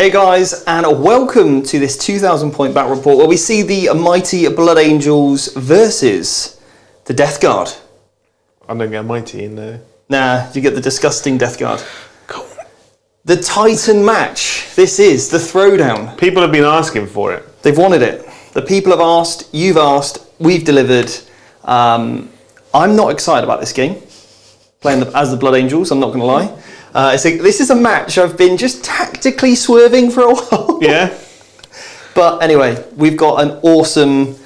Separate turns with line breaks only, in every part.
Hey guys, and welcome to this 2,000 point battle report where we see the mighty Blood Angels versus the Death Guard.
I don't get mighty in there.
Nah, you get the disgusting Death Guard.
Cool.
The Titan match. This is the throwdown.
People have been asking for it.
They've wanted it. The people have asked, you've asked, we've delivered. I'm not excited about this game. Playing as the Blood Angels, I'm not going to lie. This is a match I've been just tactically swerving for a while.
Yeah.
But anyway, we've got an awesome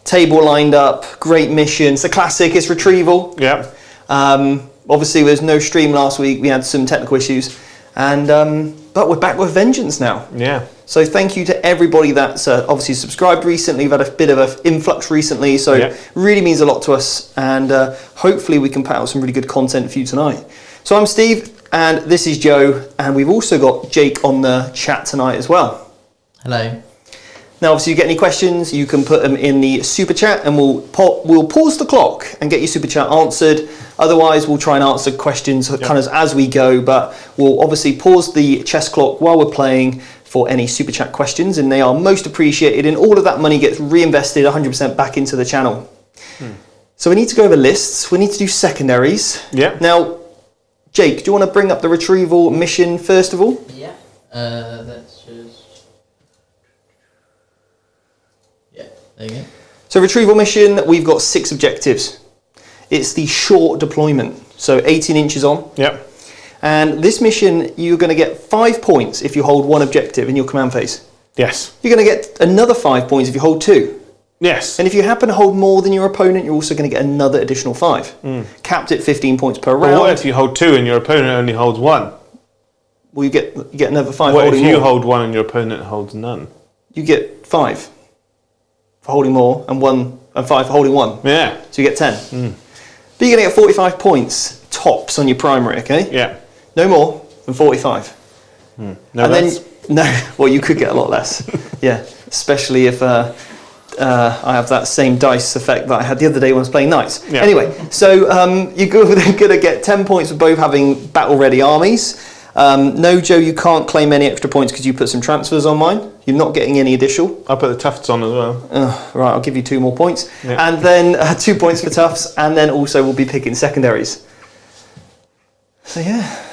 table lined up, great mission. It's a classic, it's Retrieval.
Yeah.
Obviously, there was no stream last week. We had some technical issues. But we're back with vengeance now.
Yeah.
So thank you to everybody that's obviously subscribed recently. We've had a bit of an influx recently, so it really means a lot to us. And hopefully we can put out some really good content for you tonight. So I'm Steve. And this is Joe, and we've also got Jake on the chat tonight as well.
Hello.
Now, obviously, you get any questions, you can put them in the super chat, and we'll pause the clock and get your super chat answered. Otherwise, we'll try and answer questions kind of as we go, but we'll obviously pause the chess clock while we're playing for any super chat questions, and they are most appreciated, and all of that money gets reinvested 100% back into the channel. So we need to go over lists. We need to do secondaries.
Yeah.
Now, Jake, do you want to bring up the Retrieval mission first of all?
Yeah. Let's just... Yeah, there you go.
So Retrieval mission, we've got 6 objectives. It's the short deployment, so 18 inches on.
Yep.
And this mission, you're going to get 5 points if you hold 1 objective in your command phase.
Yes.
You're going to get another 5 points if you hold 2.
Yes.
And if you happen to hold more than your opponent, you're also going to get another additional 5. Capped at 15 points per round.
Well, what if you hold 2 and your opponent only holds 1?
Well, you get another 5
What if
holding
you
more.
hold 1 and your opponent holds none?
You get 5 for holding more and 5 for holding 1.
Yeah.
So you get 10. But you're going to get 45 points tops on your primary, okay?
Yeah.
No more than 45.
No
And
less?
well, you could get a lot less. Yeah, especially if I have that same dice effect that I had the other day when I was playing knights.
Yeah.
Anyway, so you're going to get 10 points for both having battle-ready armies. No, Joe, you can't claim any extra points because you put some transfers on mine. You're not getting any additional.
I'll put the tufts on as well.
Right, I'll give you 2 more points.
Yeah.
And then 2 points for tufts, and then also we'll be picking secondaries. So yeah.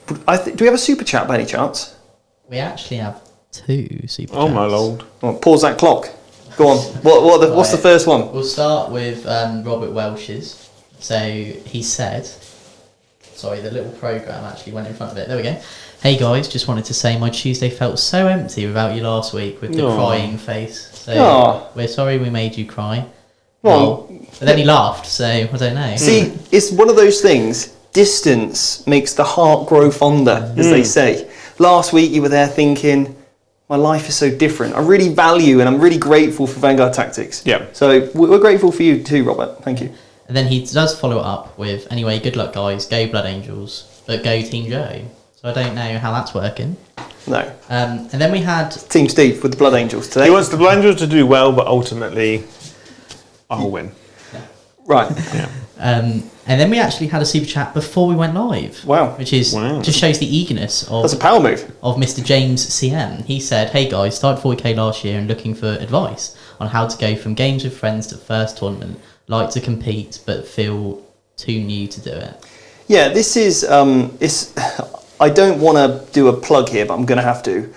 Do we have a super chat by any chance?
We actually have 2 super
Oh
chats.
my lord.
Well, pause that clock. Go on. What's the first one?
We'll start with Robert Welsh's. So he said... Sorry, the little program actually went in front of it. There we go. Hey guys, just wanted to say my Tuesday felt so empty without you last week with the crying face. So we're sorry we made you cry. Well, but then he laughed, so I don't know.
See, it's one of those things. Distance makes the heart grow fonder, as they say. Last week you were there thinking, my life is so different. I really value and I'm really grateful for Vanguard Tactics.
Yeah.
So we're grateful for you too, Robert. Thank you.
And then he does follow up with, anyway, good luck guys, go Blood Angels, but go Team Joe. So I don't know how that's working.
No.
And then we had...
Team Steve with the Blood Angels today.
He wants the Blood Angels to do well, but ultimately, I'll win.
Right.
Yeah.
And then we actually had a super chat before we went live.
Wow.
Which is just shows the eagerness of...
That's a power move.
Of Mr. James CM. He said, hey guys, started 40k last year and looking for advice on how to go from games with friends to first tournament. Like to compete, but feel too new to do it.
Yeah, this is... I don't want to do a plug here, but I'm going to have to.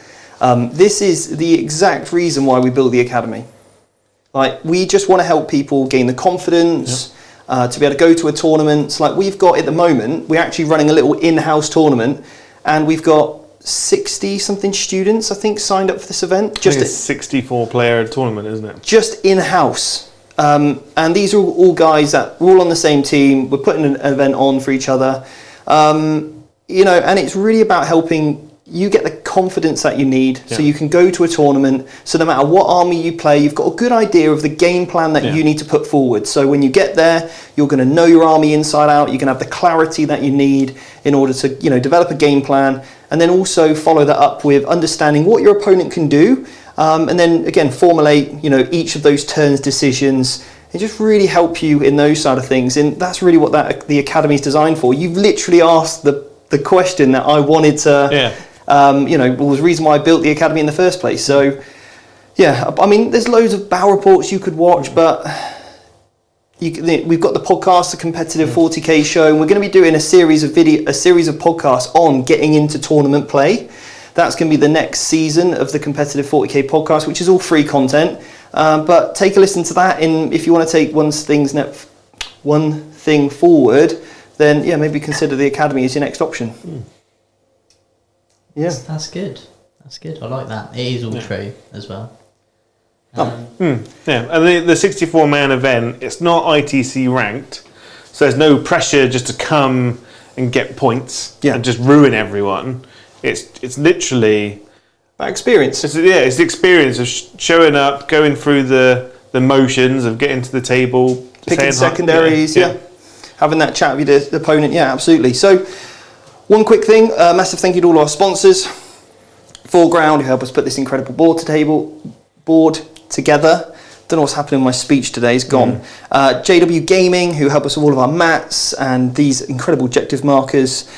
This is the exact reason why we built the Academy. Like, we just want to help people gain the confidence, to be able to go to a tournament. Like we've got at the moment, we're actually running a little in-house tournament, and we've got 60-something students, I think, signed up for this event.
Just a 64-player tournament, isn't it?
Just in-house. And these are all guys that we're all on the same team. We're putting an event on for each other. You know, and it's really about helping you get the confidence that you need so you can go to a tournament. So no matter what army you play, you've got a good idea of the game plan that you need to put forward. So when you get there, you're going to know your army inside out. You can have the clarity that you need in order to, you know, develop a game plan, and then also follow that up with understanding what your opponent can do. And then again, formulate, you know, each of those turns decisions and just really help you in those side of things. And that's really what the Academy is designed for. You've literally asked the question that I wanted to was the reason why I built the academy in the first place. So, yeah, I mean, there's loads of Baal reports you could watch, but we've got the podcast, the Competitive 40k show, and we're going to be doing a series of podcasts on getting into tournament play. That's going to be the next season of the Competitive 40k podcast, which is all free content. But take a listen to that, and if you want to take one thing forward, then yeah, maybe consider the academy as your next option. Yeah,
that's good. That's good. I like that. It is all true as well.
Yeah, and the 64-man event, it's not ITC ranked, so there's no pressure just to come and get points and just ruin everyone. It's literally
that experience.
It's the experience of showing up, going through the motions of getting to the table,
picking secondaries, having that chat with the opponent. Yeah, absolutely. So, one quick thing, massive thank you to all our sponsors. Foreground, who help us put this incredible board together. Don't know what's happening in my speech today, it's gone. JW Gaming, who help us with all of our mats and these incredible objective markers.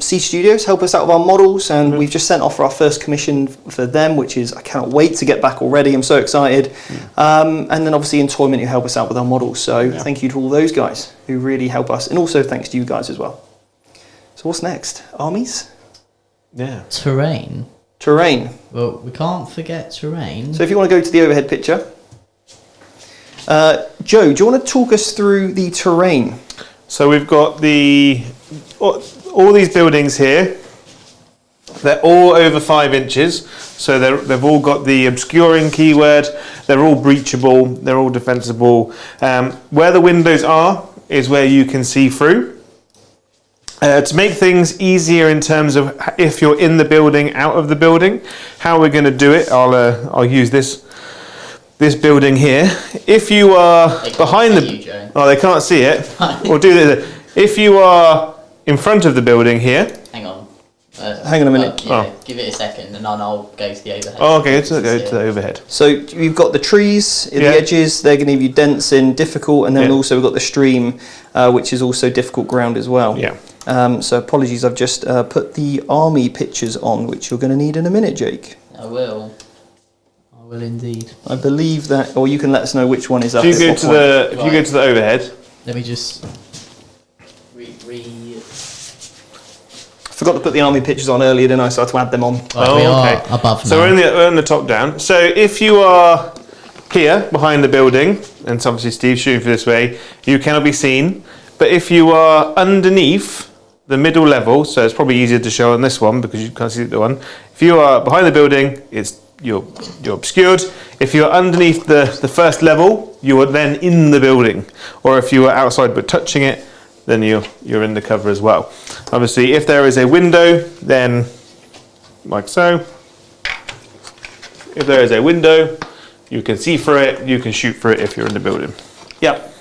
C Studios help us out with our models, and we've just sent off our first commission for them, which is, I cannot wait to get back already, I'm so excited. And then obviously Entoyment, who help us out with our models. So thank you to all those guys who really help us, and also thanks to you guys as well. So what's next? Armies?
Yeah.
Terrain. Well, we can't forget terrain.
So if you want to go to the overhead picture. Joe, do you want to talk us through the terrain?
So we've got all these buildings here. They're all over 5 inches. So they've all got the obscuring keyword. They're all breachable. They're all defensible. Where the windows are is where you can see through. To make things easier in terms of if you're in the building, out of the building, how we're going to do it, I'll use this building here. If you are behind they can't see it. We'll do this. If you are in front of the building here.
Hang on.
Hang on a minute.
Give it a second, and then I'll go to the overhead.
Oh, okay, let's go to the overhead.
So you've got the trees at the edges. They're going to give you dense and difficult, and then also we've got the stream, which is also difficult ground as well.
Yeah.
So apologies, I've just put the army pictures on, which you're going to need in a minute, Jake.
I will indeed.
I believe that, or you can let us know which one is up.
If you go to the overhead.
Let me just
forgot to put the army pictures on earlier, didn't I? So I had to add them on.
Right, we are above now.
So we're on the top down. So if you are here behind the building, and it's obviously Steve shooting for this way, you cannot be seen. But if you are underneath the middle level, so it's probably easier to show on this one because you can't see the one. If you are behind the building, you're obscured. If you're underneath the first level, you are then in the building. Or if you are outside but touching it, then you're in the cover as well. Obviously, if there is a window, then like so. If there is a window, you can see through it, you can shoot through it if you're in the building.
Yep.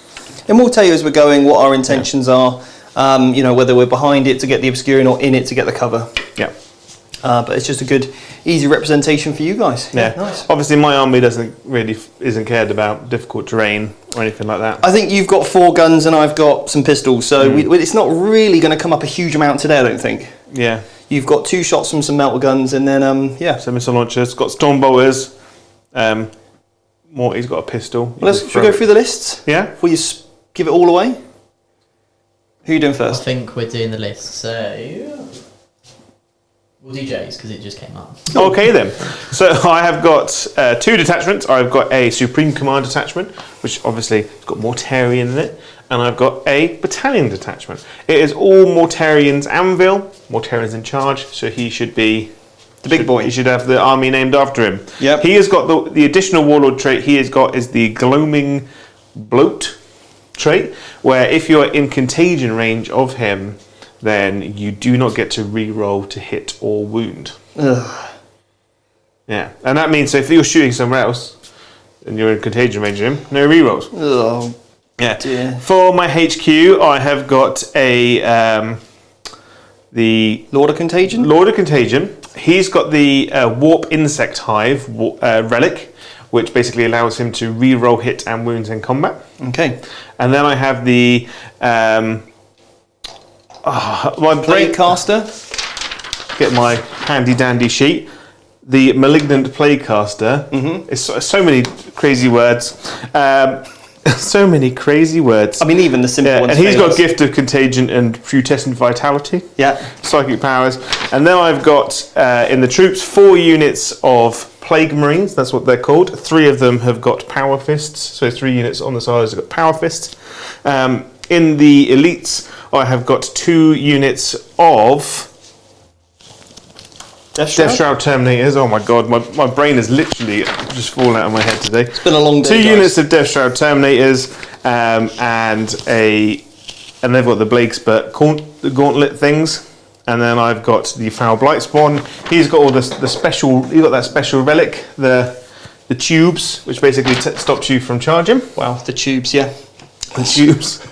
And we'll tell you as we're going what our intentions are, whether we're behind it to get the obscuring or in it to get the cover.
Yeah.
But it's just a good, easy representation for you guys.
Yeah.
Nice.
Obviously, my army isn't cared about difficult terrain or anything like that.
I think you've got 4 guns and I've got some pistols, so it's not really going to come up a huge amount today, I don't think.
Yeah.
You've got 2 shots from some melter guns, and then
some missile launchers. Got storm bolters. Morty's got a pistol.
Should we go through the lists?
Yeah.
Before you give it all away. Who are you doing first?
I think we're doing the list, so we'll do Jay's because it just came up.
Okay then. So I have got 2 detachments. I've got a Supreme Command detachment, which obviously has got Mortarion in it, and I've got a Battalion detachment. It is all Mortarion's anvil. Mortarion's in charge, so he should be the big boy. He should have the army named after him.
Yep.
He has got the additional warlord trait he has got is the Gloaming Bloat trait, where if you're in contagion range of him, then you do not get to re-roll to hit or wound.
Ugh.
Yeah, and that means so if you're shooting somewhere else and you're in contagion range of him, no re-rolls.
Oh,
yeah.
Dear.
For my HQ, I have got the
Lord of Contagion.
Lord of Contagion. He's got the Warp Insect Hive relic, which basically allows him to re-roll hit and wounds in combat.
Okay.
And then I have the
Blade Caster.
get my handy dandy sheet. The Malignant Plaguecaster. It's so many crazy words. So many crazy words.
I mean, even the simple ones.
And he's
fail
got
us.
Gift of Contagion and Putescent Vitality.
Yeah.
Psychic powers. And then I've got, in the troops, 4 units of Plague Marines. That's what they're called. 3 of them have got Power Fists. So 3 units on the sides have got Power Fists. In the elites, I have got 2 units of
Death
Death Shroud Terminators. Oh my god, my brain has literally just fallen out of my head today.
It's been a long day.
2
guys.
units of Death Shroud Terminators, and they've got the Blake Spurt the gauntlet things. And then I've got the Foul Blight Spawn. He's got all the special. He's got that special relic, the tubes, which basically stops you from charging.
Wow, the tubes, yeah.
The tubes.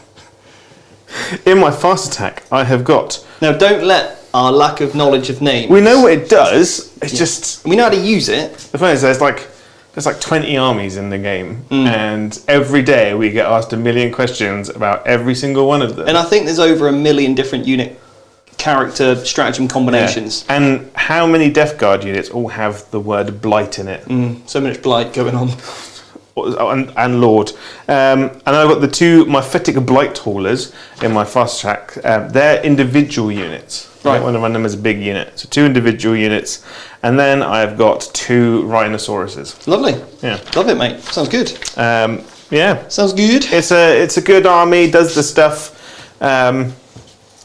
In my fast attack, I have got.
Now, don't let our lack of knowledge of names.
We know what it does. It's just.
We know how to use it.
The funny is, there's like 20 armies in the game, and every day we get asked a million questions about every single one of them.
And I think there's over 1 million different unit character stratagem combinations.
Yeah. And how many Death Guard units all have the word Blight in it?
So much blight going on.
And Lord. And I've got my Fethic Blight Haulers in my fast track. They're individual units. I don't want to run them as a big unit. So 2 individual units. And then I've got 2 Rhinosauruses.
Lovely.
Yeah.
Love it, mate. Sounds good.
Yeah.
Sounds good.
It's a good army, does the stuff.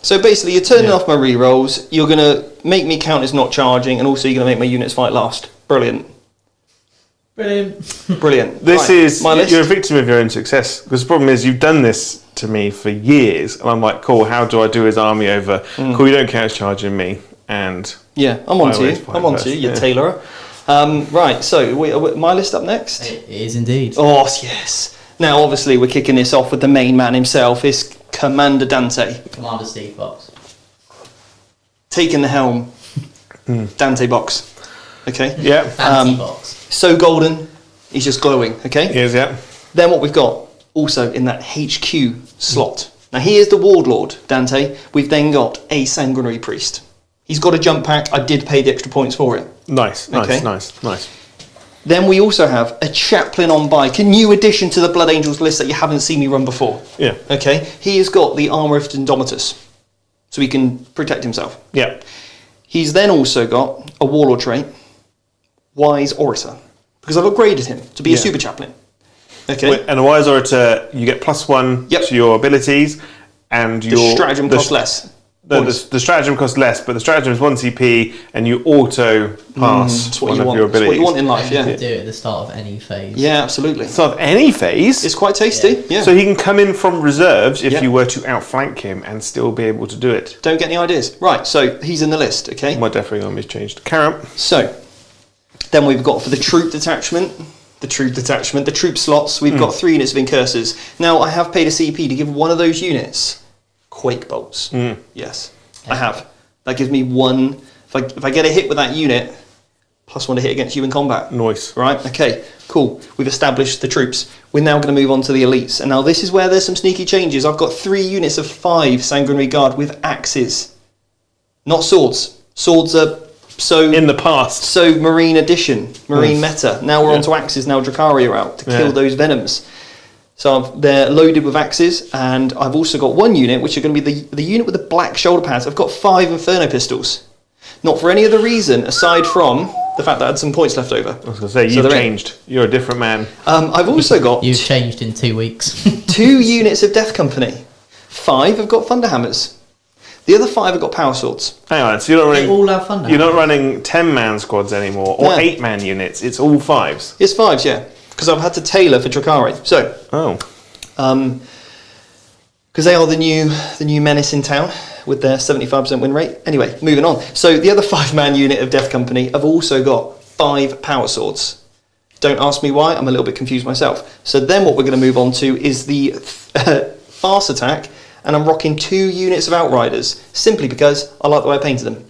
So basically, you're turning off my rerolls, you're going to make me count as not charging, and also you're going to make my units fight last. Brilliant. Brilliant.
This
Right,
is,
my list.
you're a victim of your own success. Because the problem is, you've done this to me for years, and I'm like, cool, how do I do his army over? Cool, you don't count as charging me. And
Yeah, I'm on to
always
you.
fight
I'm on
first,
to you,
yeah.
Taylorer. Right, so my list up next?
It is indeed.
Oh, yes. Now, obviously, we're kicking this off with the main man himself. It's Commander Dante.
Commander Steve Box.
Taking the helm. Dante box. Okay?
yeah,
Fancy Box.
So golden, he's just glowing. Okay?
here's yeah.
Then what we've got, also in that HQ slot. Now, he is the Warlord, Dante. We've then got a Sanguinary Priest. He's got a jump pack. I did pay the extra points for it.
Nice.
Okay.
Nice.
Then we also have a Chaplain on bike, a new addition to the Blood Angels list that you haven't seen me run before.
Yeah.
Okay, he has got the Armour of Indomitus, so he can protect himself.
Yeah.
He's then also got a Warlord trait, Wise Orator, because I've upgraded him to be a Super Chaplain. Okay,
And a Wise Orator, you get +1
Yep.
to your abilities, and
the
your
stratagem costs less.
The stratagem costs less, but the stratagem is 1 CP, and you auto pass
That's what
one
you
of
want.
your
That's what
abilities.
you want in life,
You
yeah.
can do it at the start of any phase.
Yeah, absolutely.
So of any phase,
It's quite tasty. Yeah.
so he can come in from reserves if
Yeah.
you were to outflank him and still be able to do it.
Don't get any ideas. Right, so he's in the list. Okay.
My Deathwing army's changed. Carrot.
So, then we've got for the troop slots, we've got 3 units of incursors. Now, I have paid a CP to give one of those units Quake Bolts. Yes, I have. That gives me 1. If I get a hit with that unit, +1 to hit against you in combat.
Nice.
Right, okay, cool. We've established the troops. We're now going to move on to the elites. And now this is where there's some sneaky changes. I've got 3 units of 5 Sanguinary Guard with axes. Not swords. Swords are so...
In the past.
So Marine Edition, Marine Meta. Now we're on to axes. Now Dracaria are out to kill those venoms. So they're loaded with axes, and I've also got 1 unit, which are going to be the unit with the black shoulder pads. I've got 5 Inferno pistols. Not for any other reason aside from the fact that I had some points left over.
I was going to say,
So
you've
they're in.
changed. You're a different man.
I've also got
You've changed in 2 weeks.
2 units of Death Company. 5 have got Thunderhammers. The other 5 have got Power Swords.
Hang on, so you're not
They
running...
all have fun.
You're not running 10-man squads anymore, or
No.
8-man units. It's all 5s.
It's 5s, yeah. Because I've had to tailor for Dracaria. So,
Oh.
because they are the new menace in town with their 75% win rate. Anyway, moving on. So the other 5-man unit of Death Company have also got 5 Power Swords. Don't ask me why, I'm a little bit confused myself. So then what we're going to move on to is the fast attack, and I'm rocking 2 units of Outriders, simply because I like the way I painted them.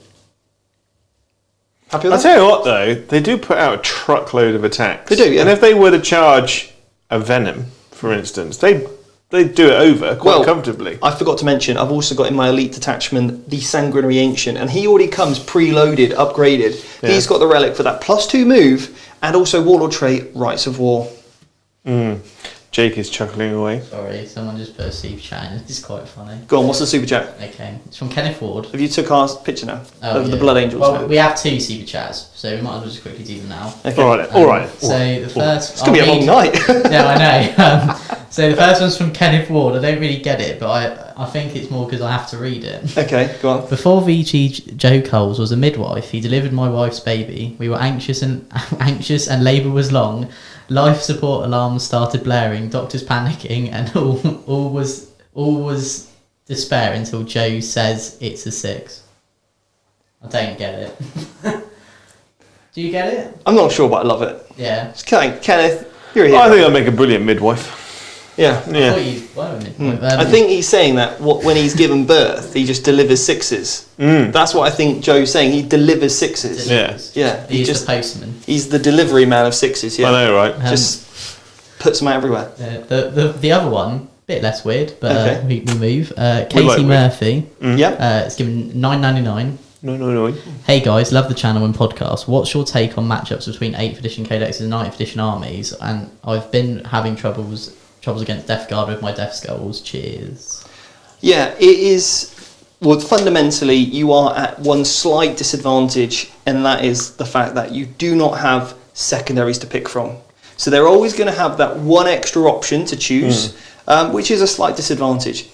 Happy with
I'll
that?
tell you what, though, they do put out a truckload of attacks.
They do, yeah.
And if they were to charge a Venom, for instance, they They do it over quite comfortably.
I forgot to mention, I've also got in my elite detachment the Sanguinary Ancient, and he already comes preloaded, upgraded.
Yeah.
He's got the relic for that +2 move, and also Warlord trait, Rites of War.
Jake is chuckling away.
Sorry, someone just put a super chat in. It's quite funny.
Go on, what's the super chat?
Okay, it's from Kenneth Ward.
Have you took our picture now of the
yeah.
Blood Angels?
Well,
now?
we have 2 super chats, so we might as well just quickly do them now.
Okay.
All right.
So the first...
It's going to be a long night.
Yeah, I know. So the first one's from Kenneth Ward. I don't really get it, but I think it's more because I have to read it.
Okay, go on.
Before VG Joe Coles was a midwife, he delivered my wife's baby. We were anxious and labour was long. Life support alarms started blaring. Doctors panicking, and all was despair until Joe says it's a 6. I don't get it. Do you get it?
I'm not sure, but I love it.
Yeah.
Kenneth, you're a hero.
I think I'll make a brilliant midwife.
Yeah.
Yeah.
I thought you were a midwife.
I think he's saying that when he's given birth, he just delivers 6s. That's what I think Joe's saying. He delivers 6s. Yeah.
He's just the postman.
He's the delivery man of 6s. Yeah.
I know, right?
Just puts them out everywhere.
The other one, bit less weird, but
Okay.
we move. Katie
like
Murphy.
Yeah.
It's given $9.99.
No.
Hey guys, love the channel and podcast. What's your take on matchups between 8th edition codexes and 9th edition armies? And I've been having troubles against Death Guard with my Death Skulls. Cheers.
Yeah, it is. Well, fundamentally, you are at one slight disadvantage, and that is the fact that you do not have secondaries to pick from. So they're always going to have that one extra option to choose, which is a slight disadvantage.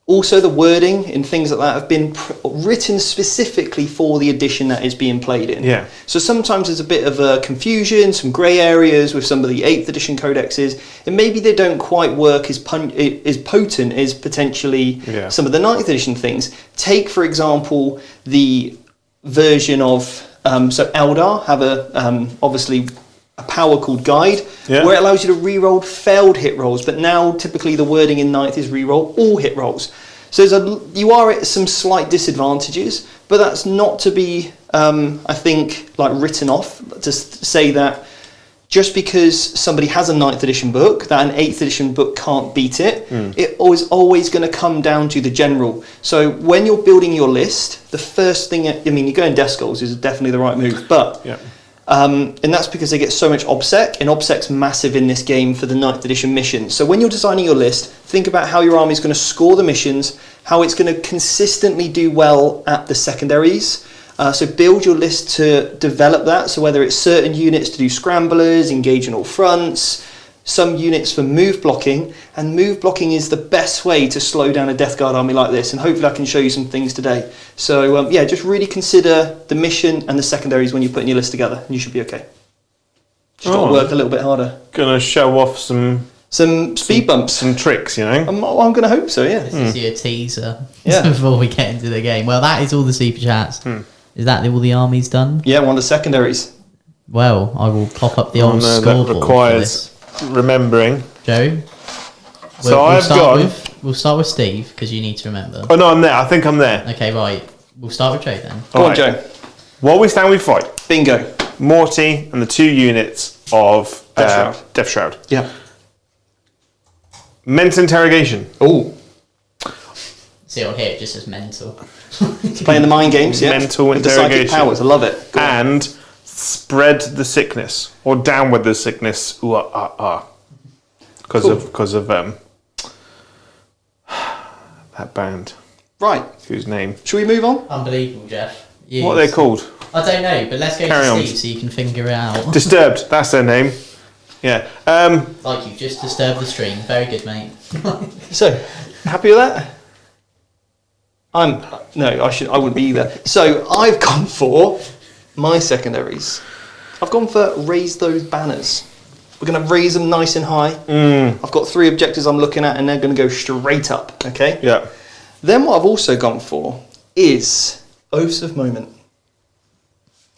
Also, the wording and things like that have been written specifically for the edition that is being played in.
Yeah.
So sometimes there's a bit of a confusion, some grey areas with some of the 8th edition codexes, and maybe they don't quite work as potent as potentially some of the 9th edition things. Take, for example, the version of, so Eldar have obviously a power called Guide, where it allows you to re-roll failed hit rolls, but now typically the wording in 9th is re-roll all hit rolls. So you are at some slight disadvantages, but that's not to be, I think, like written off, to say that just because somebody has a 9th edition book, that an 8th edition book can't beat it. It is always going to come down to the general. So when you're building your list, the first thing, I mean, you go in Death Skulls is definitely the right move, but... and that's because they get so much OBSEC, and OBSEC's massive in this game for the 9th edition missions. So when you're designing your list, think about how your army is going to score the missions, how it's going to consistently do well at the secondaries. So build your list to develop that. So whether it's certain units to do scramblers, engage in all fronts, some units for move blocking, and move blocking is the best way to slow down a Death Guard army like this, and hopefully I can show you some things today. So yeah, just really consider the mission and the secondaries when you're putting your list together, and you should be okay. Just got to work a little bit harder.
Gonna show off some
speed bumps.
Some tricks, you know?
I'm going to hope so, yeah.
This is your teaser
Yeah.
before we get into the game. Well, that is all the super chats. Is that all the armies done?
Yeah, one of the secondaries.
Well, I will pop up the old scoreboard.
That requires remembering.
Joe? We'll start with Steve, because you need to remember.
Oh, no, I'm there. I think I'm there.
Okay, right. We'll start with Joe then.
Go on, Joe.
While we stand, we fight.
Bingo.
Morty and the 2 units of Death Shroud.
Yeah.
Mental interrogation.
Oh.
See on here, it just says mental.
Playing the mind games, yeah.
Mental
with the psychic
interrogation.
powers, I love it. Go on.
And spread the sickness, or down with the sickness. Because of that band.
Right.
Whose name?
Should we move on?
Unbelievable, Jeff.
What are they called?
I don't know, but let's go
Carry
to
on.
Steve so you can figure it out.
Disturbed. That's their name. Yeah.
Like you've just disturbed the stream. Very good, mate.
So, happy with that? I wouldn't be either. So, I've gone for my secondaries. I've gone for raise those banners. We're going to raise them nice and high. I've got 3 objectives I'm looking at, and they're going to go straight up, okay?
Yeah.
Then what I've also gone for is Oaths of Moment.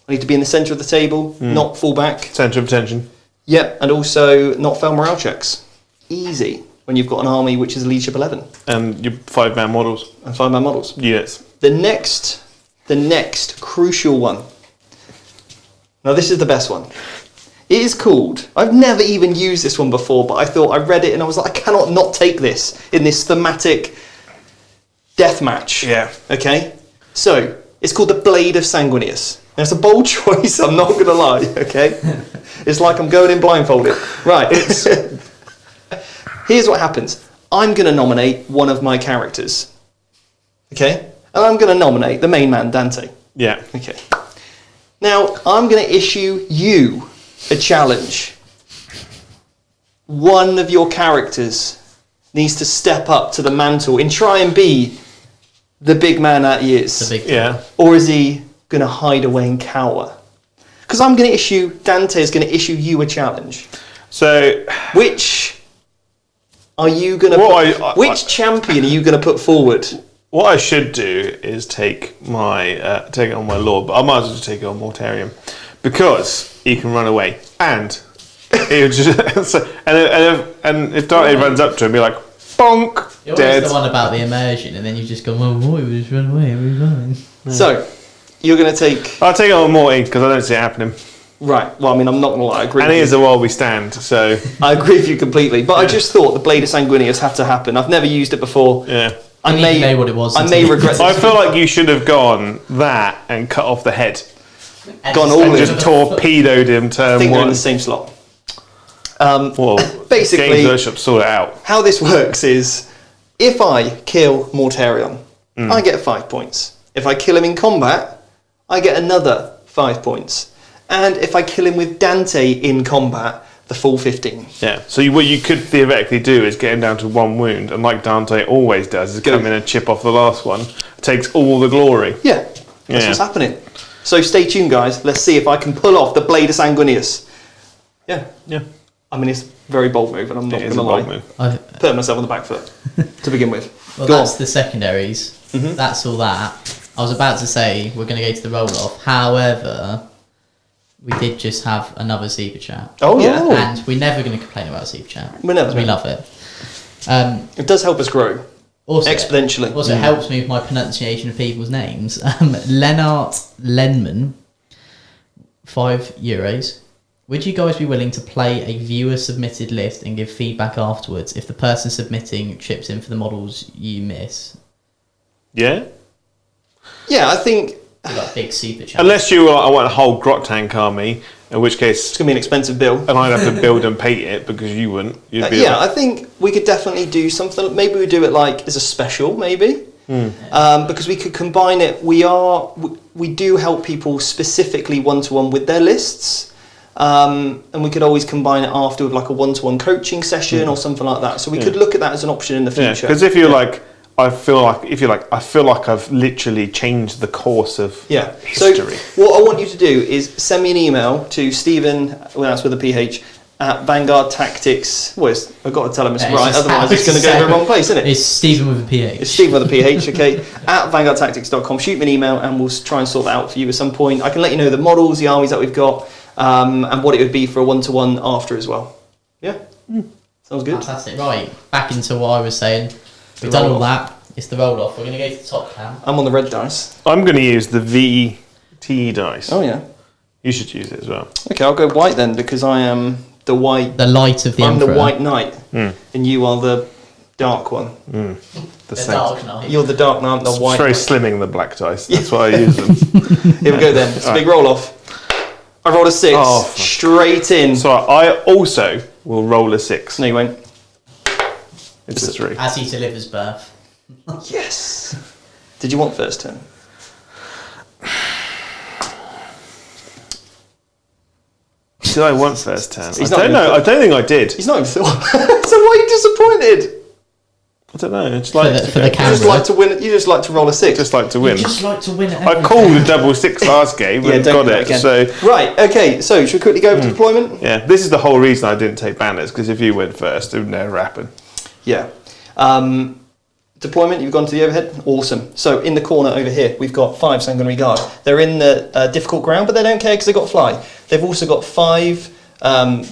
I need to be in the centre of the table, not fall back.
Centre of attention.
Yep, and also not fail morale checks. Easy when you've got an army which is leadership 11.
And your 5-man models.
And 5-man models.
Units.
The next crucial one. Now this is the best one. It is called, I've never even used this one before, but I thought, I read it and I was like, I cannot not take this in this thematic deathmatch.
Yeah.
Okay? So, it's called the Blade of Sanguinius. And it's a bold choice, I'm not going to lie, okay? It's like I'm going in blindfolded. Right. Here's what happens. I'm going to nominate one of my characters. Okay? And I'm going to nominate the main man, Dante.
Yeah.
Okay. Now, I'm going to issue you a challenge. One of your characters needs to step up to the mantle and try and be the big man that he is.
The big
Yeah.
Or is he going to hide away and cower? Because I'm going to issue, Dante is going to issue you a challenge.
So,
Which are you going to which champion are you going to put forward?
what I should do is take it on my lord, but I might as well just take it on Mortarion, because he can run away, and he would just and if Dante runs up to him, be like, bonk,
You're
dead.
always the one about the immersion, and then you just go, well, boy, we just run away, we're fine.
So, you're going to take...
I'll take it on Morty because I don't see it happening,
Right, well, I mean, I'm not going to lie, I agree
and
with
it
you.
is a while we stand. So
I agree with you completely, but I just thought the Blade of Sanguinius had to happen. I've never used it before.
yeah,
I
didn't even know what it was
I
until
may
you-
regret
I
this.
feel like you should have gone that and cut off the head
Gone all
and
in.
just torpedoed him.
I
Turn
think they're in
one.
the same slot.
Well,
Basically-
Games Workshop sort it out.
How this works is, if I kill Mortarion, I get 5 points. If I kill him in combat, I get another 5 points. And if I kill him with Dante in combat, the full 15.
Yeah. So what you could theoretically do is get him down to 1 wound, and like Dante always does, is come in and chip off the last one. Takes all the glory.
Yeah, that's
Yeah.
what's happening. So stay tuned, guys. Let's see if I can pull off the Blade of Sanguinius. Yeah.
Yeah.
I mean, it's a very bold move, and I'm not
It
going
is
to
a
lie.
bold move.
Putting myself on the back foot to begin with.
Well,
Go
that's
on.
the secondaries. That's all that. I was about to say we're going to go to the roll-off. However, we did just have another Super Chat.
Oh, yeah.
And we're never going to complain about Super Chat.
We're never
'cause we
gonna.
love it.
It does help us grow
Also,
exponentially.
Also, it helps me with my pronunciation of people's names. Lennart Lenman, €5. Would you guys be willing to play a viewer-submitted list and give feedback afterwards if the person submitting chips in for the models you miss?
Yeah.
Yeah, I think
We've got a big Super Chat.
Unless you were like, I want a whole Grot Tank army, in which case,
it's going to be an expensive bill.
and I'd have to build and paint it because you wouldn't. You'd be
Yeah,
like,
I think we could definitely do something. Maybe we do it like as a special, maybe. Because we could combine it. We do help people specifically one-to-one with their lists. And we could always combine it after with like a one-to-one coaching session or something like that. So we could look at that as an option in the
yeah,
future.
because if you're like, I feel like I've literally changed the course of
Yeah.
history.
So what I want you to do is send me an email to Stephen, well, that's with a PH, at Vanguard Tactics. Well, I've got to tell him it's
Yeah,
right,
it's just
otherwise it's going to go to the wrong place, isn't it?
It's Stephen with a PH.
It's Stephen with a PH, okay, at vanguardtactics.com. Shoot me an email and we'll try and sort that out for you at some point. I can let you know the models, the armies that we've got, and what it would be for a one-to-one after as well. Yeah? Sounds good.
Fantastic. Right, back into what I was saying. We've done all that. It's the roll-off. We're going to go to the top cam.
I'm on the red dice.
I'm going to use the VT dice.
Oh, yeah.
You should use it as well.
Okay, I'll go white then, because I am the white...
The light of the
I'm
Emperor.
the white knight, and you are the dark one.
The
The Dark Knight.
You're the dark knight, I'm the
It's
white
very
knight.
slimming, the black dice. That's why I use them.
Here we go then. It's a big roll-off. I rolled a 6,
Oh, fuck.
straight in.
So I also will roll a 6.
No, you won't.
It's a 3.
As he delivers birth.
Yes. Did you want first turn?
Did I want first turn?
He's
I
not
don't
gonna
know. I don't think I did.
He's not even thought. So why are you disappointed?
I don't know. It's like
For the
You just
camera.
like to win. You just like to roll a 6.
just like to win.
You just like to win at
I called a double 6 last game and
don't
got
do that
it.
again.
So
Right. Okay. So should we quickly go over to deployment?
yeah, this is the whole reason I didn't take banners, because if you went first, it would never happen.
Yeah. Deployment, you've gone to the overhead. Awesome. So in the corner over here, we've got 5 Sanguinary Guard. They're in the difficult ground, but they don't care because they've got fly. They've also got 5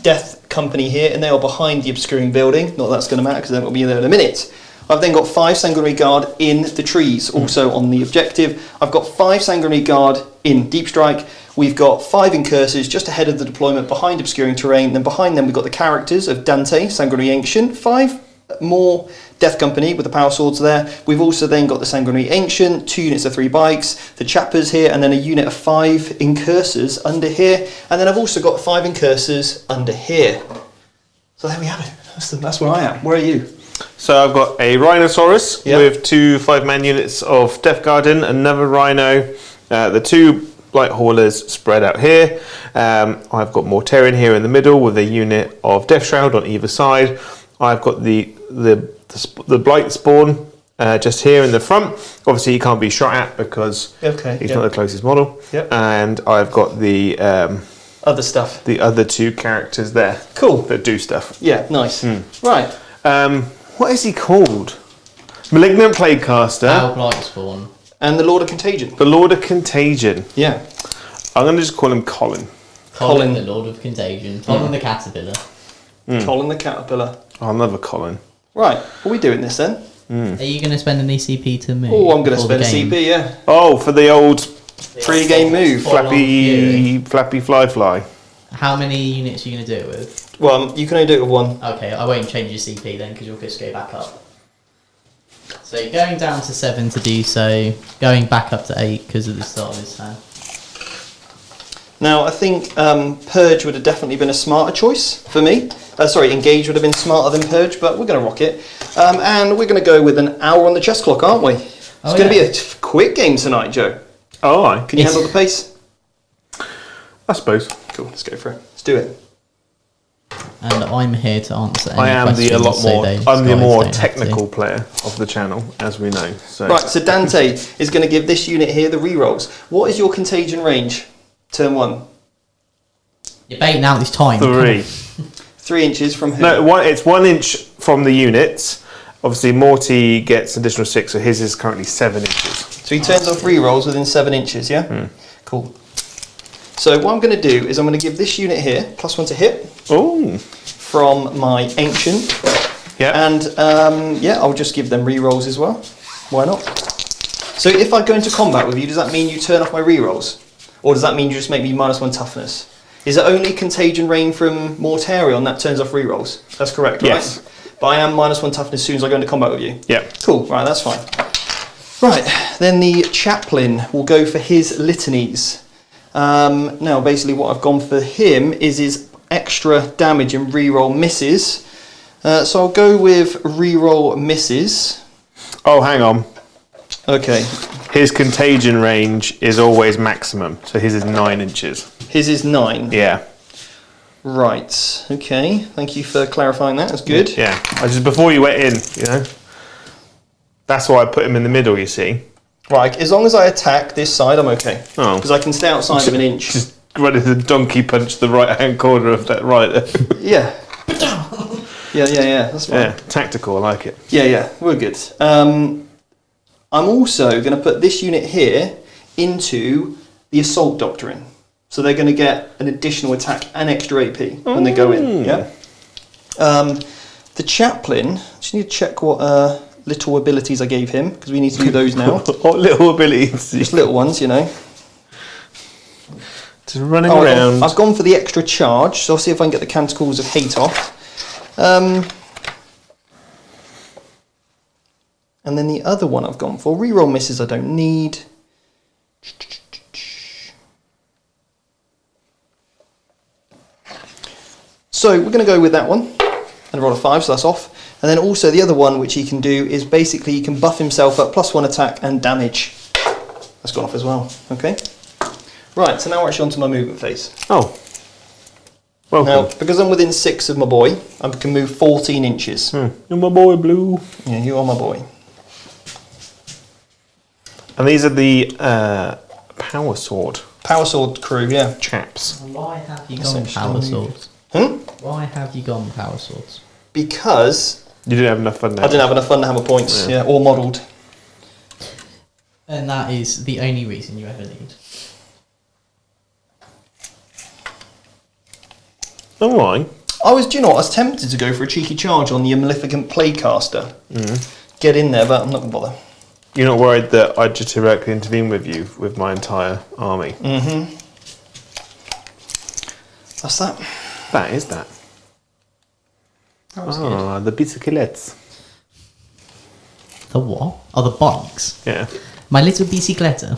Death Company here, and they are behind the obscuring building. Not that that's going to matter because they're going to be there in a minute. I've then got 5 Sanguinary Guard in the trees, also on the objective. I've got 5 Sanguinary Guard in Deep Strike. We've got 5 incursors just ahead of the deployment behind obscuring terrain. Then behind them we've got the characters of Dante, Sanguinary Ancient, 5 more Death Company with the power swords there. We've also then got the Sanguinary Ancient, 2 units of 3 bikes, the Chappers here, and then a unit of 5 incursors under here. And then I've also got 5 incursors under here. So there we have it. That's where I am. Where are you?
So I've got a Rhinoceros with 2 5-man units of Death Guard in, another Rhino, the 2 Light Haulers spread out here. I've got Mortarion here in the middle with a unit of Death Shroud on either side. I've got the Blight Spawn just here in the front. Obviously he can't be shot at because he's not the closest model.
Yep.
And I've got the
other stuff.
The other 2 characters there.
Cool.
That do stuff.
Yeah, nice. Right.
What is he called? Malignant Plaguecaster.
Our Blight Spawn.
And the Lord of Contagion.
The Lord of Contagion.
Yeah.
I'm going to just call him Colin.
Colin, the Lord of Contagion. Colin the Caterpillar.
Colin the Caterpillar.
Oh, another Colin.
Right, are we doing this then?
Are you going to spend an ECP to move?
Oh, I'm going to spend a CP, yeah.
Oh, for the old
Pre-game move.
Flappy fly.
How many units are you going to do it with?
Well, you can only do it with 1.
Okay, I won't change your CP then because you'll just go back up. So you're going down to 7 to do so, going back up to 8 because of the start of his turn.
Now, I think Purge would have definitely been a smarter choice for me. Sorry, Engage would have been smarter than Purge, but we're going to rock it. And we're going to go with an hour on the chess clock, aren't we? It's going to be a quick game tonight, Joe.
Oh, aye.
Can you handle the pace?
I suppose.
Cool, let's go for it. Let's do it.
And I'm here to answer any
I am
questions.
I'm the more technical player of the channel, as we know. So.
Right, so Dante is going to give this unit here the rerolls. What is your contagion range? Turn 1.
You're baiting out this time.
3.
3 inches from who?
No, it's 1 inch from the units. Obviously, Morty gets additional 6, so his is currently 7 inches.
So he turns off rerolls within 7 inches, yeah? Cool. So what I'm going to do is I'm going to give this unit here +1 to hit.
Oh.
From my Ancient.
Yeah.
And yeah, I'll just give them rerolls as well. Why not? So if I go into combat with you, does that mean you turn off my rerolls? Or does that mean you just make me -1 toughness? Is it only Contagion Rain from Mortarion that turns off rerolls? That's correct, right?
Yes.
But I am -1 toughness as soon as I go into combat with you?
Yeah.
Cool, right, that's fine. Right, then the Chaplain will go for his litanies. Now, basically what I've gone for him is his extra damage and reroll misses. So I'll go with reroll misses.
Oh, hang on.
Okay.
His contagion range is always maximum, so his is 9 inches.
His is 9?
Yeah.
Right, okay. Thank you for clarifying that, that's good.
Yeah, just before you went in, you know. That's why I put him in the middle, you see.
Right, as long as I attack this side, I'm okay.
Oh.
Because I can stay outside of an inch.
Just ready to donkey punch the right-hand corner of that right.
Yeah. Yeah, that's fine.
Yeah, tactical, I like it.
Yeah, we're good. I'm also going to put this unit here into the Assault Doctrine. So they're going to get an additional attack and extra AP when they go in. Yeah. The Chaplain, just need to check what little abilities I gave him, because we need to do those now.
What little abilities?
Just little ones, you know.
Just running around.
I've gone for the extra charge, so I'll see if I can get the Canticles of Hate off. And then the other one I've gone for, reroll misses I don't need. So we're going to go with that one, and roll a 5, so that's off. And then also the other one which he can do is basically he can buff himself up +1 attack and damage. That's gone off as well, okay? Right, so now we're actually onto my movement phase.
Oh. Welcome.
Now, because I'm within 6 of my boy, I can move 14 inches.
You're my boy, Blue.
Yeah, you are my boy.
And these are the Power Sword.
Power Sword crew, yeah.
Chaps.
Why have you gone Power Swords? Why have you gone Power Swords?
Because
You didn't have enough fun there.
I didn't have enough fun to hammer points, yeah, or modelled.
And that is the only reason you ever need.
Alright.
Do you know what, I was tempted to go for a cheeky charge on the Maleficent Plaguecaster. Get in there, but I'm not going to bother.
You're not worried that I'd just directly intervene with you with my entire army?
Mm-hmm. That's that.
That is that.
That was good.
The bicyclettes.
The what? Oh, the bikes.
Yeah.
My little bicicletta.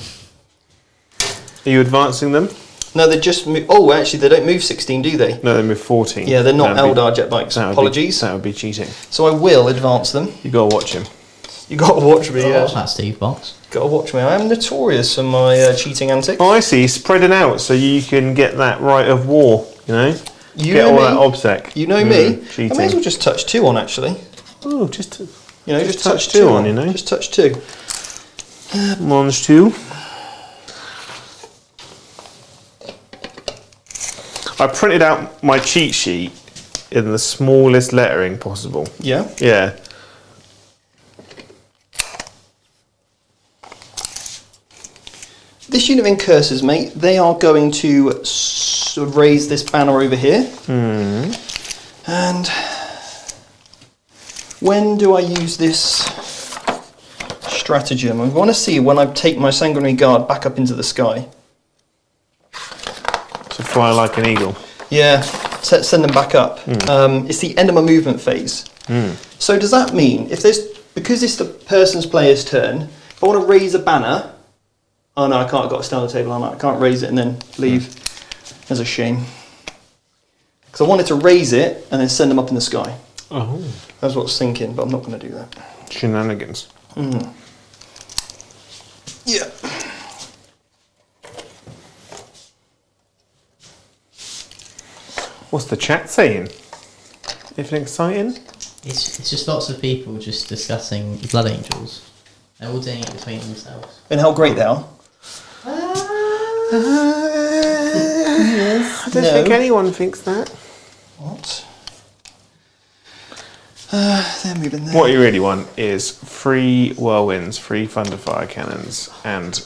Are you advancing them?
No, they just move. Oh, actually, they don't move 16, do they?
No, they move 14.
Yeah, they're not
That'd be-
Eldar jet bikes.
that would be-
Apologies.
That would be cheating.
So I will advance them.
You got to watch him.
You got to watch me. Yeah.
That Steve box.
Got to watch me. I am notorious for my cheating antics.
Oh, I see. Spread it out so you can get that right of war. You know.
You
Get
know
all
me.
that obsec.
You know me.
Cheating.
I may as well just touch 2 on actually.
Oh, just
You know, just
touch
touch
2
2
on. You know.
Just touch 2.
Mons 2. I printed out my cheat sheet in the smallest lettering possible.
Yeah.
Yeah.
This unit of incursors, mate, they are going to sort of raise this banner over here. And when do I use this stratagem? I want to see when I take my sanguinary guard back up into the sky.
To fly like an eagle.
Yeah, send them back up. It's the end of my movement phase. So does that mean if there's, because it's the person's player's turn, if I want to raise a banner, oh no, I can't. I've got to stay on the table. I can't raise it and then leave. That's a shame. Because I wanted to raise it and then send them up in the sky.
Oh.
That's what I was thinking, but I'm not going to do that.
Shenanigans.
Yeah.
What's the chat saying? Anything exciting?
It's just lots of people just discussing Blood Angels. They're all doing it between themselves.
And how great they are.
I don't
No.
think anyone thinks that.
What? They're moving there.
What you really want is 3 whirlwinds, 3 thunderfire cannons, and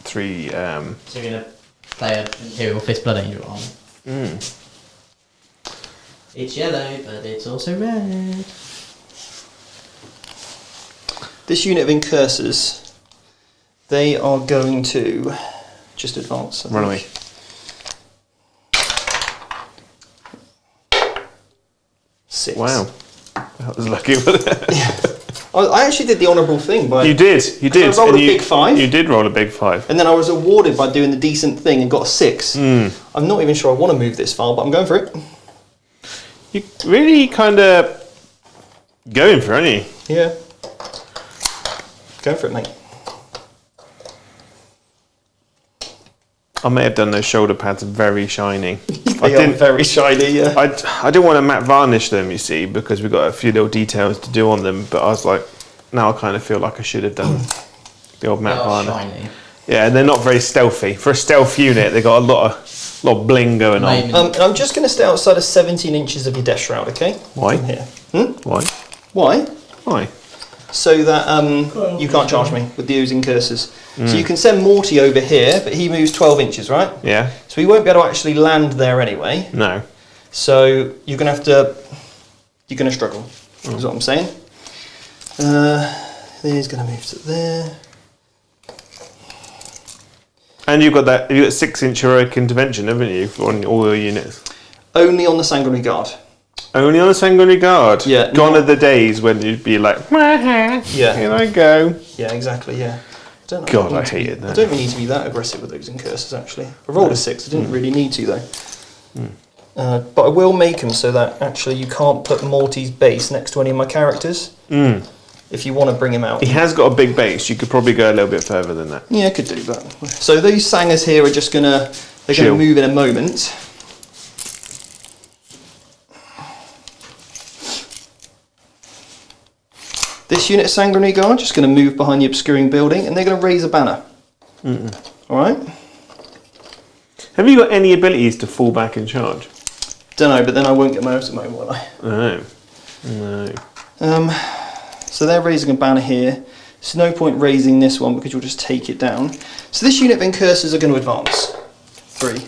3.
So you're going to play an Imperial Fist Blood Angel on. It's yellow, but it's also red.
This unit of incursors, they are going to just advance. I
Run
think.
away.
Six.
Wow. That was lucky, wasn't it?
I actually did the honourable thing by.
You did. You did.
I rolled
And
a big 5.
You did roll a big 5.
And then I was awarded by doing the decent thing and got a 6. I'm not even sure I want to move this far, but I'm going for it.
You really kind of going for it, aren't you?
Yeah. Go for it, mate.
I may have done those shoulder pads very shiny.
They are very shiny, yeah.
I didn't want to matte varnish them, you see, because we've got a few little details to do on them. But I was like, now I kind of feel like I should have done the old matte varnish.
Shiny.
Yeah, and they're not very stealthy. For a stealth unit, they got a lot of bling going on.
Maybe.
I'm just going to stay outside of 17 inches of your death shroud, okay?
Why?
From here.
Why?
Why?
Why?
So that you can't charge me with those incursors. So you can send Morty over here, but he moves 12 inches, right?
Yeah.
So he won't be able to actually land there anyway.
No.
So you're going to struggle, is what I'm saying. He's going to move to there.
And you've got 6-inch heroic intervention, haven't you, on all your units?
Only on the Sanguinary Guard.
Only on the Sanguinary Guard.
Yeah,
Gone
not-
are the days when you'd be like,
Yeah.
here I go.
Yeah, exactly, yeah.
God,
don't
I
need to be-
hated that.
I don't really need to be that aggressive with those incursors, actually. I rolled a 6, I didn't really need to, though. But I will make them so that, actually, you can't put Morty's base next to any of my characters. If you want to bring him out.
He has got a big base. You could probably go a little bit further than that.
Yeah, I could do that. So these Sangers here are just they're
Chill.
gonna move in a moment. This unit of Sanguinary Guard just gonna move behind the obscuring building and they're gonna raise a banner. Alright?
Have you got any abilities to fall back and charge?
Don't know, but then I won't get my ultimate, will I?
No. No.
So they're raising a banner here. There's no point raising this one because you'll just take it down. So this unit of incursors are going to advance. 3.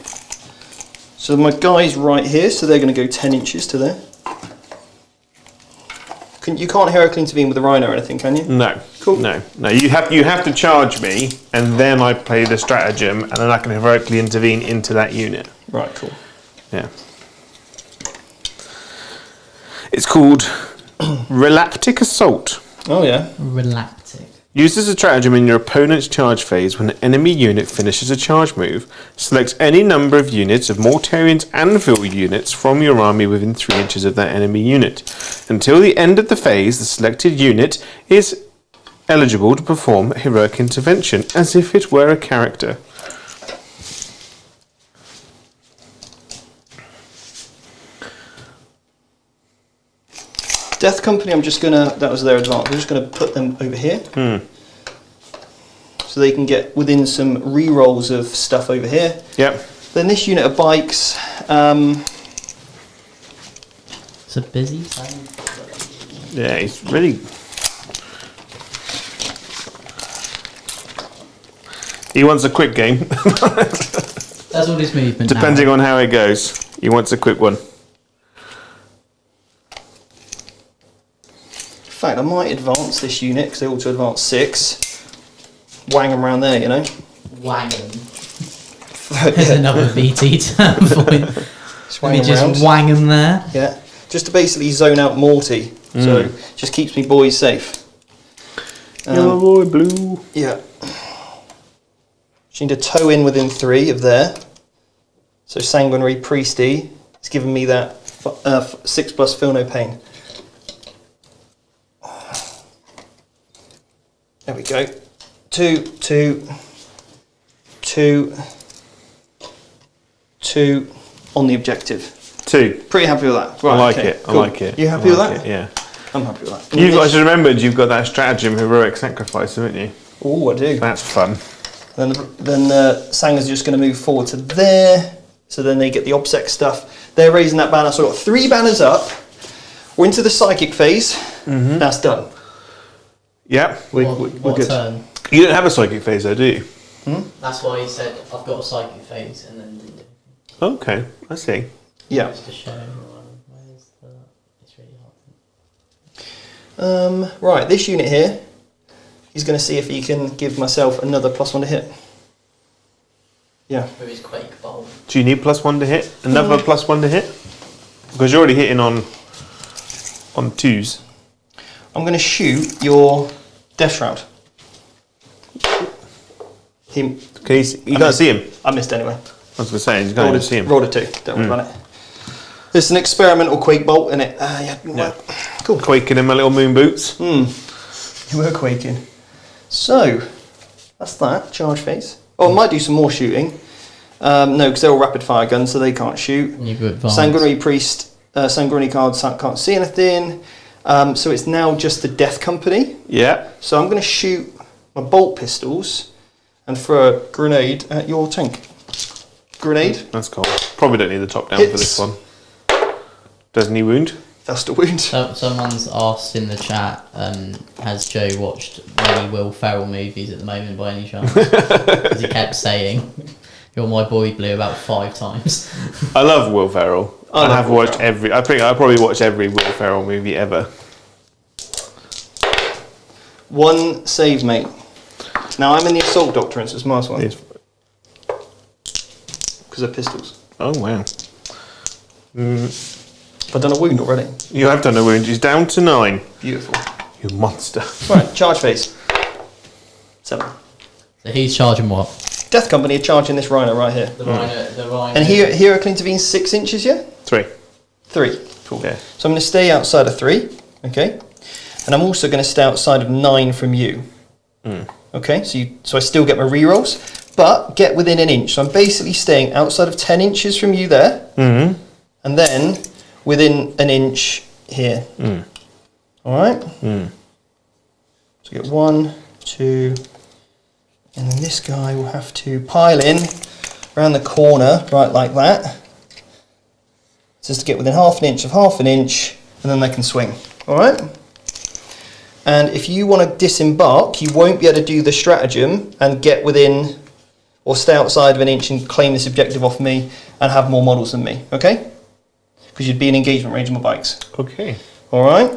So my guy's right here, so they're going to go 10 inches to there. You can't heroically intervene with the Rhino or anything, can you?
No.
Cool.
No. You have to charge me, and then I play the stratagem, and then I can heroically intervene into that unit.
Right, cool.
Yeah. It's called Relaptic Assault.
Oh, yeah.
Relaptic.
Use this stratagem in your opponent's charge phase when an enemy unit finishes a charge move. Select any number of units of Mortarian's Anvil units from your army within 3 inches of that enemy unit. Until the end of the phase, the selected unit is eligible to perform a heroic intervention as if it were a character.
Death Company, I'm just gonna, that was their advance, I'm just gonna put them over here. So they can get within some re-rolls of stuff over here.
Yep.
Then this unit of bikes,
It's a busy.
Yeah, he's really... He wants a quick game.
That's all his movement.
Depending on how it goes. He wants a quick one.
in fact I might advance this unit because they ought to advance 6. Wang them around there, you know.
Wang them. There's another VT term for it. Let me just wang them there.
Yeah, just to basically zone out Morty, so just keeps me boys safe.
Yellow boy, blue.
Yeah. Just need to toe in within 3 of there. So Sanguinary Priesty is giving me that 6+ feel no pain. There we go. 2, 2, 2, 2 on the objective.
2.
Pretty happy with that. Right,
I like
okay,
it.
cool.
I like it.
You happy with
I like
that?
it, yeah.
I'm happy with that.
You've got to remember you've got that stratagem heroic sacrifice, haven't you?
Oh, I do.
That's fun.
Then Sanga's just going to move forward to there. So then they get the OBSEC stuff. They're raising that banner. So I've got 3 banners up. We're into the psychic phase. That's done.
Yeah.
We're
What
good.
turn?
You don't have a psychic phase though, do you?
That's why he said I've got a psychic phase and then didn't do it.
Okay, I see.
Yeah.
Just to show everyone where's the. It's really hard.
Right, this unit here, he's going to see if he can give myself another +1 to hit. Yeah.
With his Quake Bolt.
Do you need +1 to hit? Another +1 to hit? Because you're already hitting on 2s.
I'm going to shoot your Death Shroud. Him.
Can you can't see him.
I missed anyway.
I was going to say, you can't even see him.
Rolled a 2. Don't worry about it. There's an experimental Quake Bolt in it. Yeah. Cool.
Quaking in my little moon boots.
You were quaking. So, that's that. Charge phase. Oh, I might do some more shooting. No, because they're all rapid fire guns, so they can't shoot.
And you've got advanced.
Sanguinary Priest, Sanguinary cards can't see anything. So it's now just the Death Company.
Yeah.
So I'm going to shoot my bolt pistols and throw a grenade at your tank. Grenade.
That's cool. Probably don't need the top down
Hits.
for this one. Doesn't he wound?
That's the wound.
So, someone's asked in the chat, has Joe watched many Will Ferrell movies at the moment by any chance? Because he kept saying, "You're my boy Blue" about 5 times.
I love Will Ferrell. I
love
have
Will
watched
Ferrell.
I think I probably watched every Will Ferrell movie ever.
1 save, mate. Now I'm in the Assault Doctrine, so it's minus 1.
Yes.
Because they're pistols.
Oh wow.
I've done a wound already.
You have done a wound. He's down to 9.
Beautiful.
You monster.
Right, charge phase. 7.
So he's charging what?
Death Company are charging this Rhino right here.
The Rhino.
And here I intervene 6 inches, yeah?
3.
3. Cool.
Yeah.
So I'm going to stay outside of 3, okay? And I'm also going to stay outside of 9 from you. Okay, so I still get my rerolls, but get within an inch. So I'm basically staying outside of 10 inches from you there, and then within an inch here. Alright? So get 1, 2, and then this guy will have to pile in around the corner, right like that. Just to get within half an inch, and then they can swing. Alright? And if you want to disembark, you won't be able to do the stratagem and get within or stay outside of an inch and claim this objective off me and have more models than me, okay? Because you'd be in engagement range of my bikes.
Okay.
All right?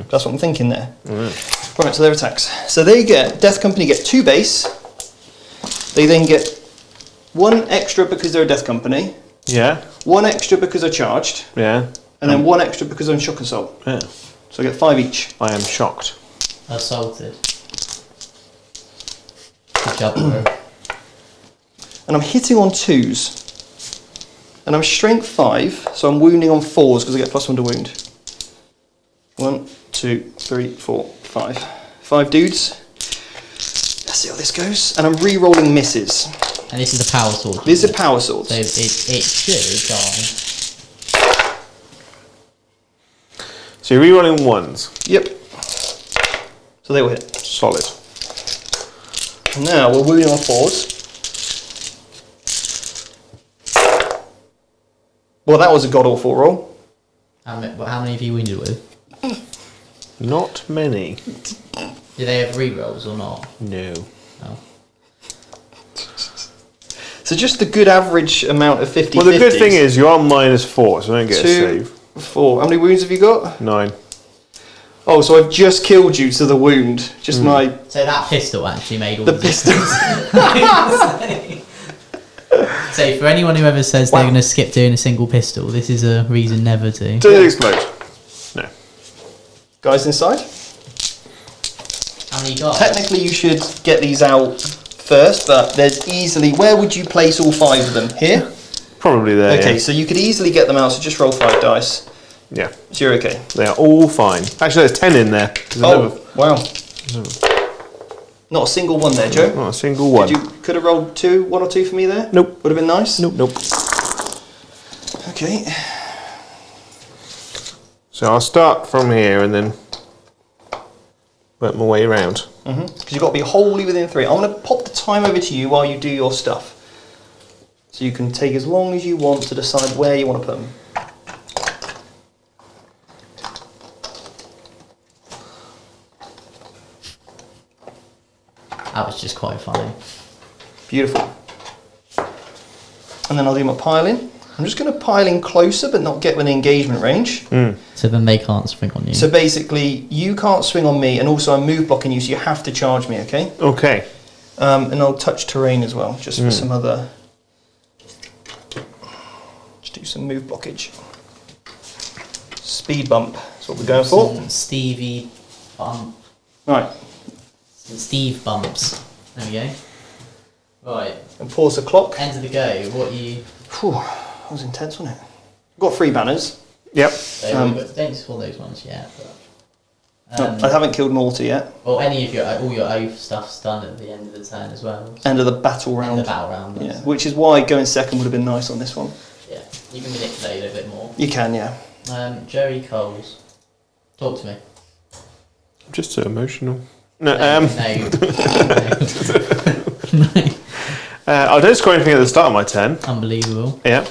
That's what I'm thinking there. Right, so their attacks. So they get, Death Company get 2 base. They then get 1 extra because they're a Death Company.
Yeah.
1 extra because they're charged.
Yeah.
And then 1 extra because I'm Shock Assault.
Yeah.
So I get 5 each.
I am shocked.
Assaulted. Good job, bro.
And I'm hitting on 2s. And I'm strength 5, so I'm wounding on 4s because I get +1 to wound. 1, 2, 3, 4, 5. 5 dudes. Let's see how this goes. And I'm re-rolling misses.
And this is a power sword.
This is a power sword.
So it should die.
So you're rerolling 1s.
Yep. So they will hit.
Solid.
And now we're wounding on 4s. Well, that was a god-awful roll.
How many have you wounded with?
Not many.
Do they have rerolls or not?
No.
Oh.
So just the good average amount of 50-50s.
Well, the good thing is you're on -4, so I don't get
2,
a save.
4. How many wounds have you got?
9.
Oh, so I've just killed you to the wound. Just my...
So that pistol actually made all
The
the
pistols.
So for anyone who ever says they're going to skip doing a single pistol, this is a reason never to.
Does it explode? No.
Guys inside?
How many you got?
Technically you should get these out first, but there's easily... Where would you place all 5 of them? Here?
Probably there.
Okay,
Yeah.
so you could easily get them out, so just roll 5 dice.
Yeah.
So you're okay.
They are all fine. Actually, there's 10 in there. There's
Oh, wow. Not a single one there, Joe.
Not a single one.
Could have rolled 1 or 2 for me there?
Nope.
Would have been nice?
Nope.
Okay.
So I'll start from here and then work my way around.
Because you've got to be wholly within 3. I'm going to pop the time over to you while you do your stuff. So you can take as long as you want to decide where you want to put them.
That was just quite funny.
Beautiful. And then I'll do my piling. I'm just going to pile in closer but not get within engagement range.
So then they can't swing on you.
So basically, you can't swing on me, and also I'm move blocking you, so you have to charge me, okay?
Okay.
And I'll touch terrain as well, just for some other... Just do some move blockage. Speed bump, that's what we're going for.
Some Stevie bump.
Right,
Some Steve bumps. There we go. Right.
and pause the clock.
End of the go. What you...
Whew, that was intense, wasn't it? Got 3 banners.
Yep.
So don't spoil those ones yet. But,
No, I haven't killed Mortar yet.
well, any of all your oath stuff's done at the end of the turn as well. So
End of the battle round.
end of the battle round.
Yeah, which is why going second would have been nice on this one.
Yeah. You can manipulate it a bit more.
You can, yeah.
Joey Coles. Talk to me.
I'm just so emotional. No,
No.
I don't score anything at the start of my turn.
Unbelievable.
Yeah.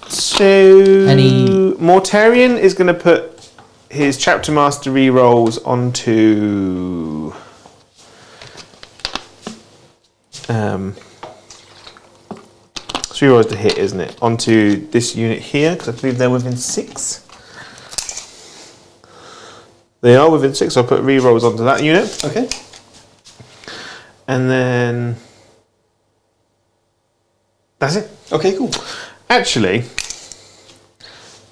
So
Any-
Mortarion is going to put his chapter master rerolls onto 3 rolls to hit, isn't it? Onto this unit here because I believe they're within 6. They are within 6. So I'll put rerolls onto that unit,
Okay.
and then that's it.
Okay, cool.
Actually,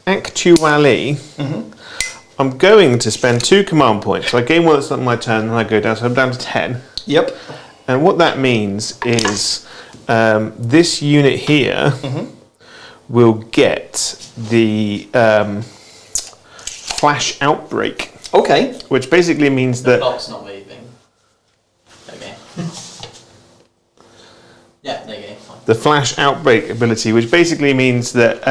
I'm going to spend 2 command points. So I gain 1 on my turn, and I go down. So I'm down to 10.
Yep.
And what that means is this unit here will get the flash outbreak,
Okay.
which basically means
The
that
block's not moving. Okay. Yeah, there you go. Fine.
the flash outbreak ability, which basically means that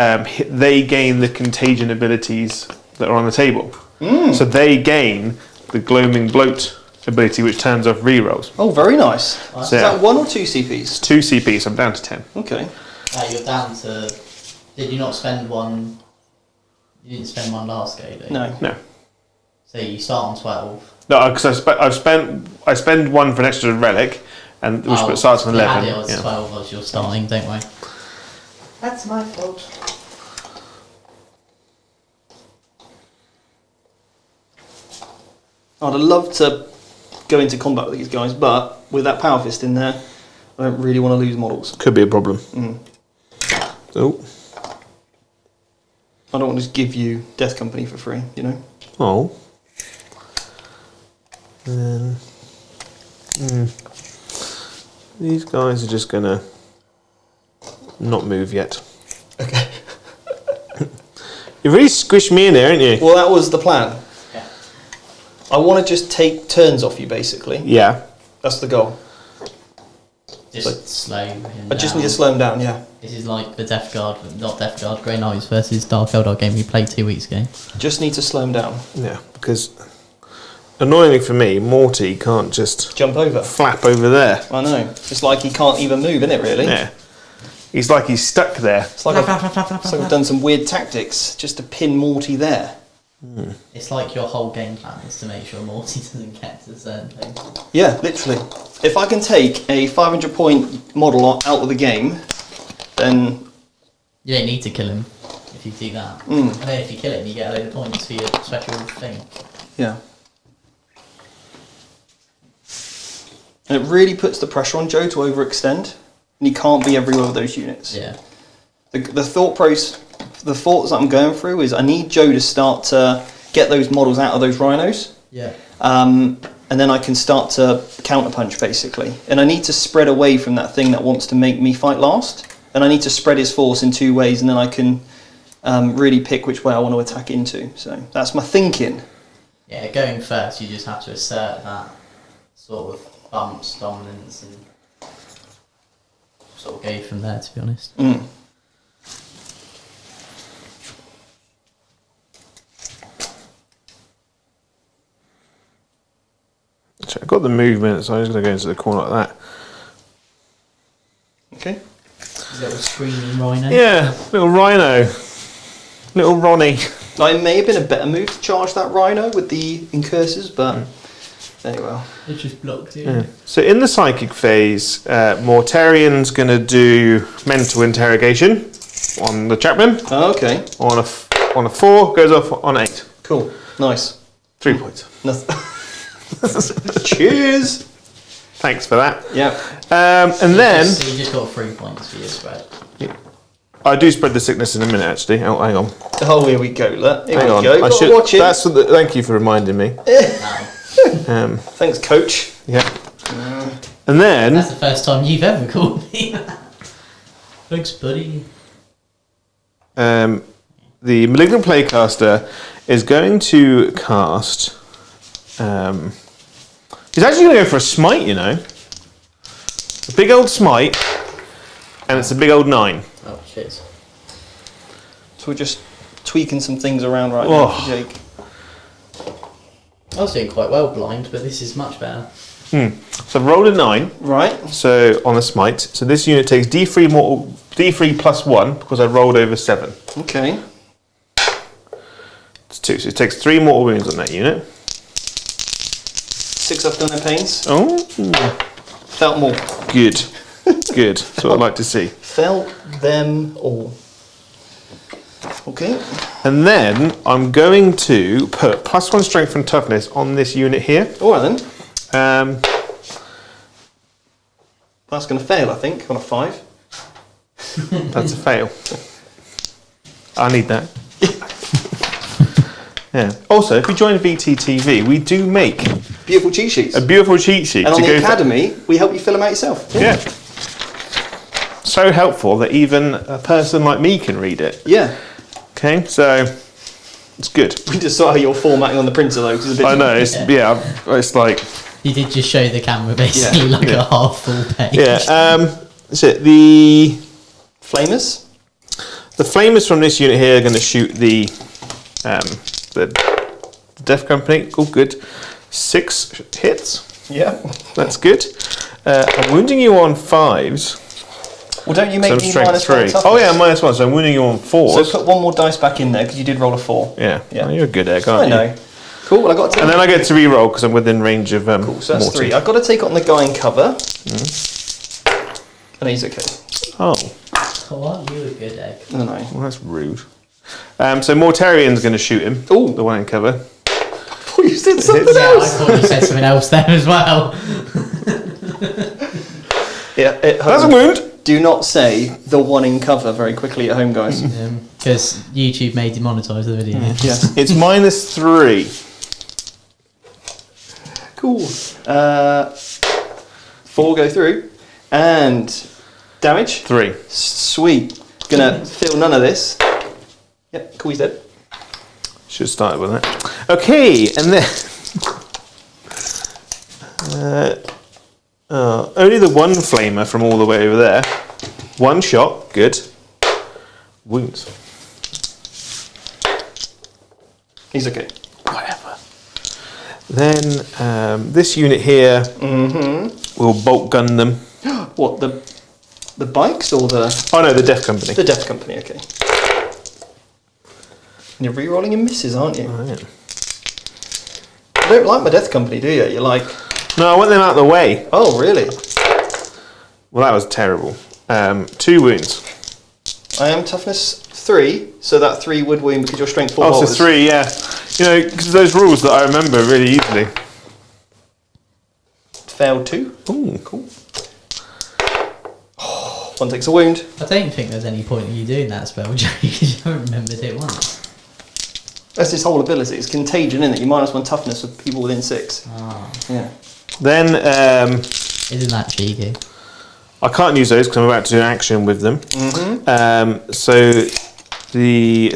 they gain the contagion abilities that are on the table. So they gain the gloaming bloat ability, which turns off rerolls.
Oh, very nice.
So
Is that 1 or 2 CPs?
2 CP, so I'm down to 10.
Okay.
You're down to. Did you not spend one? You didn't spend one last go, did you?
No.
No,
So you start on 12.
no, because I spend 1 for an extra relic, and which starts on 11.
Yeah, it's 12 as you're starting. Don't worry. That's my fault.
I'd have loved to go into combat with these guys, but with that Power Fist in there, I don't really want to lose models.
Could be a problem. Oh.
I don't want to just give you Death Company for free, you know?
Oh. And then... These guys are just going to not move yet.
Okay.
You really squished me in there, aren't you?
Well, that was the plan.
Yeah.
I want to just take turns off you, basically.
Yeah.
That's the goal.
Just slow him
I just
down.
need to slow him down, yeah.
This is like the Death Guard, not Death Guard, Grey Knights versus Dark Eldar game we played 2 weeks ago.
Just need to slow him down.
Yeah, because annoyingly for me, Morty can't just
Jump over.
flap over there.
I know. It's like he can't even move, isn't it, really?
Yeah. He's like he's stuck there.
It's like I've done some weird tactics just to pin Morty there.
It's like your whole game plan is to make sure Morty doesn't get to certain places.
Yeah, literally. If I can take a 500 point model out of the game, then...
You don't need to kill him if you do that. And then if you kill him, you get a load of points for your special thing.
Yeah. And it really puts the pressure on Joe to overextend, and he can't be everywhere with those units.
Yeah.
The thoughts that I'm going through is I need Joe to start to get those models out of those rhinos.
Yeah.
And then I can start to counterpunch, basically. And I need to spread away from that thing that wants to make me fight last. And I need to spread his force in 2 ways, and then I can really pick which way I want to attack into. So that's my thinking.
Yeah, going first, you just have to assert that sort of bumps, dominance, and sort of go from there, to be honest.
So I've got the movement, so I'm just going to go into the corner like that.
Okay.
Little screaming rhino.
Yeah, little rhino. Little Ronnie.
It may have been a better move to charge that rhino with the incursors, but there you go.
It just blocked you.
Yeah. So in the psychic phase, Mortarian's going to do mental interrogation on the Chapman.
Oh, okay.
On a 4, goes off on 8.
Cool. Nice.
3 points.
Cheers.
Thanks for that.
Yeah.
And then
So you just got 3 points for your spread.
I do spread the sickness in a minute, actually. Oh, hang on.
Oh, here we go. Look. Here
Hang
we
on.
go.
I
Gotta
should.
watch it.
That's what thank you for reminding me.
Thanks, coach.
Yeah. And then
That's the first time you've ever called me that. Thanks, buddy.
the Malignant Playcaster is going to cast. He's actually going to go for a smite, you know. A big old smite, and it's a big old 9.
Oh, shit.
So we're just tweaking some things around right
Oh.
now, Jake.
I was doing quite well blind, but this is much better.
So I've rolled a 9.
Right.
So on the smite, so this unit takes D3 plus 1 because I rolled over 7.
Okay.
It's 2, so it takes 3 mortal wounds on that unit.
6 up on their pains.
Oh,
Felt more.
good, good. That's what I'd like to see.
Felt them all. Okay.
And then I'm going to put +1 strength and toughness on this unit here.
All right then.
Um,
That's going to fail, I think, on a 5.
That's a fail. I need that. Yeah. Also, if you join VTTV, we do make
Beautiful cheat sheets.
a beautiful cheat sheet
And
to
on
go
the
for-
academy, we help you fill them out yourself.
Yeah. So helpful that even a person like me can read it.
Yeah.
Okay, so it's good.
We just saw how you're formatting on the printer though, 'cause it's a bit.
I know. It's it's like
You did just show the camera basically
Yeah.
like a half full page.
yeah. So the flamers from this unit here are going to shoot the Death Company. Oh, good. 6 hits.
Yeah.
That's good. I'm wounding you on 5s.
Well, don't you make
So I'm
me
strength
-1
3.
toughness?
Oh yeah, -1. So I'm wounding you on 4s.
So put one more dice back in there because you did roll a 4.
Yeah.
Yeah.
Oh, you're a good egg,
I
aren't you?
know. Cool. Well, I got to.
And then I get to re-roll because I'm within range of
Cool. So that's
Morty.
3. I've got to take on the guy in cover. And he's okay.
Oh,
Oh, aren't you a good egg?
I don't know.
well, that's rude. So Mortarian's going to shoot him.
Ooh.
The one in cover.
I thought you said something
Yeah, I
else.
thought you said something else there as well.
Yeah,
That's a wound.
Do not say the one in cover very quickly at home, guys.
Because YouTube may demonetise the video.
Yeah.
It's -3.
Cool. 4 go through. And damage.
3.
Sweet. Gonna feel none of this. Yep, cool, he's dead.
Should have started with that. Okay, and then only the one flamer from all the way over there. One shot, good. Wounds.
He's okay.
Whatever. Then this unit here will bolt gun them.
What, the bikes or the...
Oh no, the Death Company.
The Death Company, okay. And you're re-rolling in misses, aren't you?
Oh, yeah.
You don't like my Death Company, do you? You're like...
No, I want them out of the way.
Oh, really?
Well, that was terrible. 2 wounds.
I am toughness 3, so that 3 would wound because you're strength 4
Oh,
bolters.
so 3, yeah. You know, because those rules that I remember really easily.
Failed 2.
Ooh.
Cool. 1 takes a wound.
I don't think there's any point in you doing that spell, Joe, because you haven't remembered it once.
That's his whole ability. It's contagion, isn't it? You -1 toughness with people within 6.
Ah,
Yeah.
Then
isn't that cheeky?
I can't use those because I'm about to do an action with them. So the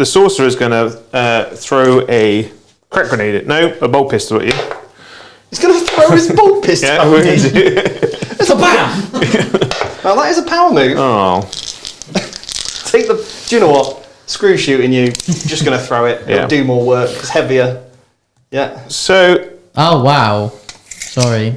sorcerer is going to throw a crack grenade. No, a bolt pistol at you.
He's going to throw his bolt pistol
Yeah,
at
wound.
me. It's a bam! Now that is a power move.
Oh,
Take the... Do you know what? Screw shooting you. Just going to throw it.
Yeah.
It'll do more work. It's heavier. Yeah.
so
Oh, wow. Sorry.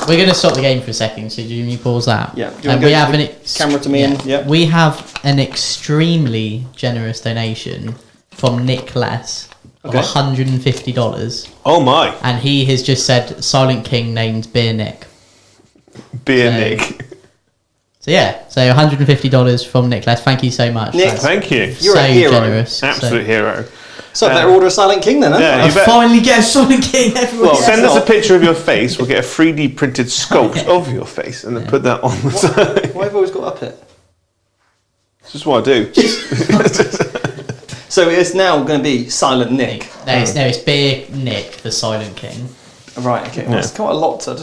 We're going to stop the game for a second, so do you pause that?
Yeah. Do you want to
we
go
have
the camera to me and... Yeah.
We have an extremely generous donation from Nick Less of
Okay.
$150,
oh my,
and he has just said Silent King named Beer Nick.
beer
So-
Nick.
So yeah, so $150 from Nick Less. Thank you so much.
Nick,
That's
Thank you,
You're
so
a hero.
generous.
absolute hero.
So I better order a Silent King then, huh?
Yeah,
I
you bet.
finally get a Silent King everywhere.
Well,
Send us a
not.
picture of your face. We'll get a 3D printed sculpt of your face and then put that on the side.
Why have I always got up it?
This is what I do.
So it's now going to be Silent Nick.
No, it's Beer Nick, the Silent King.
Right, okay. Well,
Yeah.
it's quite a lot. So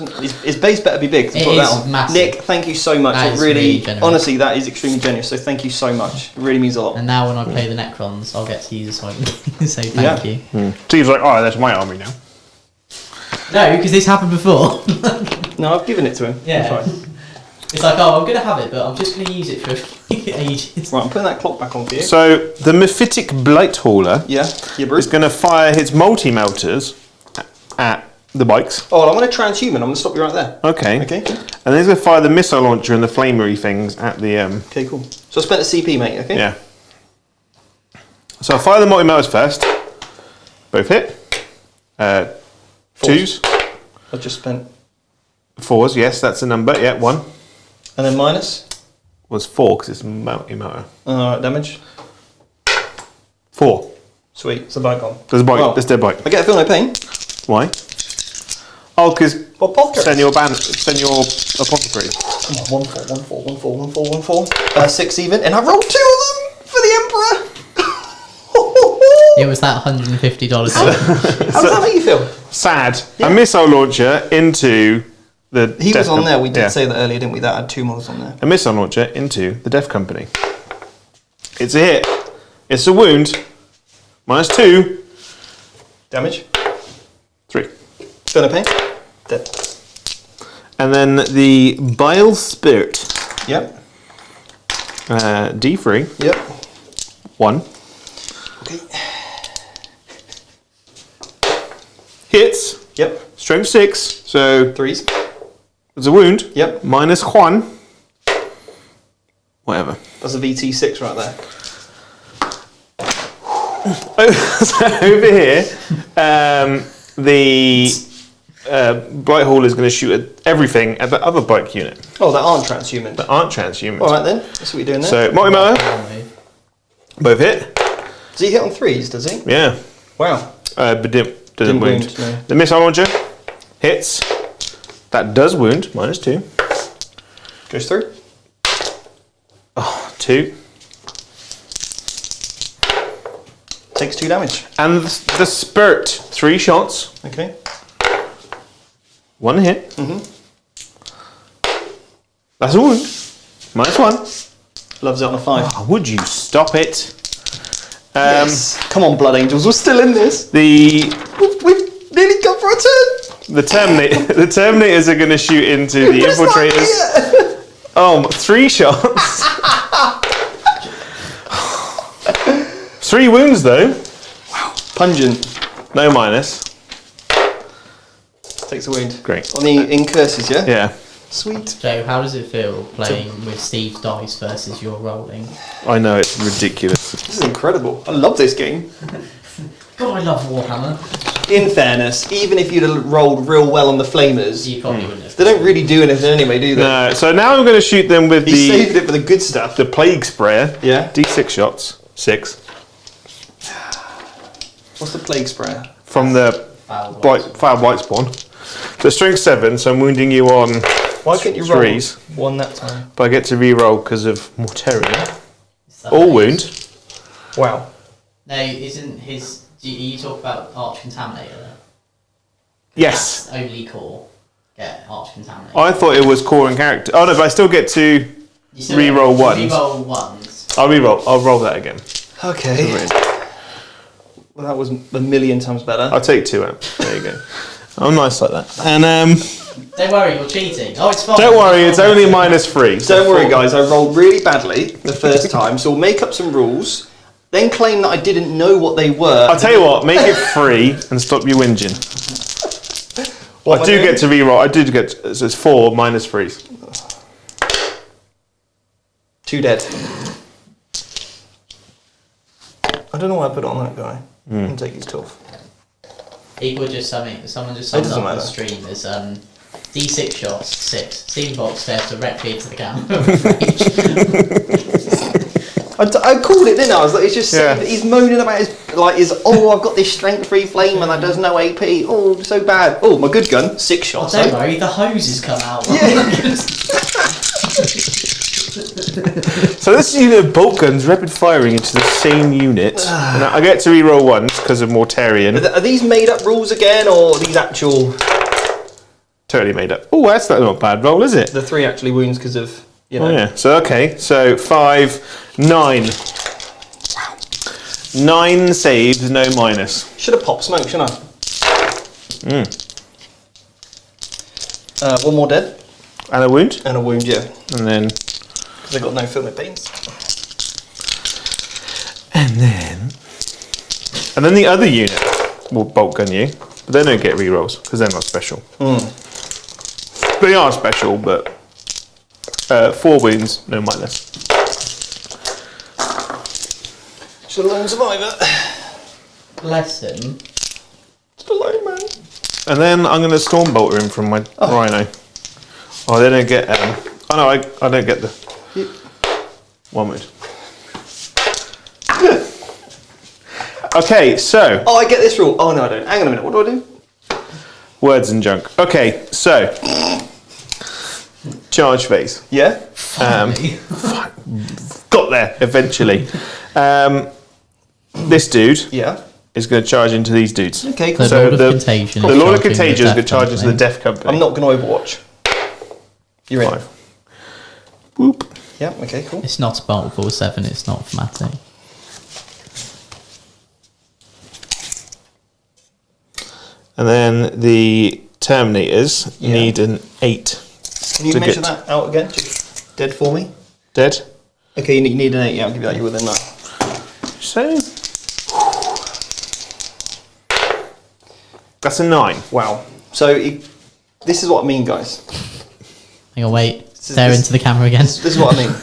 his base better be big to
It
put that
is
on.
massive.
Nick, thank you so much.
That
It
is
really,
really generous.
honestly, that is extremely generous. So thank you so much. It really means a lot.
And now when I play the Necrons, I'll get to use a Silent King. So thank
Yeah.
you.
Steve's like, oh, that's my army now.
No, because this happened before.
No, I've given it to him.
Yeah.
It's fine.
It's like, oh, I'm going to have it, but I'm just going to use it for ages.
Right, I'm putting that clock back on for you.
So the Mephitic Blight Hauler
Yeah,
is
yeah, Bruce.
going to fire his multi-melters at the bikes.
Oh, well, I'm going to transhuman. I'm going to stop you right there.
Okay.
Okay.
And then he's going to fire the missile launcher and the flamery things at the...
Okay, cool. So I spent a CP, mate, okay?
Yeah. So I'll fire the multi-melters first. Both hit. Twos.
I've just spent...
4s, yes, that's a number. Yeah, 1
And then minus.
was 4 because it's multi-melter.
Alright, damage.
4.
Sweet. It's a bike on.
There's a bike.
Well,
There's dead bike.
I get a feel no pain.
Why? Oh, because
Well, Pothker.
send your apothecary.
Come on, 1 4. 6 even. And I rolled 2 of them for the Emperor.
It was that $150.
How does that make you feel?
Sad.
Yeah.
A missile launcher into the.
He
Death
was on there. We did
yeah.
say that earlier, didn't we? That had 2 models on there.
A missile launcher into the Death Company. It's a hit. It's a wound. -2.
Damage.
3.
Feel no pain. Dead.
And then the Bile Spirit.
Yep.
D3.
Yep.
1.
Okay.
Hits.
Yep.
Strength 6. So
3s.
there's a wound.
Yep.
-1. Whatever.
That's a VT6 right there.
So over here, the Blight Hall is going to shoot at everything at the other bike unit
Oh, that aren't transhuman.
that aren't transhumans.
All right then. That's what we're doing there.
So multi-melter, both hit.
Does he hit on 3s? Does he?
Yeah.
Wow.
But didn't wound.
No.
The missile launcher hits. That does wound, -2.
Goes through.
Oh, 2.
Takes 2 damage.
And the spurt, 3 shots,
Okay.
1 hit. That's a wound. -1.
Loves it on a 5.
Oh, would you stop it?
Yes. Come on, Blood Angels. We're still in this.
We've
Nearly gone for a turn.
the Terminators are going to shoot into the
But it's not
infiltrators.
yet.
Oh, 3 shots. 3 wounds though.
Pungent.
No minus.
Takes a wound.
Great.
On the incurses, yeah?
Yeah.
Sweet.
Joe, how does it feel playing with Steve's dice versus your rolling?
I know, it's ridiculous.
This is incredible. I love this game.
God, I love Warhammer.
In fairness, even if you'd have rolled real well on the flamers,
You probably wouldn't have.
they don't really do anything anyway, do they?
No, so now I'm going to shoot them with
He saved it for the good stuff.
the plague sprayer.
Yeah.
D6 shots. 6.
What's the plague sprayer?
From the fire white spawn. So strength 7, so I'm wounding you on
Why couldn't you roll
3s.
1 that time?
But I get to re-roll because of Mortarian.
Is that
All
nice?
wound.
Wow.
No, isn't his... You talk about Arch Contaminator there?
Yes.
That's only core. Get Arch Contaminator.
I thought it was core and character. Oh no, but I still get to
You still
re-roll
get-
ones.
Re-roll ones.
I'll re-roll. I'll roll that again.
Okay. Well, that was a million times better.
I'll take 2 out. There you go. I'm nice like that. And
Don't worry, you're cheating. Oh, it's fine.
don't worry, it's only -3. So
Don't worry,
4.
guys. I rolled really badly the first time, so we'll make up some rules, then claim that I didn't know what they were.
I'll tell you what, make it 3 and stop you whinging.
What
I
am
do
doing?
get to re-roll. I did get. So it's 4 -3s.
2 dead. I don't know why I put it on that guy. I'll take his tough.
People just someone just
It
summed
doesn't
up on the
matter.
stream as D6 shots, 6. Steam box stares directly into the camera.
I called it, didn't I? I was like, it's just
Yeah.
he's moaning about his I've got this strength 3 flame and that does no AP. Oh, so bad. Oh, my good gun, 6
Oh,
shots.
don't
eh?
worry, the hoses come out.
So this unit of bolt guns rapid firing into the same unit. And I get to re-roll ones because of Mortarian.
Are these made up rules again, or are these actual?
Totally made up. Oh, that's not a bad roll, is it?
The 3 actually wounds because of
Oh yeah. So okay. So 5, 9. Wow. 9 saves, no minus.
Should have popped smoke, shouldn't I? 1 more dead
And a wound.
and a wound, yeah,
And then
because I got no filament pains.
And then the other unit will bolt gun you, but they don't get rerolls because they're not special. They are special, but 4 wounds, no minus.
Just a lone survivor.
Bless him.
Just a lone man.
And then I'm going to Stormbolter him from my Rhino. Oh, they don't get. Oh no, I don't get the 1 wound. Okay, so
Oh, I get this rule. Oh no, I don't. Hang on a minute. What do I do?
words and junk. Okay, so charge phase.
Yeah.
Got there eventually. This dude
Yeah.
is going to charge into these dudes.
Okay. Cool.
The
So
Lord of
the-
Contagion.
The
is
Lord of
charging
Contagion is
the
going to charge into the
Death
Death Company.
I'm not going to Overwatch. You're in.
5. Whoop.
Yeah. Okay. Cool.
It's not multiple 7, it's not formatting.
And then the Terminators need an 8.
Can you
to
measure
get-
that out again? Just dead for me.
Dead.
Okay. You need an 8. Yeah, I'll give you that. You're within that.
So that's a 9.
Wow. So this is what I mean, guys.
Hang on, wait.
is-
Stare
this-
into the camera again.
This is what I mean.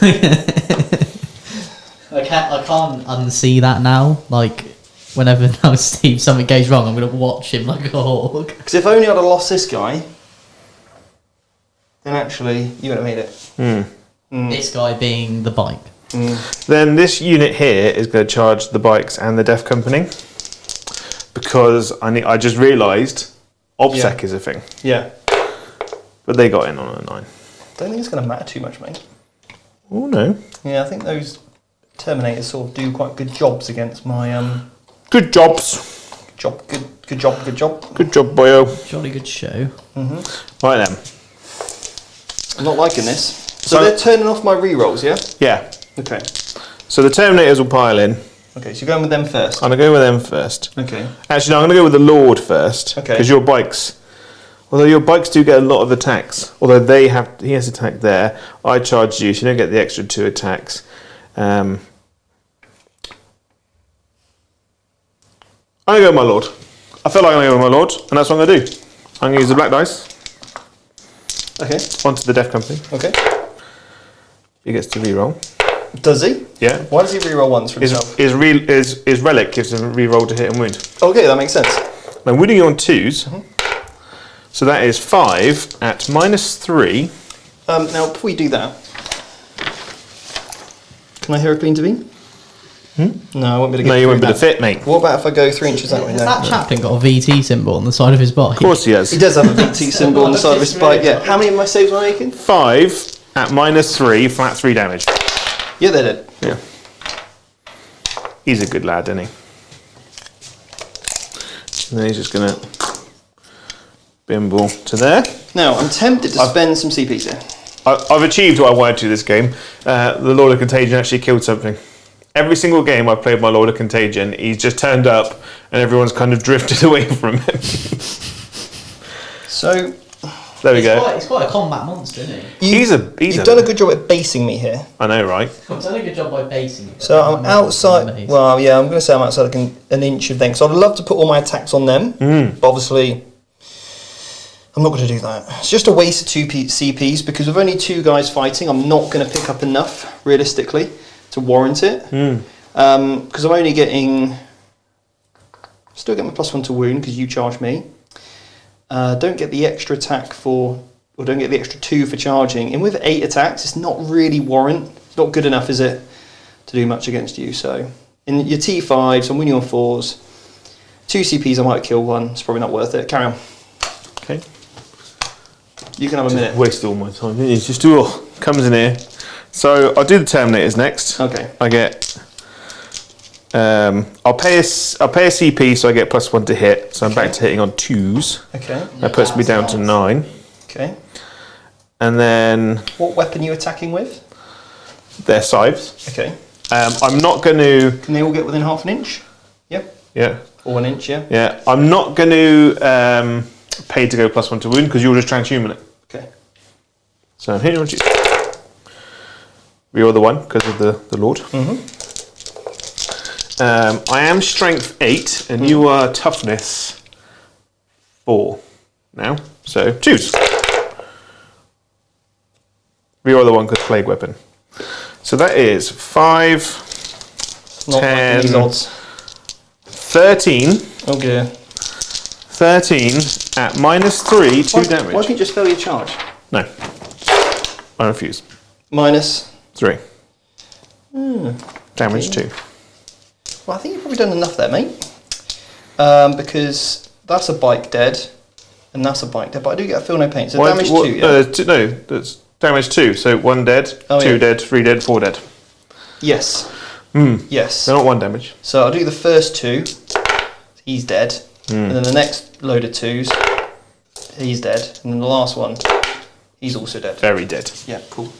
I can't unsee that now. Like, whenever now Steve something goes wrong, I'm gonna watch him like a hawk.
Because if only I'd have lost this guy, then actually you would have made it.
This guy being the bike.
Then this unit here is going to charge the bikes and the Death Company. because I just realised OBSEC is a thing.
Yeah.
But they got in on a 9.
Don't think it's going to matter too much, mate.
Oh no.
Yeah, I think those Terminators sort of do quite good jobs against my
Good jobs.
Good job.
Good job, boyo.
Jolly good show.
Right then.
I'm not liking this. So they're turning off my rerolls, yeah?
Yeah.
Okay.
So the Terminators will pile in.
Okay, so you're going with them first.
I'm going to go with them first.
Okay.
Actually, no, I'm going to go with the Lord first.
Okay.
Because your bikes... Although your bikes do get a lot of attacks. Although he has attack there. I charged you, so you don't get the extra 2 attacks. I'm going to go with my Lord. I feel like I'm going to go with my Lord, and that's what I'm going to do. I'm going to use the black dice.
Okay.
Onto the Death Company.
Okay.
He gets to reroll.
Does he?
Yeah.
Why does he reroll once for himself?
His relic gives him a reroll to hit and wound.
Okay, that makes sense.
I'm wounding you on 2s. So that is 5 at -3.
Now, before you do that, can I hear a clean to be? No, I won't be able to get
No, you
through
won't be able
that.
to fit, mate.
What about if I go 3 inches that way?
Has
No.
that chaplain got a VT symbol on the side of his bike?
Of course he has.
He does have a VT symbol on the side of his bike, yeah. How many of my saves am I making?
5 at -3, flat 3 damage.
Yeah, they did.
Yeah. He's a good lad, isn't he? And then he's just going to bimble to there.
Now, I'm tempted to spend some CPs here.
I've achieved what I wanted to this game. The Lord of Contagion actually killed something. Every single game I've played my Lord of Contagion, he's just turned up and everyone's kind of drifted away from him.
So,
there we go.
He's quite a combat monster, isn't he?
you've done a good job at basing me here.
I know, right?
I've done a good job by basing you.
So I'm outside. Well, yeah, I'm going to say I'm outside like an inch of them. So I'd love to put all my attacks on them, but obviously I'm not going to do that. It's just a waste of 2 CPs because with only 2 guys fighting, I'm not going to pick up enough realistically to warrant it. Because I'm only getting, still get my +1 to wound because you charge me. Don't get the extra attack or don't get the extra 2 for charging. And with 8 attacks, it's not really warrant. It's not good enough, is it, to do much against you? So in your T5s, I'm winning on 4s. 2 CPs, I might kill 1. It's probably not worth it. Carry on.
Okay.
You can have a minute.
Waste all my time. He's just comes in here. So I'll do the Terminators next.
Okay.
I get. I'll pay a CP, so I get +1 to hit. So I'm back to hitting on 2s.
Okay.
That puts me down to 9.
Okay.
And then
What weapon are you attacking with?
their scythes.
Okay.
I'm not going to.
Can they all get within half an inch? Yep.
Yeah.
Or 1 inch, yeah?
Yeah. I'm not going to pay to go +1 to wound because you'll just transhuman it.
Okay.
So I'm hitting on you. Reroll the 1 because of the Lord. I am strength 8 and you are toughness 4 now. So choose. Reroll the 1 because plague weapon. So that is 5,
Not
10,
these odds.
13.
Oh dear.
13 at -3, 2 damage.
Why can't you just fail your charge?
No. I refuse.
Minus.
3. Damage 2.
Well, I think you've probably done enough there, mate. Because that's a bike dead, and that's a bike dead. But I do get a feel no pain. So damage 2, yeah?
No, that's damage 2. So 1 dead, 2 dead, 3 dead, 4 dead.
Yes. Yes.
They're not 1 damage.
So I'll do the first 2. He's dead. And then the next load of 2s, he's dead. And then the last one, he's also dead.
Very dead.
Yeah, cool.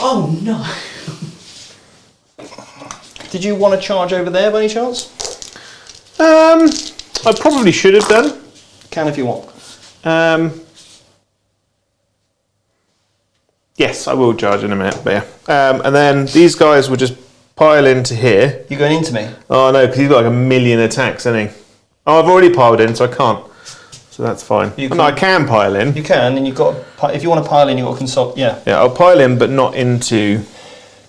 Oh no!
Did you want to charge over there by any chance?
I probably should have done.
Can if you want.
Yes, I will charge in a minute, but yeah. And then these guys will just pile into here.
You going into me?
Oh no, because he's got like 1 million attacks, hasn't he? Oh, I've already piled in, so I can't. So that's fine.
You
No, I can pile in.
You can, and you've got. If you want to pile in, you've got to consult. Yeah.
Yeah, I'll pile in, but not into.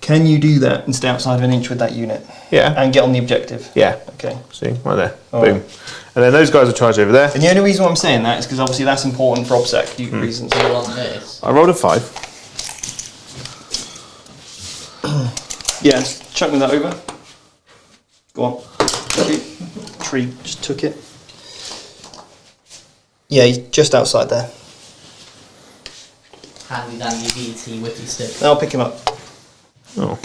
Can you do that and stay outside of an inch with that unit?
Yeah.
And get on the objective?
Yeah.
Okay.
See, right there.
All
Boom.
right.
And then those guys will charge over there.
And the only reason why I'm saying that is because obviously that's important for OBSEC reasons.
So on this.
I rolled a 5.
Yeah, chuck me that over. Go on. Tree just took it. Yeah, he's just outside there.
Handy dandy VT whippy stick.
I'll pick him up.
Oh.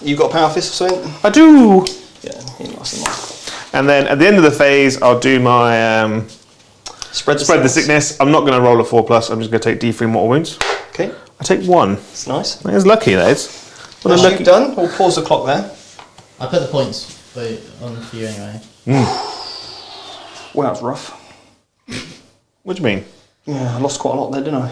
You got a power fist or something?
I do!
Yeah, he must have.
And then at the end of the phase, I'll do my
Spread
the sickness. I'm not going to roll a 4+, I'm just going to take D3 mortal wounds.
Okay,
I take 1.
that's nice.
That is lucky, that is. What a
Once
lucky...
you've done, we'll pause the clock there.
I put the points on for you anyway.
Wow, that's rough.
What do you mean?
Yeah, I lost quite a lot there, didn't I?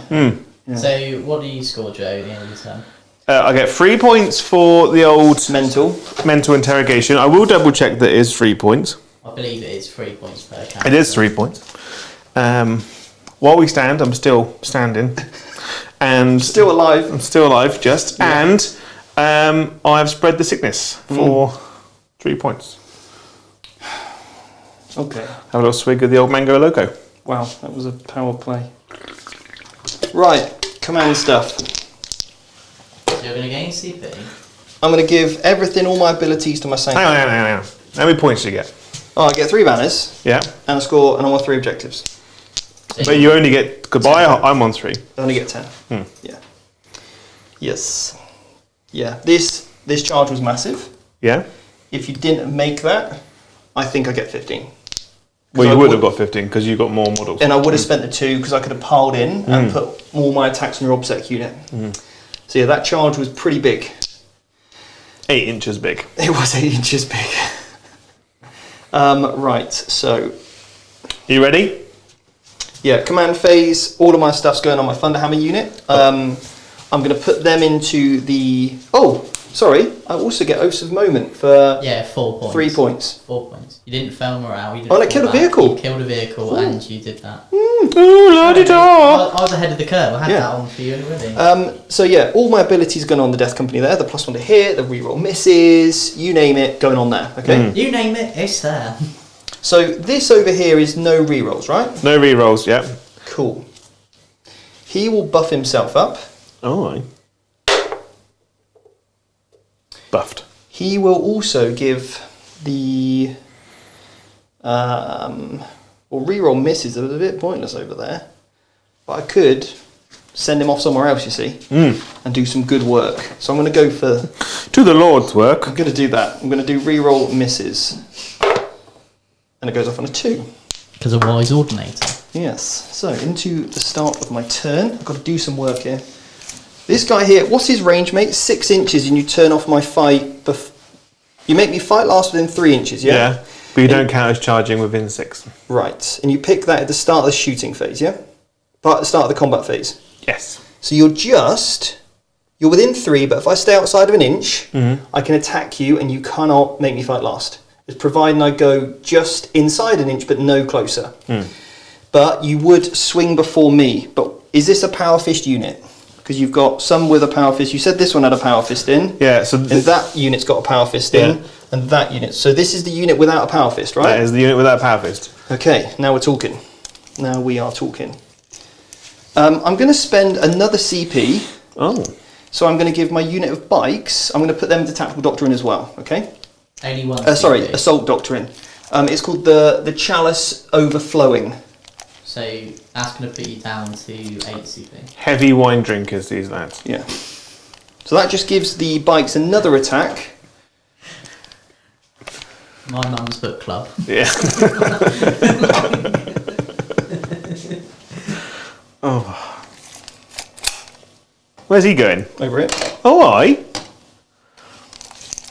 Yeah.
So, what do you score, Joe, at the end of the turn?
I get 3 points for the old
Mental
interrogation. I will double check that it is 3 points.
I believe it is 3 points per character.
It is 3 points. While we stand, I'm still standing. And
Still alive.
I'm still alive, just. Yeah. And I've spread the sickness for 3 points.
Okay.
Have a little swig of the old mango loco.
Wow, that was a power play. Right, command stuff.
So you're going to gain CP?
I'm going to give everything, all my abilities to my saint.
Hang on. How many points do you get?
Oh, I get 3 banners.
Yeah.
And a score, and I want 3 objectives.
So
But you only get goodbye. I'm on 3.
I only get 10. Yeah. Yes. Yeah. This charge was massive.
Yeah.
If you didn't make that, I think I get 15.
Well, you would have got 15 because you got more models.
And I would have spent the 2 because I could have piled in and put all my attacks on your obsec unit. So yeah, that charge was pretty big.
8 inches big.
It was 8 inches big. Right, so
You ready?
yeah, command phase. All of my stuff's going on my Thunderhammer unit. I'm going to put them into the. Oh, sorry. I also get Oaths of Moment for
yeah, 4 points.
3 points.
4 points. You didn't fail morale. You didn't
Oh, and I killed a
fall back,
vehicle.
You killed a vehicle and you did that.
Ooh, la-di-da!
I was ahead of the curve. I had that on for you already.
So yeah, all my abilities going on the Death Company there. The +1 to hit, the reroll misses, you name it, going on there. Okay.
You name it, it's there.
So this over here is no rerolls, right?
No rerolls, yeah.
Cool. He will buff himself up.
Oh, buffed.
He will also give the well, reroll misses are a bit pointless over there, but I could send him off somewhere else, you see, and do some good work. So I'm going to go for.
To the Lord's work.
I'm going to do that. I'm going to do reroll misses, and it goes off on a 2.
Because a wise ordinator.
Yes. So into the start of my turn, I've got to do some work here. This guy here, what's his range, mate? 6 inches, and you turn off my fight. You make me fight last within 3 inches, yeah?
Yeah, but you don't count as charging within 6.
Right, and you pick that at the start of the shooting phase, yeah? But at the start of the combat phase.
Yes.
So you're within 3, but if I stay outside of an inch, I can attack you, and you cannot make me fight last. It's providing I go just inside an inch, but no closer. But you would swing before me. But is this a power fist unit? Because you've got some with a power fist. You said this one had a power fist in.
Yeah, so
and that unit's got a power fist in, and that unit. So this is the unit without a power fist, right?
That is the unit without power fist.
Okay, now we're talking. Now we are talking. I'm going to spend another CP.
Oh.
So I'm going to give my unit of bikes, I'm going to put them into Tactical Doctrine as well, okay?
Only one.
Sorry,
CP.
Assault Doctrine. It's called the Chalice Overflowing.
So that's going to put you down to 8 CP.
Heavy wine drinkers, these lads.
Yeah. So that just gives the bikes another attack.
My mum's book club.
Yeah. Oh. Where's he going?
Over it.
Oh, aye.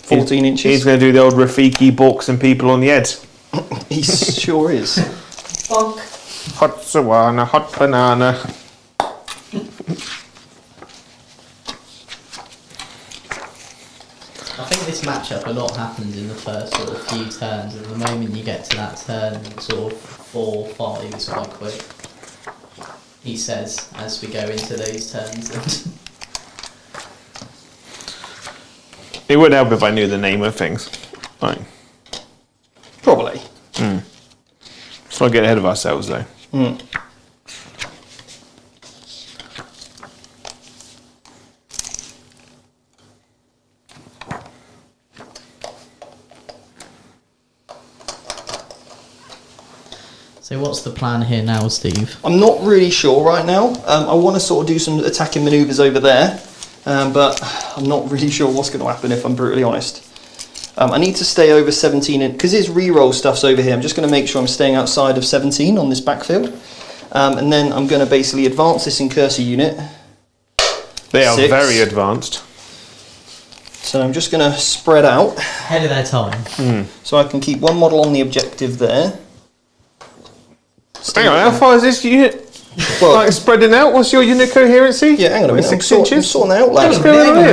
14 inches.
He's going to do the old Rafiki balks and people on the head.
He sure is.
Bonk.
Hot sawana, hot banana.
I think this matchup, a lot happens in the first sort of few turns, and the moment you get to that turn, sort of 4, 5, it's quite quick. He says, as we go into those turns.
It would help if I knew the name of things. Right.
Probably.
Let's not get ahead of ourselves, though.
So what's the plan here now, Steve?
I'm not really sure right now. I want to sort of do some attacking manoeuvres over there, but I'm not really sure what's going to happen if I'm brutally honest. I need to stay over 17, because his reroll stuff's over here. I'm just going to make sure I'm staying outside of 17 on this backfield. And then I'm going to basically advance this Incursor unit.
They are
6.
very advanced.
So I'm just going to spread out.
Ahead of their time.
So I can keep one model on the objective there.
Hang on, how far is this unit?
Well,
Like spreading out? What's your unit coherency?
yeah, hang on a minute. I'm
6
sorting
inches?
it out, lad.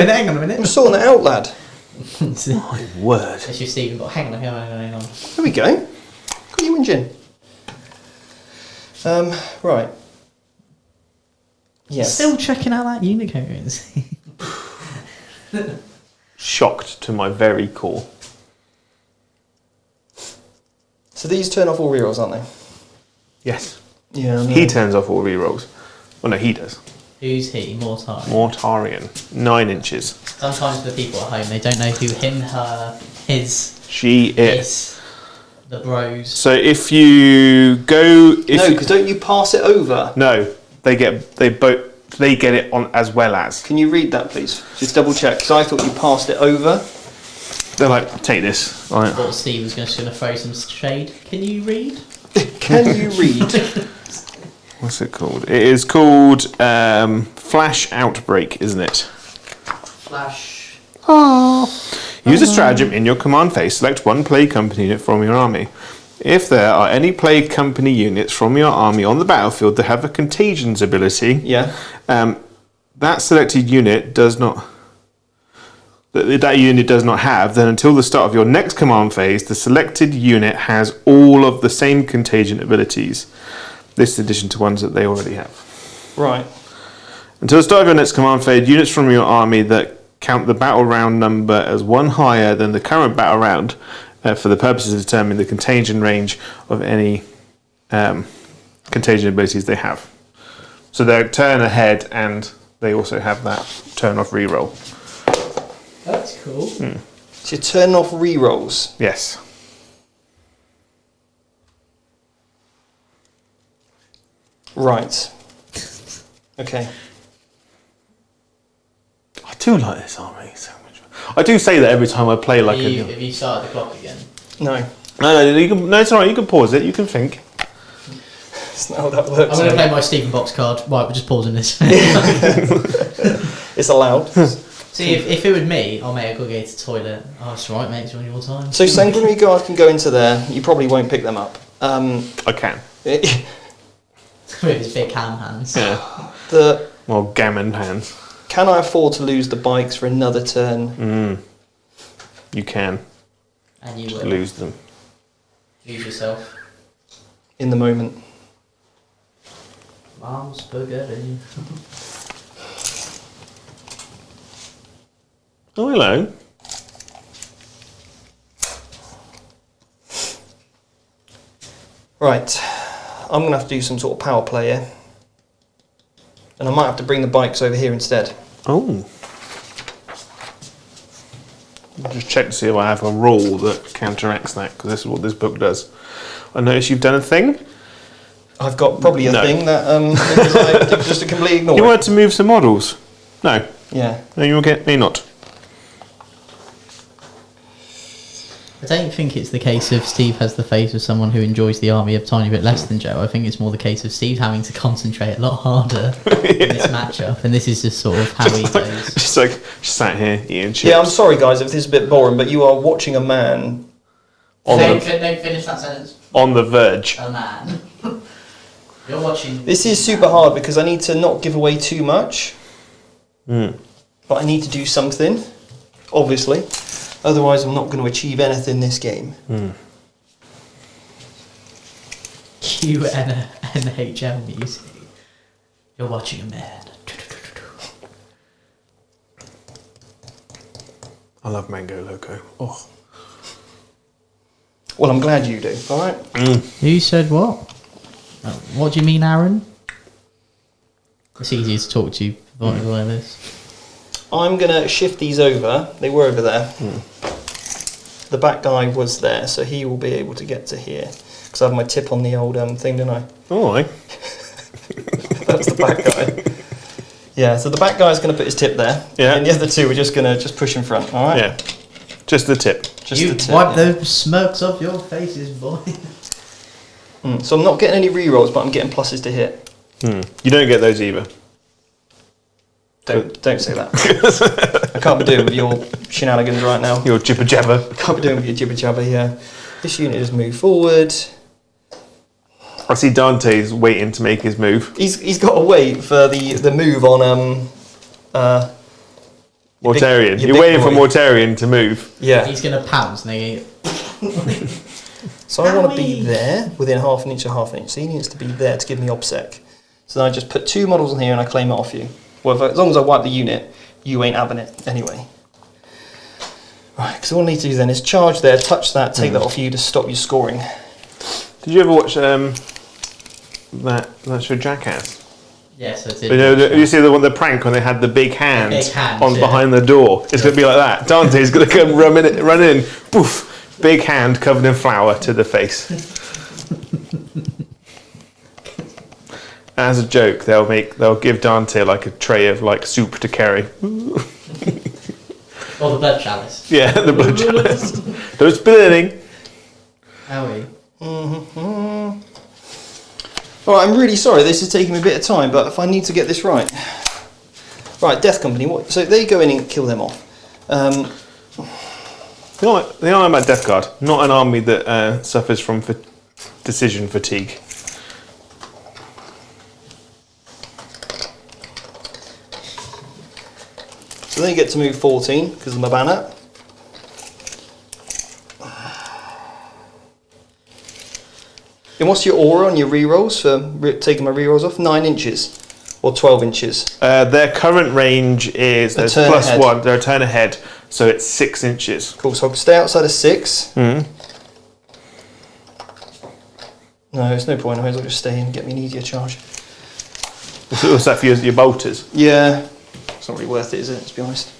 Hang on a minute.
I'm sorting it out, lad.
My word.
It's your Stephen, but hang on.
There we go. Got you engine. Right. Yes.
Still checking out that unit coherency.
Shocked to my very core.
So these turn off all rerolls, aren't they?
Yes.
Yeah.
He turns off all rerolls. Well, no, he does.
Who's he? Mortari.
Mortarian. 9 inches.
Sometimes the people at home, they don't know who him, her, his,
She, it.
his, the bros.
So if you go...
No, because don't you pass it over?
No, they get it on as well as.
Can you read that, please? Just double check, because I thought you passed it over.
They're like, take this. Right.
I thought Steve was just going to throw some shade. Can you read?
Can you read?
What's it called? It is called Flash Outbreak, isn't it?
Flash.
Use a stratagem in your command phase. Select one plague company unit from your army. If there are any plague company units from your army on the battlefield that have a contagions ability,
Yeah.
that selected unit does not... that unit does not have, then until the start of your next command phase, the selected unit has all of the same contagion abilities. This is in addition to ones that they already have.
Right.
Until the start of your next command phase, units from your army that count the battle round number as one higher than the current battle round for the purposes of determining the contagion range of any contagion abilities they have. So they're turn ahead and they also have that turn off reroll.
That's cool.
So you're turning off rerolls.
Yes.
Right. Okay.
I do like this army so much. I do say that every time I play like
Have you started the clock again?
No.
No, it's alright, you can pause it, you can think.
That's not how that works.
I'm going to play my Stephen box card. Right, we're just pausing this.
It's allowed.
See, if it were me, I'll make a go to the toilet. Oh, it's alright, mate, it's on your time.
So Sanguinary Guard can go into there. You probably won't pick them up.
I can.
With his big ham hands.
Yeah.
Well,
gammon hands.
Can I afford to lose the bikes for another turn?
You can.
And you
Just
will.
lose them.
Lose yourself.
In the moment.
Mum's spaghetti.
Oh, hello.
Right. I'm going to have to do some sort of power play here. And I might have to bring the bikes over here instead.
Oh. Just check to see if I have a rule that counteracts that, because this is what this book does. I notice you've done a thing.
I've got probably a thing that just to completely ignore.
You wanted to move some models. No.
Yeah.
No, you will get me not.
I don't think it's the case of Steve has the face of someone who enjoys the army a tiny bit less than Joe. I think it's more the case of Steve having to concentrate a lot harder in this matchup, and this is just sort of how he goes.
Just like sat here eating chips.
Yeah, I'm sorry guys if this is a bit boring, but you are watching a man
Don't finish that sentence.
On the verge.
A man. You're watching.
This is super hard because I need to not give away too much. But I need to do something, obviously. Otherwise, I'm not going to achieve anything this game.
Cue NHL music. You're watching a man.
I love Mango Loco. Oh.
Well, I'm glad you do, alright?
Who said what? What do you mean, Aaron? It's easier to talk to you like this.
I'm going to shift these over. They were over there. The back guy was there, so he will be able to get to here. Because because I have my tip on the old thing, don't I?
Oh, aye.
That's the back guy. Yeah, so the back guy is going to put his tip there.
Yeah.
And the other two, we're just going to push in front, all right?
Yeah. Just the tip.
Just
You
the tip.
wipe those smirks off your faces, boy.
So I'm not getting any re-rolls, but I'm getting pluses to hit.
You don't get those either.
Don't say that. I can't be doing with your shenanigans right now.
Your jibber jabber.
I can't be doing with your jibber jabber, yeah. This unit has moved forward.
I see Dante's waiting to make his move.
He's got to wait for the move on
Mortarion.
your
You're
big
waiting for
boy.
Mortarion to move.
Yeah.
He's going to pounce and they
So I want to be
Owie.
there within half an inch of half an inch. So he needs to be there to give me obsec. So then I just put 2 models in here and I claim it off you. Well, as long as I wipe the unit, you ain't having it anyway. Right, because all I need to do then is charge there, touch that, take that off you to stop you scoring.
Did you ever watch that show Jackass?
Yes, I did.
You know, you see the prank when they had the big hand,
Big hands,
on
yeah.
behind the door. It's going to be like that. Dante's going to come run in, poof, big hand covered in flour to the face. As a joke, they'll give Dante like a tray of like soup to carry.
Or the blood chalice.
Yeah, the blood chalice. Don't spill anything.
Owie.
Alright, I'm really sorry, this is taking me a bit of time, but if I need to get this right. Right, Death Company, so they go in and kill them off.
The army about Death Guard, not an army that suffers from decision fatigue.
So they get to move 14 because of my banner. And what's your aura on your rerolls for taking my rerolls off? 9 inches or 12 inches?
Their current range is
A
there's
turn
plus
ahead.
1. They're a turn ahead, so it's 6 inches.
Cool, so I can stay outside of 6.
Mm.
No, there's no point, I might as well just stay and get me an easier charge.
What's that for your bolters?
Yeah, it's not really worth it, is it, to be honest?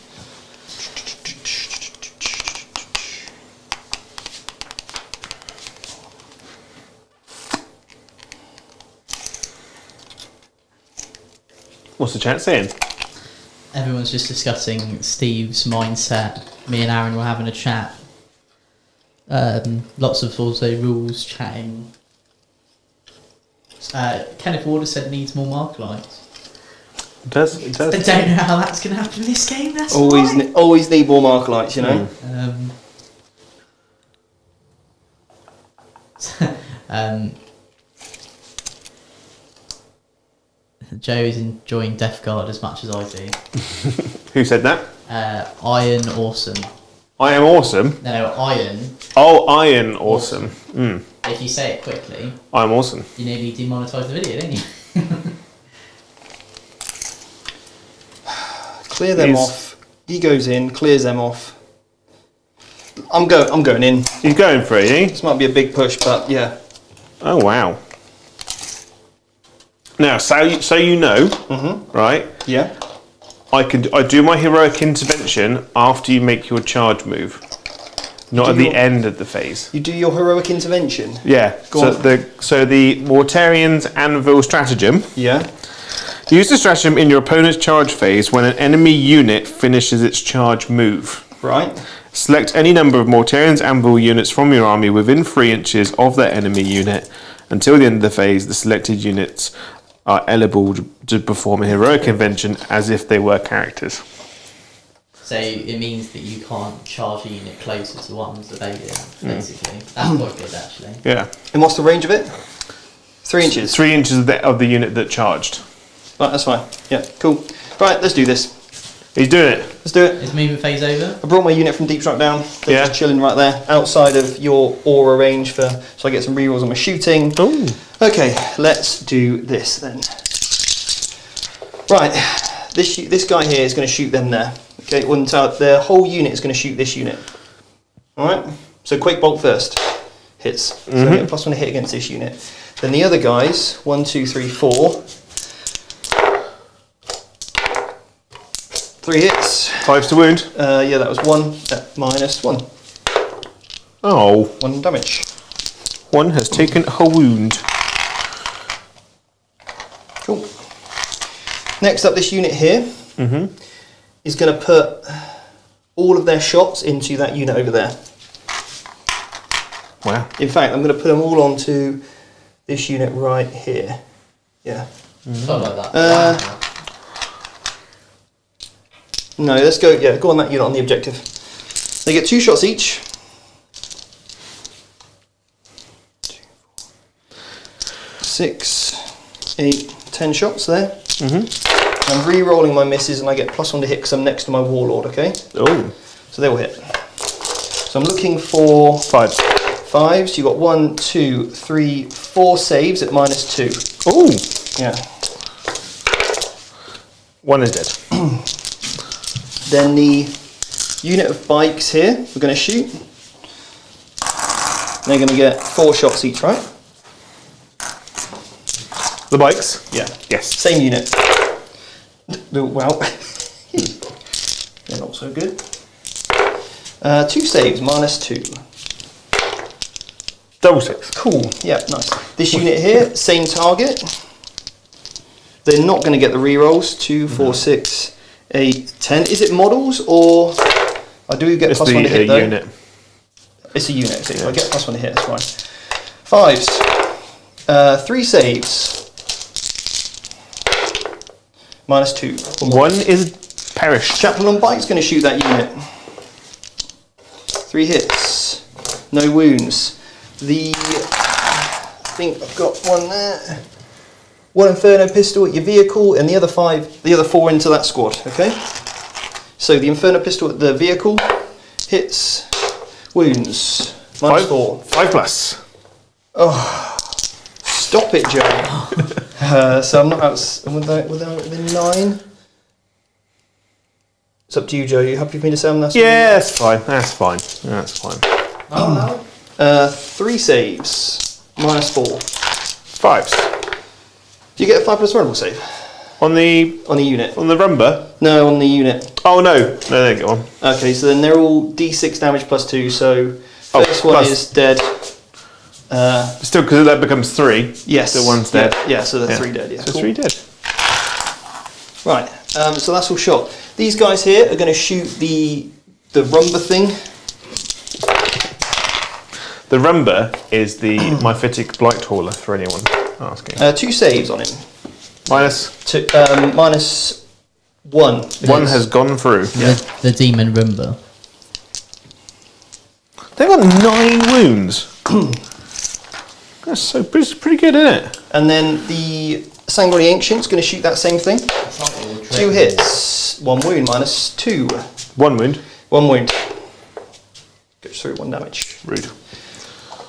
What's the chat saying?
Everyone's just discussing Steve's mindset. Me and Aaron were having a chat. Lots of also rules chatting. Kenneth Warder said needs more mark lights.
It does.
I don't know how that's going to happen in this game. That's
Always,
fine.
always need more mark lights, you know?
Joe is enjoying Death Guard as much as I do.
Who said that?
Iron Awesome.
I am awesome.
No, Iron.
Oh, Iron awesome. Mm.
If you say it quickly,
I'm awesome.
you nearly demonetised the video, didn't you?
Clear them off. He goes in, clears them off. I'm going in.
He's going for it, eh?
This might be a big push, but yeah.
Oh wow. Now, so you know, right?
Yeah.
I do my heroic intervention after you make your charge move, not at the end of the phase.
You do your heroic intervention.
Yeah.
Go
so
on.
the Mortarian's Anvil stratagem.
Yeah.
Use the stratagem in your opponent's charge phase when an enemy unit finishes its charge move.
Right.
Select any number of Mortarian's Anvil units from your army within 3 inches of that enemy unit. Until the end of the phase, the selected units are eligible to perform a heroic intervention as if they were characters.
So it means that you can't charge a unit closer to ones that they do, basically. That's quite good, actually.
Yeah.
And what's the range of it? 3 inches.
3 inches of the unit that charged.
Right, that's fine. Yeah, cool. Right, let's do this.
He's doing it.
Let's do it.
Is movement phase over?
I brought my unit from Deep Strike down. They're
Yeah.
just chilling right there, outside of your aura range so I get some rerolls on my shooting.
Ooh.
Okay, let's do this then. Right, this guy here is going to shoot them there. Okay, the whole unit is going to shoot this unit. Alright, so Quake Bolt first. Hits. So I get a +1 to hit against this unit. Then the other guys, 1, 2, 3, 4. 3 hits.
5's to wound.
Yeah, that was 1, -1.
Oh.
1 damage.
One has taken a wound.
Cool. Next up, this unit here is going to put all of their shots into that unit over there.
Wow.
In fact, I'm going to put them all onto this unit right here. Yeah.
Something like that. Wow.
No, let's go. Yeah, go on that unit on the objective. They get 2 shots each. 6, 8, 10 shots there. I'm re-rolling my misses and I get +1 to hit because I'm next to my warlord, okay?
Oh.
So they will hit. So I'm looking for 5s. You got 1, 2, 3, 4 saves at -2.
Oh.
Yeah.
One is dead.
Then the unit of bikes here, we're going to shoot. They're going to get 4 shots each, right?
The bikes?
Yeah.
Yes.
Same unit. Well, they're not so good. 2 saves, -2.
Double 6.
Cool, yeah, nice. This unit here, same target. They're not going to get the rerolls. 2, 4, 6, 8, 10. Is it models or... I do get
It's
+1 to hit
the
though.
unit.
It's a unit, so if I get +1 to hit, that's fine. 5s. 3 saves. -2.
One is perished.
Chaplain on bike's going to shoot that unit. 3 hits. No wounds. I think I've got one there. 1 Inferno pistol at your vehicle, and the other 4 into that squad, okay? So the Inferno pistol at the vehicle hits, wounds, -4.
5+.
Oh, stop it, Joe. So I'm not out, within 9. It's up to you, Joe. You happy for me to say I'm that's
Yeah, that's fine. That's fine. That's fine.
3 saves, -4.
5s.
Do you get a 5+ vulnerable save?
On the
unit?
On the rumba?
No, on the unit.
Oh no. No, there you go on.
Okay, so then they're all D6 damage +2, so first one is dead.
Still, because that becomes 3.
Yes.
So one's dead.
Yeah, so they're 3 dead, yeah.
So
cool.
3 dead.
Right, so that's all shot. These guys here are going to shoot the rumba thing.
The rumba is the Myphitic Blight Hauler, for anyone asking.
2 saves on him.
-1 has gone through.
Yeah.
The demon Roomba.
They've got 9 wounds. That's pretty good, isn't it?
And then the Sanguinary Ancient's going to shoot that same thing. 2 hits, 1 wound, -2.
1 wound.
1 wound. Goes through 1 damage.
Rude.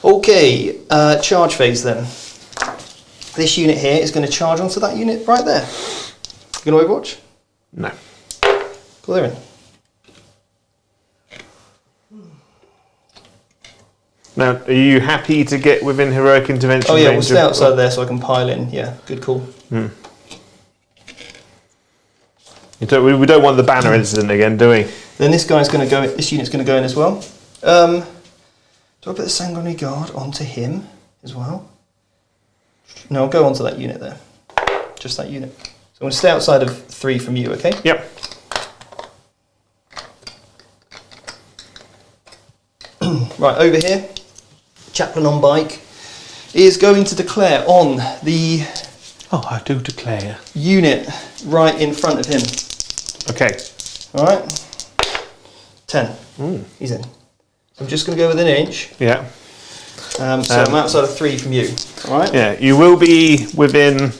Okay, charge phase then. This unit here is going to charge onto that unit right there. You going to overwatch?
No.
Cool, they're in.
Now, are you happy to get within heroic intervention?
Oh yeah,
range
we'll stay outside there so I can pile in. Yeah, good call.
We don't want the banner incident again, do we?
Then this guy's going to go. This unit's going to go in as well. Do I put the Sanguinary Guard onto him as well? No, I'll go onto that unit there. Just that unit. So I'm going to stay outside of 3 from you, okay?
Yep.
Right, over here, Chaplain on bike is going to declare on the
Oh, I do declare.
unit right in front of him.
Okay.
All right? 10. He's in. So I'm just going to go within an inch.
Yeah.
So I'm outside of 3 from you. All right?
Yeah, you will be within.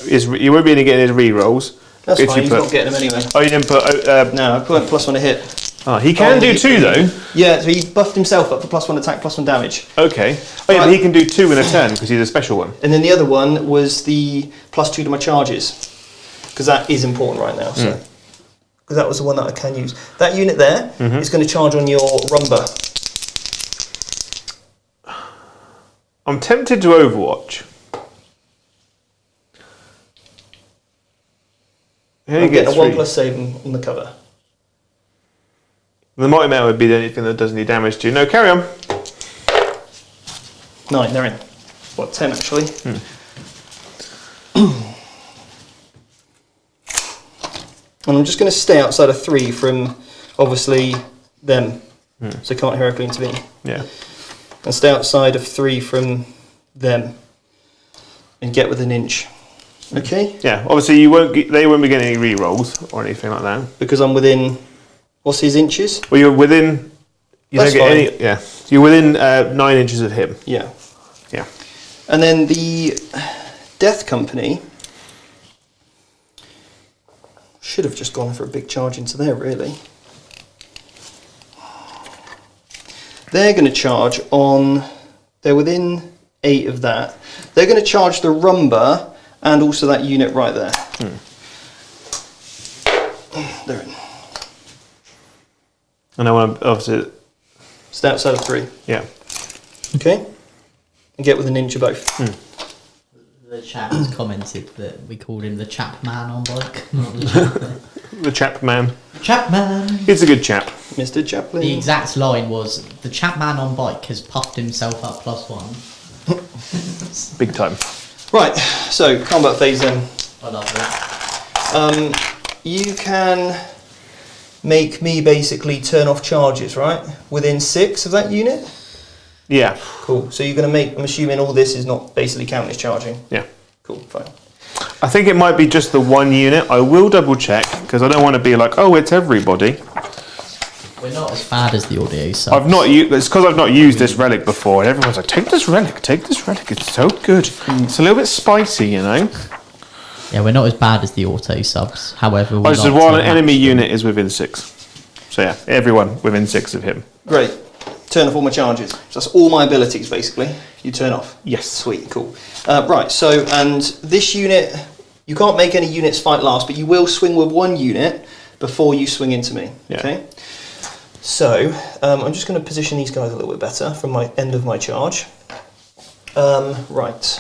You won't be able to get his re-rolls.
That's
if
fine,
you
he's
put,
not getting them anyway.
Oh, you didn't put.
No, I put +1 to hit.
Oh, he can do 2 though.
Yeah, so he buffed himself up for +1 attack, +1 damage.
Okay. Oh yeah, but he can do 2 in a turn because he's a special one.
And then the other one was the +2 to my charges. Because that is important right now. So, because that was the one that I can use. That unit there is going to charge on your rumba.
I'm tempted to Overwatch. Here
I'm
he gets
getting a 1+
3.
save on the cover.
The Mighty Man would be the only thing that does any damage to you. No, carry on.
9, they're in. What, 10 actually? And I'm just going to stay outside of 3 from, obviously, them. So can't heroically intervene.
Yeah.
And stay outside of 3 from them. And get within an inch. Okay?
Yeah, obviously they won't be getting any re-rolls or anything like that.
Because I'm within, what's his inches?
Well, you're within, you
That's
don't get
fine.
any, yeah. You're within 9 inches of him.
Yeah.
Yeah.
And then the Death Company should have just gone for a big charge into there, really. They're going to charge on, they're within 8 of that. They're going to charge the Rumba and also that unit right there. They're in.
And I want to, obviously,
Stay outside of 3.
yeah.
Okay? And get within an inch of both.
The chat has commented that we called him the chap man on bike. Not the chap.
The chap man.
Chap man.
He's a good chap.
Mr. Chaplin.
The exact line was, the chap man on bike has puffed himself up +1.
Big time.
Right, so combat phase then.
I love that.
You can make me basically turn off charges, right? Within 6 of that unit?
Yeah.
Cool. So you're going to make, I'm assuming all this is not basically counting as charging.
Yeah.
Cool, fine.
I think it might be just the one unit. I will double check because I don't want to be like, oh, it's everybody.
We're not as bad as the audio subs.
I've not used. It's because I've not used this relic before, and everyone's like, take this relic, take this relic. It's so good. It's a little bit spicy, you know.
Yeah, we're not as bad as the auto subs. However, we
I said
like
while
to
an enemy
match them.
unit is within 6. So yeah, everyone within 6 of him.
Great. Turn off all my charges. So that's all my abilities, basically. You turn off.
Yes.
Sweet, cool. Right, so, and this unit, you can't make any units fight last, but you will swing with one unit before you swing into me.
Yeah.
Okay? So, I'm just going to position these guys a little bit better from my end of my charge. Right.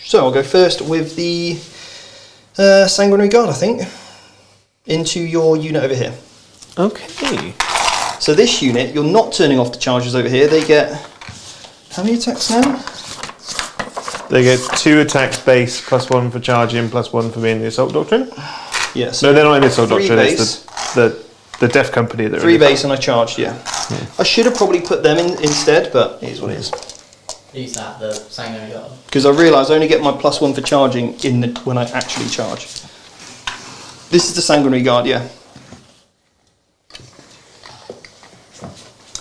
So I'll go first with the Sanguinary Guard, I think, into your unit over here.
Okay.
So this unit, you're not turning off the charges over here. They get, how many attacks now?
They get 2 attacks base, +1 for charging, +1 for being in the Assault Doctrine.
Yes.
No, they're not in the Assault
3
Doctrine.
base.
It's the Death Company that are
3
in the-
base and I charged, yeah. I should have probably put them in instead, but it is what it is.
Who's that? The Sanguinary Guard?
Because I realised I only get my +1 for charging in the, when I actually charge. This is the Sanguinary Guard, yeah.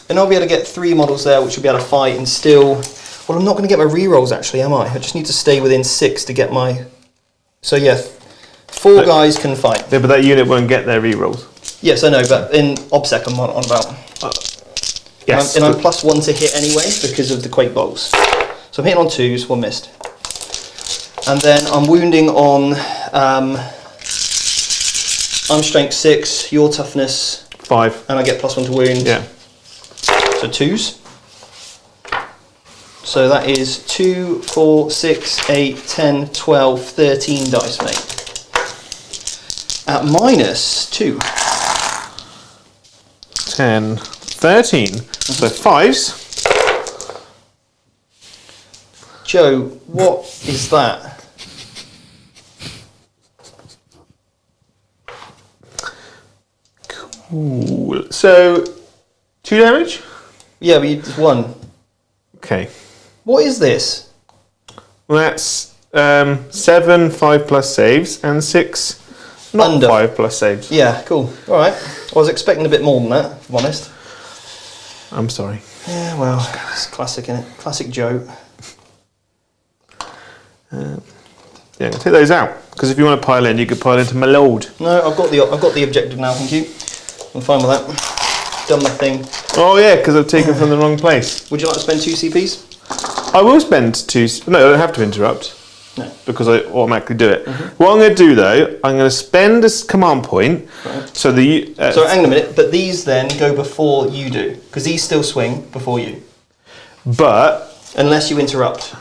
And I'll be able to get 3 models there, which will be able to fight and still... Well, I'm not going to get my rerolls actually, am I? I just need to stay within 6 to get my... So yeah, 4 guys can fight.
Yeah, but that unit won't get their rerolls.
Yes, I know, but in OBSEC I'm on about.
Yes.
And I'm +1 to hit anyway because of the Quake bolts. So I'm hitting on 2s, 1 missed. And then I'm wounding on... I'm strength 6, your toughness...
5.
And I get +1 to wound.
Yeah.
So 2s. So that is 2, 4, 6, 8, 10, 12, 13 dice, mate. At -2.
10, 13. So 5s.
Joe, what is that?
Cool. So 2 damage.
Yeah, but you just 1.
Okay.
What is this?
Well, that's 7 5+ saves and 6 not
Under.
5+ saves.
Yeah, cool. All right. I was expecting a bit more than that, if I'm honest.
I'm sorry.
Yeah, well, it's classic, innit? Classic Joe.
Yeah, take those out because if you want to pile in, you could pile into my load.
No, I've got the objective now. Thank you. I'm fine with that. Done my thing.
Oh yeah, because I've taken from the wrong place.
Would you like to spend 2 CPs?
I will spend 2. No, I don't have to interrupt.
No.
Because I automatically do it. What I'm going to do though, I'm going to spend a command point.
Right.
So the
So hang on a minute, but these then go before you do, because these still swing before you,
but
unless you interrupt.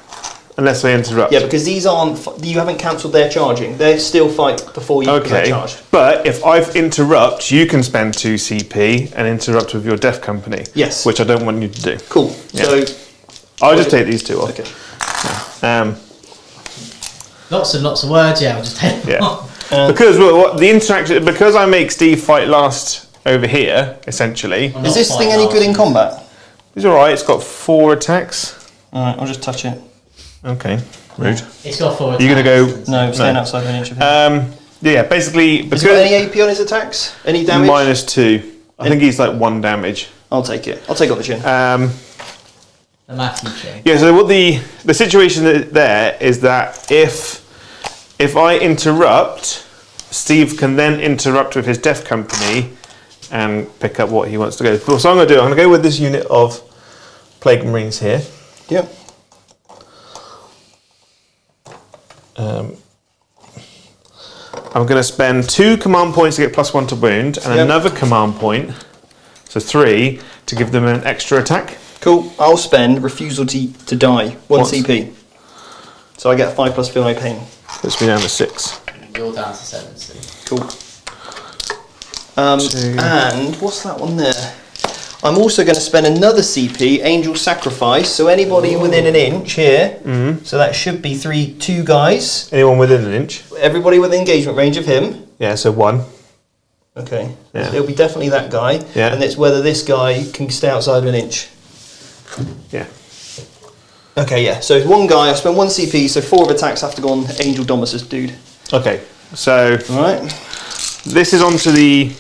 unless they interrupt.
Yeah, because these aren't. You haven't cancelled their charging. They still fight before you get charged.
But if I've interrupt, you can spend 2 CP and interrupt with your Def Company.
Yes.
Which I don't want you to do.
Cool.
Yeah.
So
I'll just take these 2 off.
Okay.
Lots and lots of words. Yeah, I'll just take them off.
Because the interaction, because I make Steve fight last over here, essentially.
Is this thing any good in combat?
It's alright, it's got 4 attacks.
Alright, I'll just touch it.
Okay, rude.
It's got 4 attacks.
You're going to go...
No, staying outside of an inch of him.
Yeah, basically...
Has he got any AP on his attacks? Any damage?
-2. I think he's like 1 damage.
I'll take it. I'll take it on the chin.
The Matthew chain.
Yeah, so what the situation there is that if I interrupt, Steve can then interrupt with his Def Company and pick up what he wants to go. So I'm going to do, I'm going to go with this unit of Plague Marines here.
Yep.
I'm going to spend 2 command points to get +1 to wound, and another command point, so 3, to give them an extra attack.
Cool. I'll spend refusal to die, 1 CP. So I get 5 plus feel no pain.
Puts me down to 6.
You're down to 7, Steve.
Cool. And what's that one there? I'm also going to spend another CP, Angel Sacrifice. So anybody within an inch here. So that should be 2 guys.
Anyone within an inch?
Everybody within engagement range of him.
Yeah, so 1.
Okay.
Yeah.
It'll be definitely that guy.
Yeah.
And it's whether this guy can stay outside of an inch.
Yeah.
Okay, yeah. So 1 guy, I spent 1 CP, so 4 of attacks have to go on Angel Domus's dude.
Okay, so
Alright.
this is onto the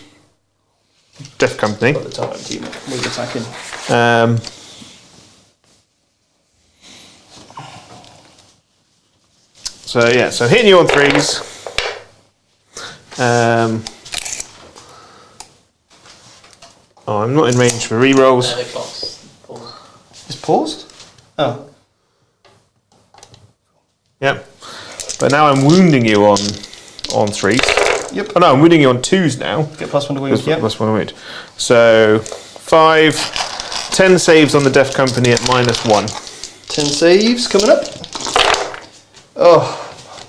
Def Company.
Got the time team. We're attacking.
So yeah, so hitting you on 3s. Oh, I'm not in range for rerolls.
The clock's paused.
It's paused? Oh.
Yep. But now I'm wounding you on 3s.
Yep.
Oh no, I'm wounding you on 2s now.
Get +1 to wound. Yep.
+1 wound. So 5, 10 saves on the Def Company at -1.
10 saves coming up. Oh,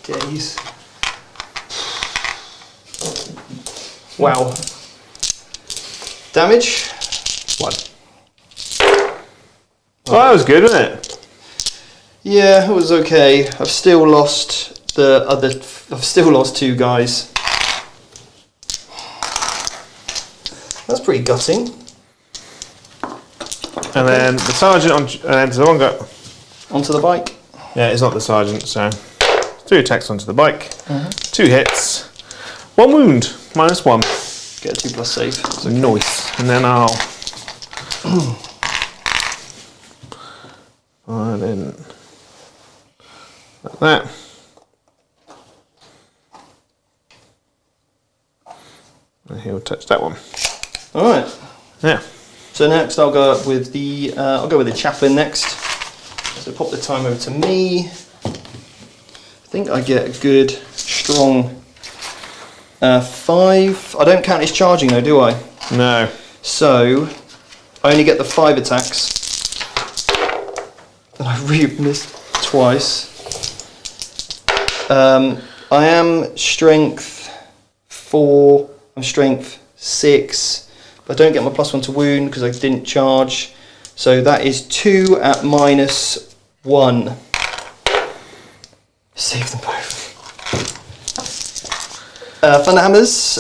my days. Wow. Damage?
1. Well, that was good, wasn't it?
Yeah, it was okay. I've still lost I've still lost 2 guys. That's pretty gutting.
And then the sergeant and then the one guy.
Onto the bike.
Yeah, it's not the sergeant, so 3 attacks onto the bike, 2 hits, 1 wound, -1.
Get a 2+ save.
So nice. And then I'll and then like that. And he'll touch that one.
Alright.
Yeah.
So next I'll go with the chaplain next. So pop the time over to me. I think I get a good strong 5. I don't count his charging though, do I?
No.
So I only get the 5 attacks. And I missed twice. I am strength 4. I'm strength 6. But I don't get my +1 to wound because I didn't charge. So that is 2 at -1. Save them both. Thunderhammers.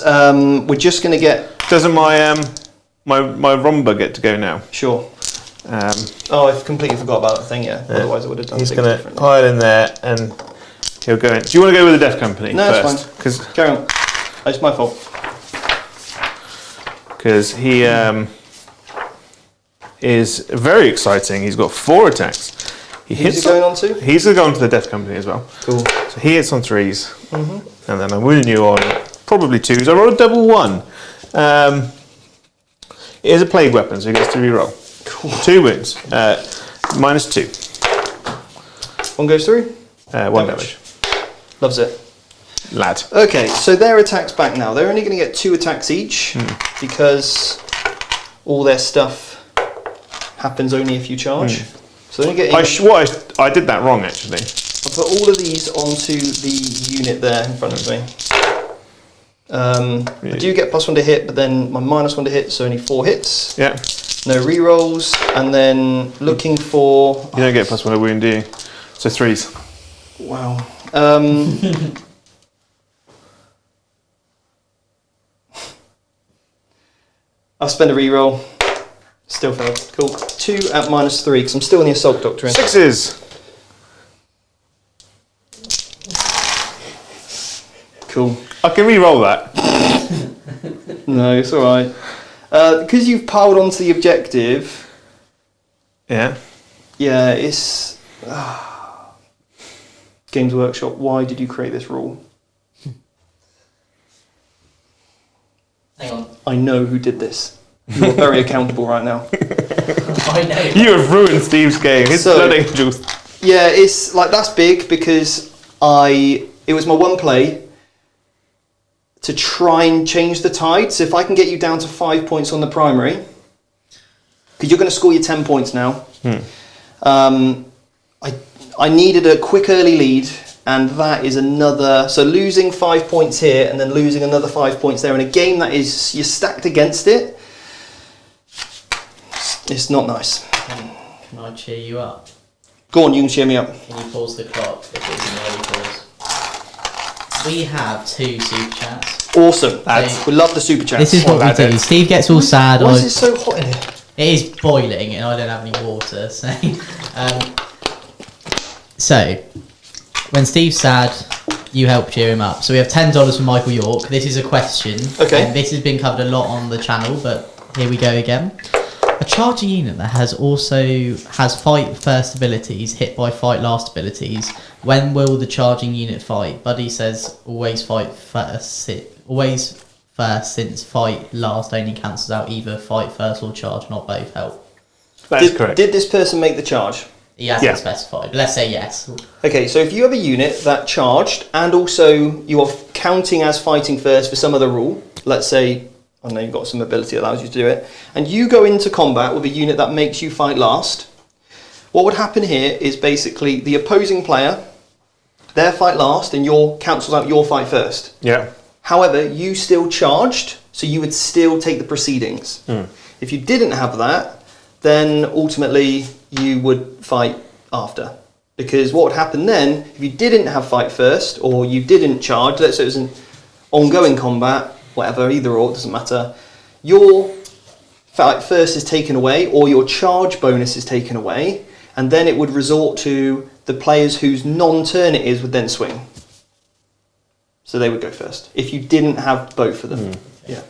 We're just going to get...
Doesn't my my Romba get to go now?
Sure. Oh, I completely forgot about that thing, yeah. Otherwise I would have done
He's
things
going to
differently.
pile in there and he'll go in. Do you want to go with the Def Company
No,
first?
it's fine. Carry on. It's my fault.
Because he is very exciting. He's got 4 attacks.
Who's he going on to?
He's going to go on to the Def Company as well.
Cool.
So he hits on 3s. And then I'm wounding you on probably 2s. I rolled a double 1. It is a plague weapon, so he gets to reroll.
Cool.
2 wounds. -2.
1 goes through?
1 damage.
Loves it.
Lad.
Okay, so their attacks back now. They're only going to get 2 attacks each because all their stuff happens only if you charge. So they only get.
I did that wrong actually.
I'll put all of these onto the unit there in front of me. I do get +1 to hit, but then my -1 to hit, so only 4 hits.
Yeah.
No rerolls, and then looking for...
You don't get +1 to wound, do you? So 3s.
Wow. I'll spend a reroll. Still failed. Cool. 2 at -3, because I'm still in the Assault Doctrine.
6s.
Cool.
I can re-roll that.
No, it's alright. Because you've piled onto the objective,
Yeah.
yeah, it's... Games Workshop, why did you create this rule?
Hang on.
I know who did this. You're very accountable right now.
I know.
You have ruined Steve's game. His
So-
Blood Angels.
Yeah, it's like, that's big because it was my one play to try and change the tide. So if I can get you down to 5 points on the primary, because you're going to score your 10 points now. I needed a quick early lead, and that is another. So losing 5 points here and then losing another 5 points there in a game that is you're stacked against it. It's not nice.
Can I cheer you up?
Go on, you can cheer me up.
Can you pause the clock if it's an early pause? We have 2 super chats.
Awesome.
Lads.
We love the super chats.
This is what we do. Steve gets all sad.
Why is it so hot in here?
It is boiling, and I don't have any water. So, when Steve's sad, you help cheer him up. So we have $10 from Michael York. This is a question.
Okay.
And this has been covered a lot on the channel, but here we go again. A charging unit that has fight first abilities, hit by fight last abilities. When will the charging unit fight? Buddy says always fight first. Always first, since fight last only cancels out either fight first or charge, not both help.
That's correct.
Did this person make the charge?
He hasn't specified. Let's say yes.
Okay, so if you have a unit that charged and also you are counting as fighting first for some other rule, let's say, I don't know, you've got some ability that allows you to do it, and you go into combat with a unit that makes you fight last, what would happen here is basically the opposing player, their fight last, and your cancels out your fight first.
Yeah.
However, you still charged, so you would still take the proceedings. If you didn't have that, then ultimately you would fight after. Because what would happen then, if you didn't have fight first, or you didn't charge, let's say it was an ongoing combat, whatever, either or, it doesn't matter, your fight first is taken away, or your charge bonus is taken away, and then it would resort to the players whose non-turn it is would then swing. So they would go first, if you didn't have both of them. Yeah.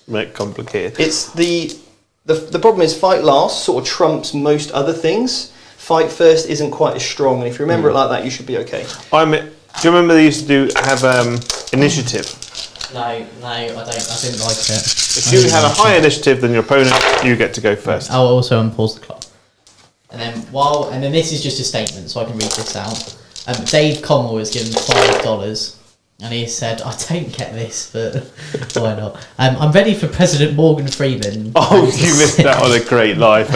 Make it complicated.
It's the problem is fight last sort of trumps most other things. Fight first isn't quite as strong, and if you remember it like that, you should be okay.
Do you remember they used to have initiative?
No, I don't. I didn't like it.
If you have a higher initiative than your opponent, you get to go first.
I'll also unpause the clock. And then this is just a statement, so I can read this out. Dave Conwell has given $5, and he said, "I don't get this, but why not? I'm ready for President Morgan Freeman."
Oh, you missed out on a great life.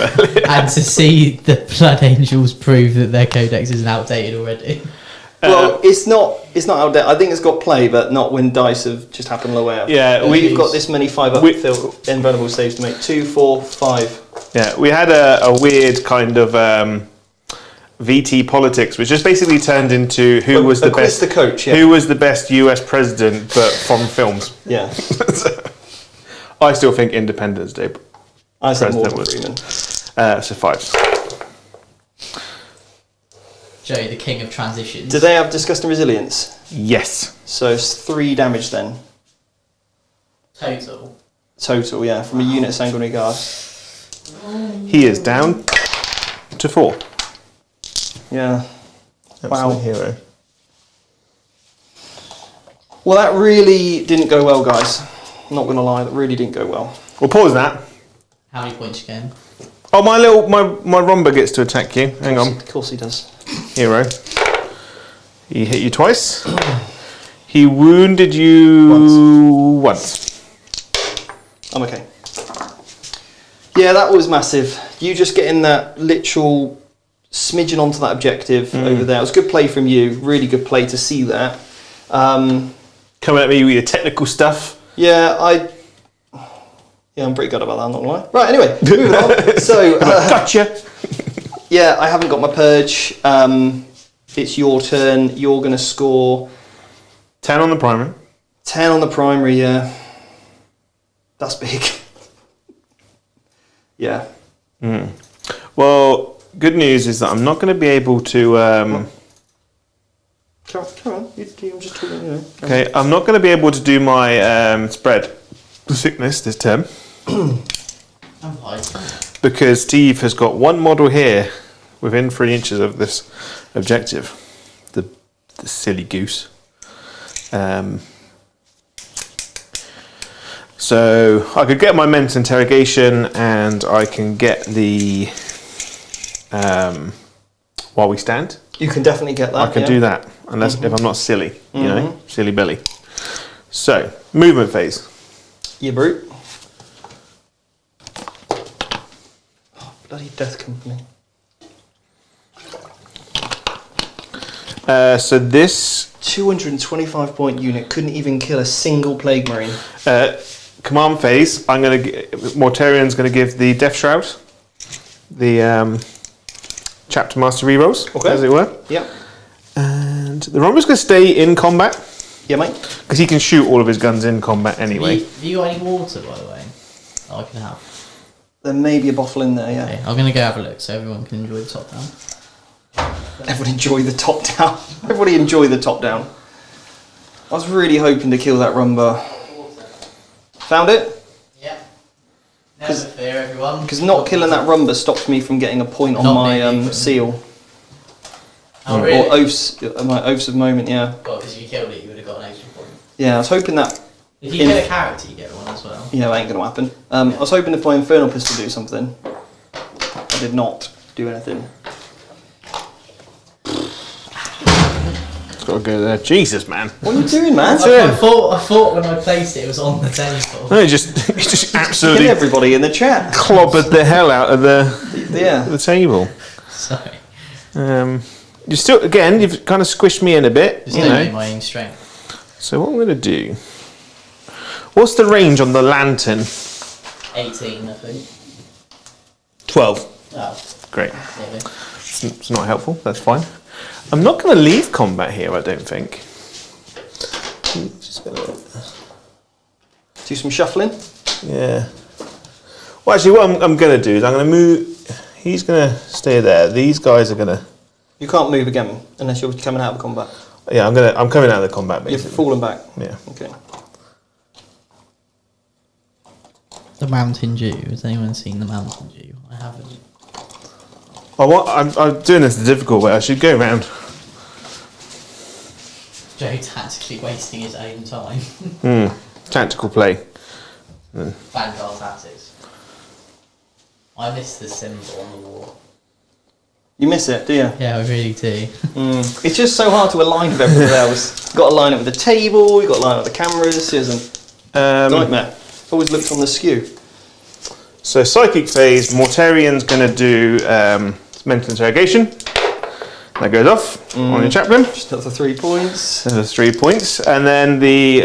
And to see the Blood Angels prove that their codex isn't outdated already.
Well, it's not outdated. I think it's got play, but not when dice have just happened low out.
Yeah,
we've got this many 5-up invulnerable saves to make. 2, 4, 5.
Yeah, we had a weird kind of VT politics, which just basically turned into who was the best
coach. Yeah.
Who was the best US president, but from films.
Yeah.
I still think Independence Day.
I said
President
Morgan
was.
Freeman.
So 5s.
Joe, the king of transitions.
Do they have Disgust and Resilience?
Yes.
So it's 3 damage then. Total, yeah, from a unit Sanguinary Guard.
He is down to 4.
Yeah.
Absolute hero.
Well, that really didn't go well, guys. I'm not going to lie, that really didn't go well.
We'll pause that.
How many points again?
Oh, my Romba gets to attack you. Hang on.
Of course he does.
Hero. He hit you twice. He wounded you once.
I'm okay. Yeah, that was massive. You just getting that literal smidgen onto that objective over there. It was a good play from you. Really good play to see that.
Coming at me with your technical stuff.
Yeah, I'm pretty good about that, I'm not gonna lie. Right, anyway, moving on. So,
Gotcha.
yeah, I haven't got my purge. It's your turn. You're going to score
10 on the primary.
10 on the primary, yeah. That's big. Yeah.
Well, good news is that I'm not going to be able to...
Carry on. I'm just talking, you know.
Okay, I'm not going to be able to do my spread sickness this term.
I'm like,
Because Steve has got one model here within 3 inches of this objective. The silly goose. So I could get my mental interrogation and I can get the while we stand.
You can definitely get that.
I can do that unless if I'm not silly, you know, silly Billy. So movement phase.
You brute. Oh, bloody Death Company.
So this
225 point unit couldn't even kill a single Plague Marine.
command phase, I'm going to Mortarian's going to give the Death Shroud, the Chapter Master rerolls, as it were.
Yep.
And the Romper's going to stay in combat.
Yeah, mate.
Because he can shoot all of his guns in combat anyway.
Have you got any water, by the way? That I can have.
There may be a bottle in there, yeah.
Okay, I'm going to go have a look so everyone can enjoy the top down.
Everybody enjoy the top down. Everybody enjoy the top down. I was really hoping to kill that Rumba. Found it?
Yeah. Never fear, everyone.
Because not killing that Rumba stopped me from getting a point on
Not
my
me,
seal.
Oh, really?
Or oaths, my oaths of moment, yeah.
Well, because if you killed it, you would have got an extra point.
Yeah, I was hoping that.
If you kill a character, you get one as well.
Yeah, that ain't gonna happen. I was hoping if my Infernal Pistol do something. I did not do anything.
It's got to go there. Jesus, man.
What are you doing, man?
I thought when I placed it, it was on the table.
No, just
Kill
absolutely
everybody in the chat.
clobbered the hell out of the table.
Sorry.
You still, again, you've kind of squished me in a bit.
Just
You
don't
know.
my own strength.
So what I'm going to do... What's the range on the lantern?
18, I think.
12.
Oh,
Great.
nearly.
It's not helpful, that's fine. I'm not going to leave combat here, I don't think. Just gonna...
Do some shuffling.
Yeah. Well, actually, what I'm going to do is I'm going to move... He's going to stay there. These guys are going to...
You can't move again unless you're coming out of combat.
Yeah, I'm coming out of the combat,
You're
basically.
falling back.
Yeah.
Okay.
The Mountain Dew. Has anyone seen the Mountain Dew? I haven't.
I'm doing this the difficult way. I should go around.
Joe tactically wasting his own time.
Tactical play.
Vanguard tactics. I miss the symbol on the wall.
You miss it, do you?
Yeah, I really do.
It's just so hard to align with everything else. You've got to line it with the table, you've got to line it with the cameras. It's a nightmare. Always looks on the skew.
So psychic phase, Mortarian's going to do mental interrogation. That goes off on your chaplain.
Just another 3 points.
There's 3 points. And then the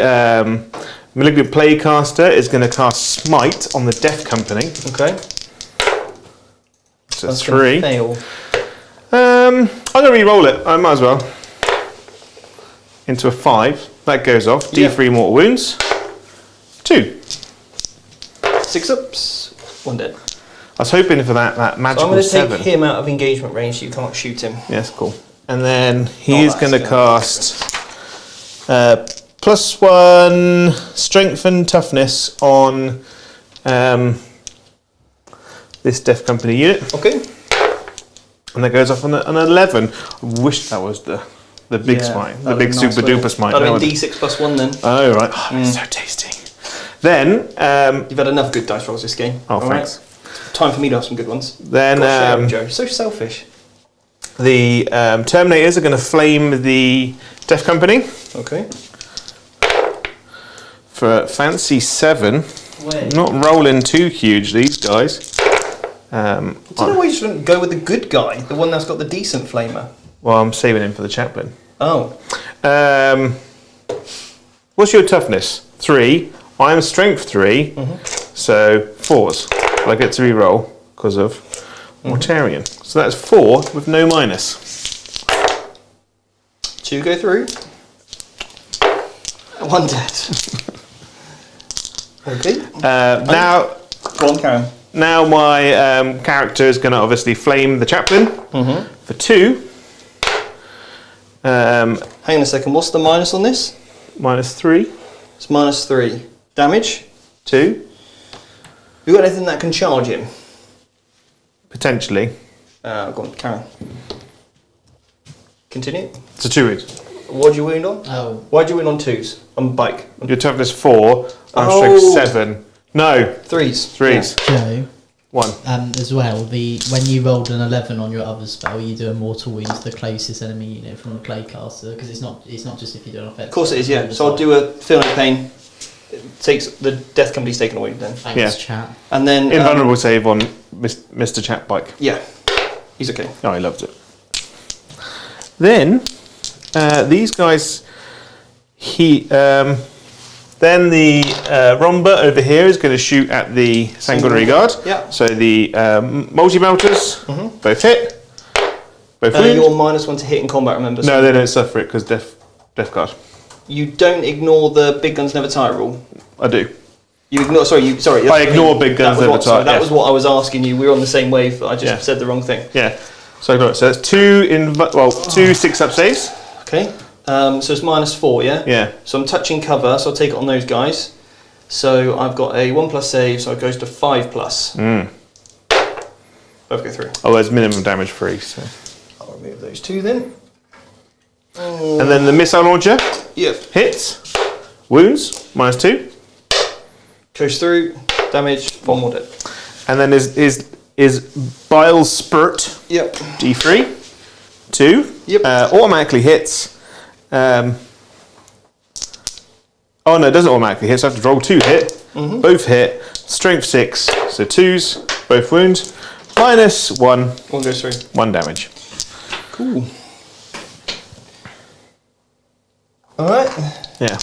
Malignant Playcaster is going to cast Smite on the Death Company.
Okay.
So
That's gonna
3.
fail.
I'm going to re-roll it. I might as well. Into a 5. That goes off. D3 mortal wounds. 2.
6 ups. 1 dead.
I was hoping for that
So
magical
I'm going to
7.
take him out of engagement range so you can't shoot him.
Yes, cool. And then he is
that's
going to
gonna
cast +1 strength and toughness on this Death Company unit.
Okay.
And that goes off on an 11. I wish that was the big smite, the big super duper smite.
That'd be D6 plus 1 then.
Oh, right. Oh, it's so tasty. Then,
You've had enough good dice rolls this game.
Oh,
All
thanks.
Right. Time for me to have some good ones.
then
Gosh, share 'em, Joe. So selfish.
the Terminators are going to flame the Death Company
Okay.
for fancy 7.
Wait.
Not rolling too huge, these guys.
I don't know why you shouldn't go with the good guy, the one that's got the decent flamer.
Well, I'm saving him for the chaplain.
Oh.
What's your toughness? 3. I'm strength 3, so 4s. I get to re-roll because of Mortarion. So that's 4 with no minus.
2 go through. 1 dead. Okay.
Now,
Go on, Karen.
now my character is going to obviously flame the chaplain for 2.
Hang on a second. What's the minus on this?
Minus 3.
It's minus 3. Damage?
2.
You got anything that can charge him?
Potentially.
Go on, Karen. Continue.
It's a 2 wounds.
What'd you wound on?
Oh,
Why'd you wound on 2s? On bike?
Your toughness 4. I'm
Oh.
strength 7. No.
3s.
3s.
Joe.
1.
As well, when you rolled an 11 on your other spell, you do a mortal wound to the closest enemy unit from the Claycaster, because it's not just if you do an offensive.
Of course it is, yeah. So I'll do a feeling of pain. It takes the death company's taken away then.
Thanks, chat.
And then
Invulnerable save on Mr. Chatbike.
yeah, he's okay.
Oh, he loved it. Then these guys, then the Romba over here is going to shoot at the Sanguinary Guard.
Yeah.
So the multi-melters both hit, both wound.
You're -1 to hit in combat, remember?
No, they don't suffer it because Death Guard.
You don't ignore the big guns never tire rule.
I do.
You ignore. Sorry.
I ignore big guns never tire.
That
Yeah.
was what I was asking you. We were on the same wave. I just
Yeah.
said the wrong thing.
Yeah. So ignore it. So that's 2 6-up saves.
Okay. So it's -4, yeah.
Yeah.
So I'm touching cover, so I'll take it on those guys. So I've got a 1+ save, so it goes to 5+. Both go through.
Oh, there's minimum damage 3. So.
I'll remove those 2 then.
And then the missile launcher
Yep.
hits, wounds -2.
Goes through. Damage. 1 more dead.
And then is Bile Spurt
Yep.
D3, 2,
Yep.
automatically hits. Oh no, it doesn't automatically hit, so I have to roll 2 hit. Both hit, strength 6, so 2s, both wounds, -1,
1 goes through.
1 damage.
Cool. Alright.
Yeah.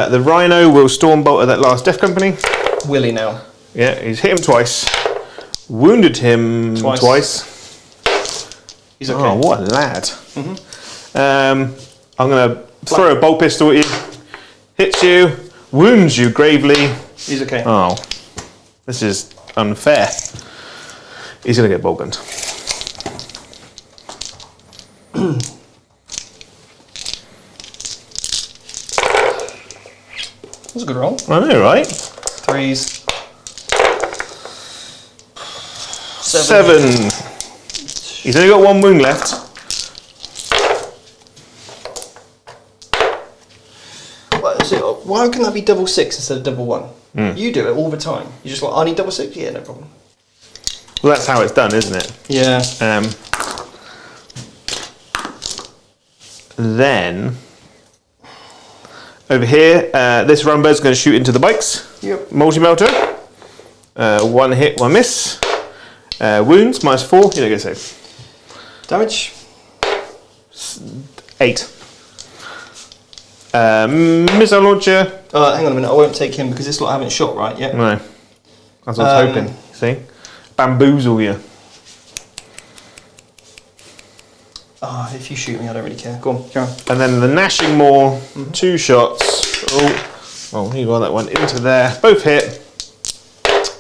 The Rhino will Stormbolt at that last Death Company.
Willy now.
Yeah, he's hit him twice, wounded him twice.
He's okay.
Oh, what a lad. I'm going to throw a bolt pistol at you. Hits you, wounds you gravely.
He's okay.
Oh, this is unfair. He's going to get bolt gunned.
That's a good roll.
I know, right?
3s.
7. He's only got 1 wound left.
Why can that be double 6 instead of double 1? You do it all the time. You're just like, I need double 6? Yeah, no problem.
Well, that's how it's done, isn't it?
Yeah.
Then, over here, this Rumba is going to shoot into the bikes.
Yep.
Multi-melter. 1 hit, 1 miss. Wounds, -4. You don't get a save.
Damage?
8. Missile launcher.
Hang on a minute, I won't take him because this lot haven't shot right yet.
No. That's what I was hoping. See? Bamboozle you.
If you shoot me, I don't really care. Go on, carry on.
And then the Gnashing Maw, 2 shots. Oh, you got that one into there. Both hit.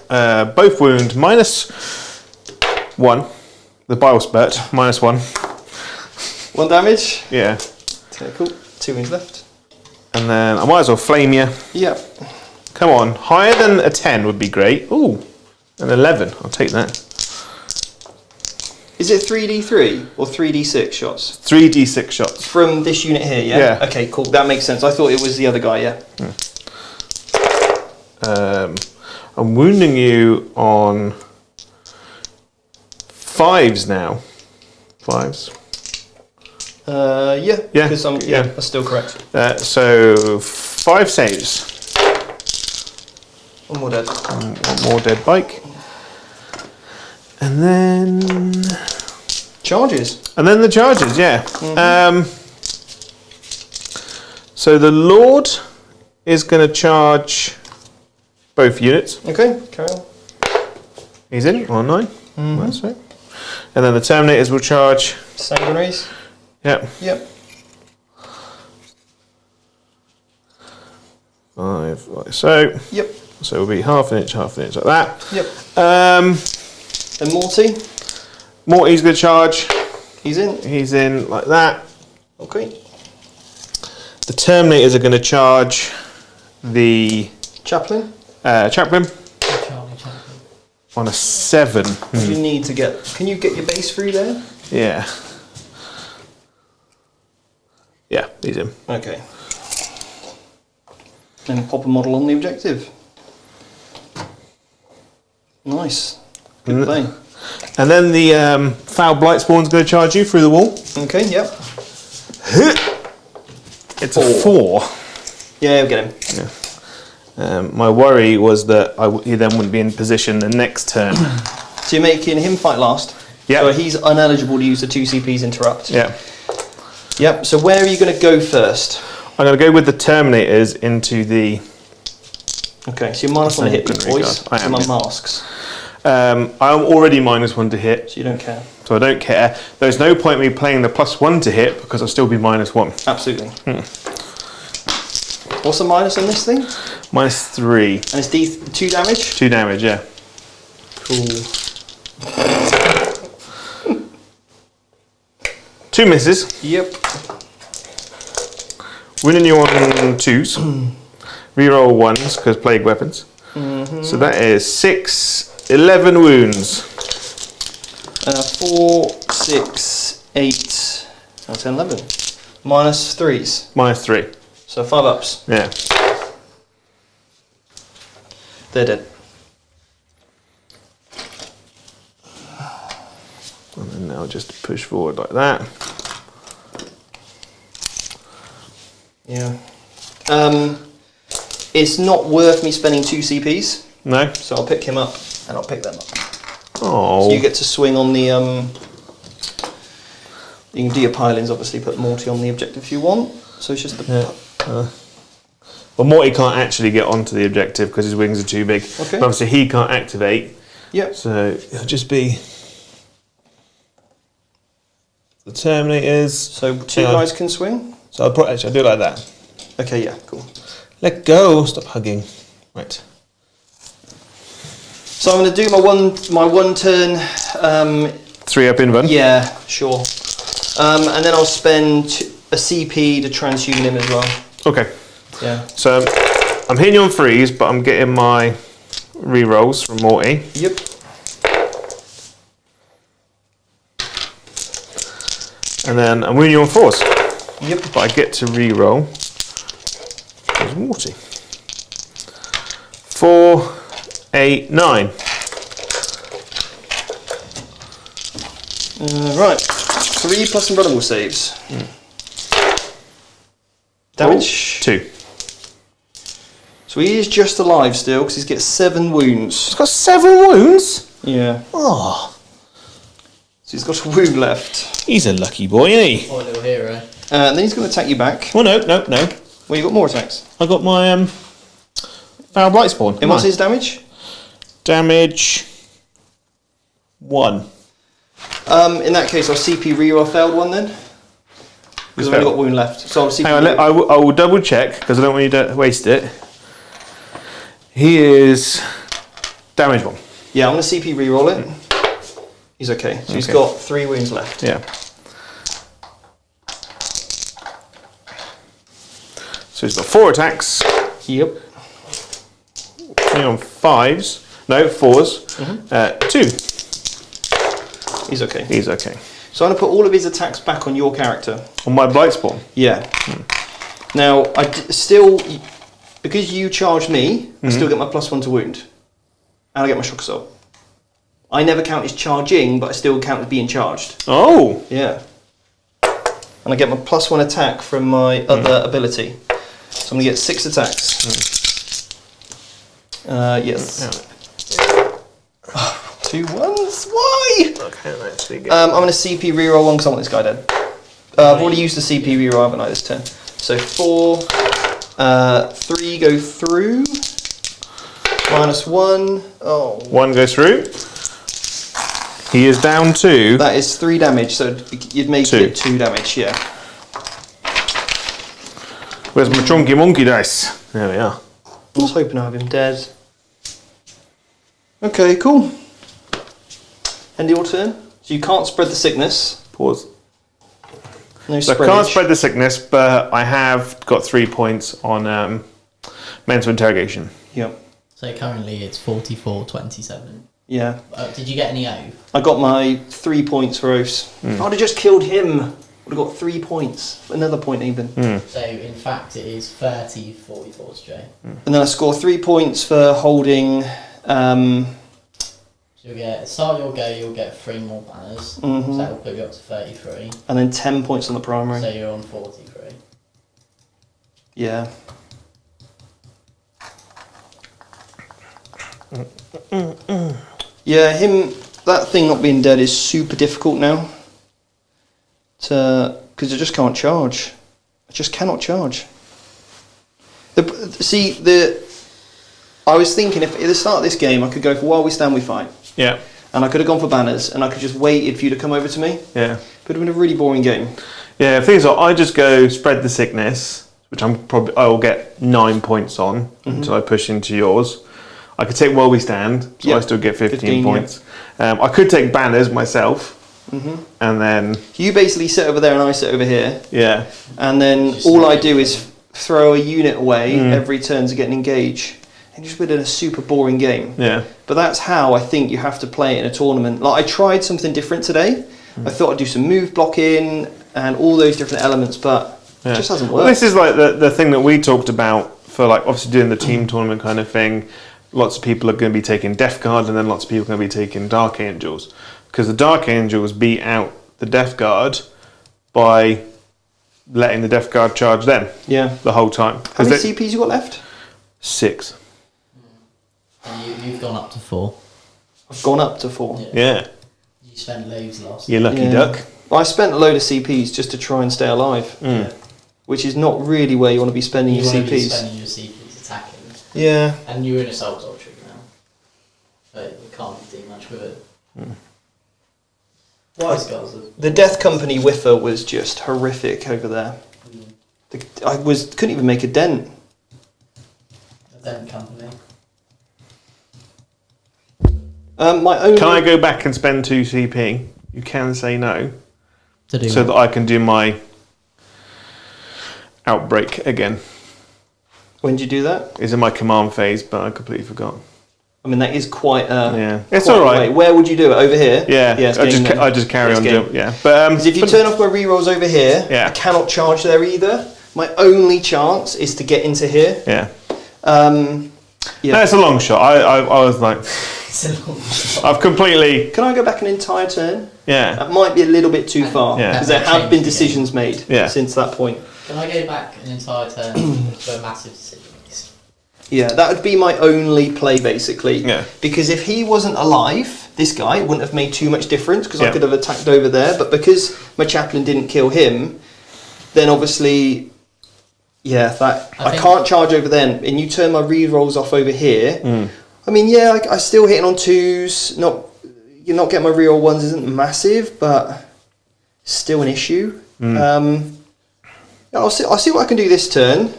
Both wound. -1. The Bile Spurt, -1.
1 damage?
Yeah.
Okay, cool. 2 wounds left.
And then I might as well flame you.
Yep.
Come on. Higher than a 10 would be great. Ooh. An 11. I'll take that.
Is it 3d3 or 3d6 shots?
3d6 shots.
From this unit here, yeah?
Yeah.
Okay, cool. That makes sense. I thought it was the other guy, yeah.
I'm wounding you on 5s now. 5s.
Yeah.
Yeah,
Because
yeah.
that's still correct.
So 5 saves.
1 more dead.
One more dead bike. And then...
Charges.
And then the charges, yeah. So the Lord is going to charge both units.
Okay, carry on.
He's in, on 9. That's right. And then the Terminators will charge.
Sanguinaries.
Yep.
Yep.
5, like so.
Yep.
So it'll be half an inch like that.
Yep. And Morty.
Morty's going to charge.
He's in.
He's in like that.
Okay.
The Terminators are going to charge the
Chaplain.
Chaplain
Charlie Chaplin.
on a 7.
What do you need to get? Can you get your base through there?
Yeah. Yeah, he's in.
Okay. Then pop a model on the objective. Nice. Good play.
And then the Foul Blight Spawn's going to charge you through the wall.
Okay, yep.
It's a 4.
Yeah, we'll get him.
Yeah. My worry was that he then wouldn't be in position the next turn.
So you're making him fight last?
Yeah.
So he's uneligible to use the 2 CP's interrupt?
Yeah.
Yep, so where are you going to go first?
I'm going to go with the Terminators into the...
Okay, so you're -1 to hit these
Secondary
boys.
guard. I am,
My
yeah.
masks.
I'm already -1 to hit,
So you don't care?
so I don't care. There's no point me playing the +1 to hit because I'll still be -1.
Absolutely. What's the minus on this thing?
-3.
And it's D2 damage?
2 damage, yeah.
Cool.
2 misses.
Yep.
Winning you on 2s. Reroll 1s because plague weapons. So that is 6, 11 wounds.
4, 6, 8, 10, 11. -3s.
-3.
So 5 ups.
Yeah.
They're dead.
And then now just push forward like that.
Yeah. It's not worth me spending 2 CPs,
No?
so I'll pick him up and I'll pick them up.
Oh.
So you get to swing on the. You can do your pilings, obviously, put Morty on the objective if you want. So it's just the.
Yeah. Well, Morty can't actually get onto the objective because his wings are too big.
Okay.
But obviously he can't activate,
Yep.
so it'll just be the Terminators.
So 2
Hang on.
guys can swing?
So I'll do it like that.
Okay, yeah, cool.
Let go. Stop hugging. Right.
So I'm going to do my one turn.
3 up in one.
Yeah, sure. And then I'll spend a CP to transhuman him as well.
Okay.
Yeah.
So I'm hitting you on 3s, but I'm getting my re-rolls from Morty.
Yep.
And then I'm winning you on 4s.
Yep.
But I get to re-roll. There's Morty. 4, 8, 9.
Right. 3 plus unbreakable saves. Damage.
2.
So he is just alive still because he's got 7 wounds.
He's got 7 wounds?
Yeah.
Oh,
So he's got a wound left.
he's a lucky boy, isn't he?
Poor little hero.
And then he's going to attack you back.
Well, no.
Well, you got more attacks.
I got my Foul Blight Spawn.
And what's his damage?
Damage 1.
In that case, I'll CP reroll failed one then. Because I've only got wound left. So I'll CP.
Hang on, I will double check because I don't want you to waste it. He is damage 1.
Yeah, I'm going to CP reroll it. He's okay. So he's
Okay.
got 3 wounds left.
Yeah. So he's got 4 attacks.
Yep.
Hang on, 5s. No, 4s. 2.
He's okay.
He's okay.
So I'm going to put all of his attacks back on your character.
On my Blight Spawn.
Yeah. Now, still, because you charged me, I still get my +1 to wound. And I get my shock assault. I never count as charging, but I still count as being charged.
Oh!
Yeah. And I get my +1 attack from my other ability. So I'm going to get 6 attacks. Yes. 2 1s. Why?
Okay, let's see.
I'm going to CP reroll one because I want this guy dead. I've already used the CP reroll, haven't I, this turn? So 4, 3 go through. -1. Oh.
1 goes through. He is down to...
That is 3 damage, so you'd make
2.
it 2 damage, yeah.
Where's my chunky monkey dice? There we are.
I was hoping I'd have him dead. Okay, cool. End of your turn. So you can't spread the sickness.
Pause.
No
So I
spreadage.
can't spread the sickness, but I have got 3 points on mental interrogation.
Yep.
So currently it's 44-27.
Yeah.
Did you get any oath?
I got my 3 points for oaths. If I'd have just killed him, would have got 3 points. Another point even.
So in fact it is 30-44 to Jay.
And then I score 3 points for holding.
So you'll get, start your go, you'll get 3 more banners. So that will put you up to 33.
And then 10 points on the primary.
So you're on 43.
Yeah. Yeah, that thing not being dead is super difficult now. Because I just can't charge. I just cannot charge. I was thinking if at the start of this game I could go for while we stand we fight.
Yeah.
And I could have gone for banners and I could just waited for you to come over to me.
Yeah.
But it would have been a really boring game.
Yeah, the thing is, I just go spread the sickness, which I will get 9 points on until I push into yours. I could take while we stand, so I still get 15 points. Yeah. I could take banners myself, and then
You basically sit over there and I sit over here.
yeah,
And then all I do is throw a unit away every turn to get an engage. And just been a super boring game.
yeah,
But that's how I think you have to play it in a tournament. Like I tried something different today. I thought I'd do some move blocking and all those different elements, but it just hasn't worked.
Well, this is like the thing that we talked about for like obviously doing the team tournament kind of thing. Lots of people are going to be taking Death Guard, and then lots of people are going to be taking Dark Angels, because the Dark Angels beat out the Death Guard by letting the Death Guard charge them.
Yeah.
The whole time.
How many CPs you got left?
6.
And you've gone up to 4.
I've gone up to 4.
Yeah.
You spent loads last
You lucky duck.
I spent a load of CPs just to try and stay alive, which is not really where you want to be spending your
want to be
CPs.
spending your CPs attacking.
Yeah.
And you're in Assault Ultra now. But you can't do much with it. Wise guys.
The Death Company whiffer was just horrific over there. I couldn't even make a dent.
A Den Company.
My own.
Can I go back and spend 2 CP? You can say no,
To do
so
what?
that I can do my outbreak again.
When did you do that?
It's in my command phase, but I completely forgot.
I mean, that is quite a.
Yeah, it's
quite
all
a
right.
way. Where would you do it? Over here?
Yeah,
it's
I
game then.
just carry
It's
on.
game.
Yeah, but
Because if you turn off my rerolls over here,
Yeah.
I cannot charge there either. My only chance is to get into here.
yeah,
Yeah.
no, it's a long shot. I was like,
It's a long shot.
I've completely
Can I go back an entire turn?
yeah.
That might be a little bit too far.
Yeah.
Because there
That
have
changed
been
the
decisions made
Yeah.
since that point.
Can I go back an entire turn to a massive decision?
Yeah, that would be my only play basically.
Yeah.
Because if he wasn't alive, this guy, it wouldn't have made too much difference because I
Yeah.
could have attacked over there. But because my chaplain didn't kill him, then obviously, yeah, I
think-
can't charge over then. And you turn my re-rolls off over here. I mean, yeah, I still hitting on 2s. You're not getting my real ones isn't massive, but still an issue. I'll see what I can do this turn.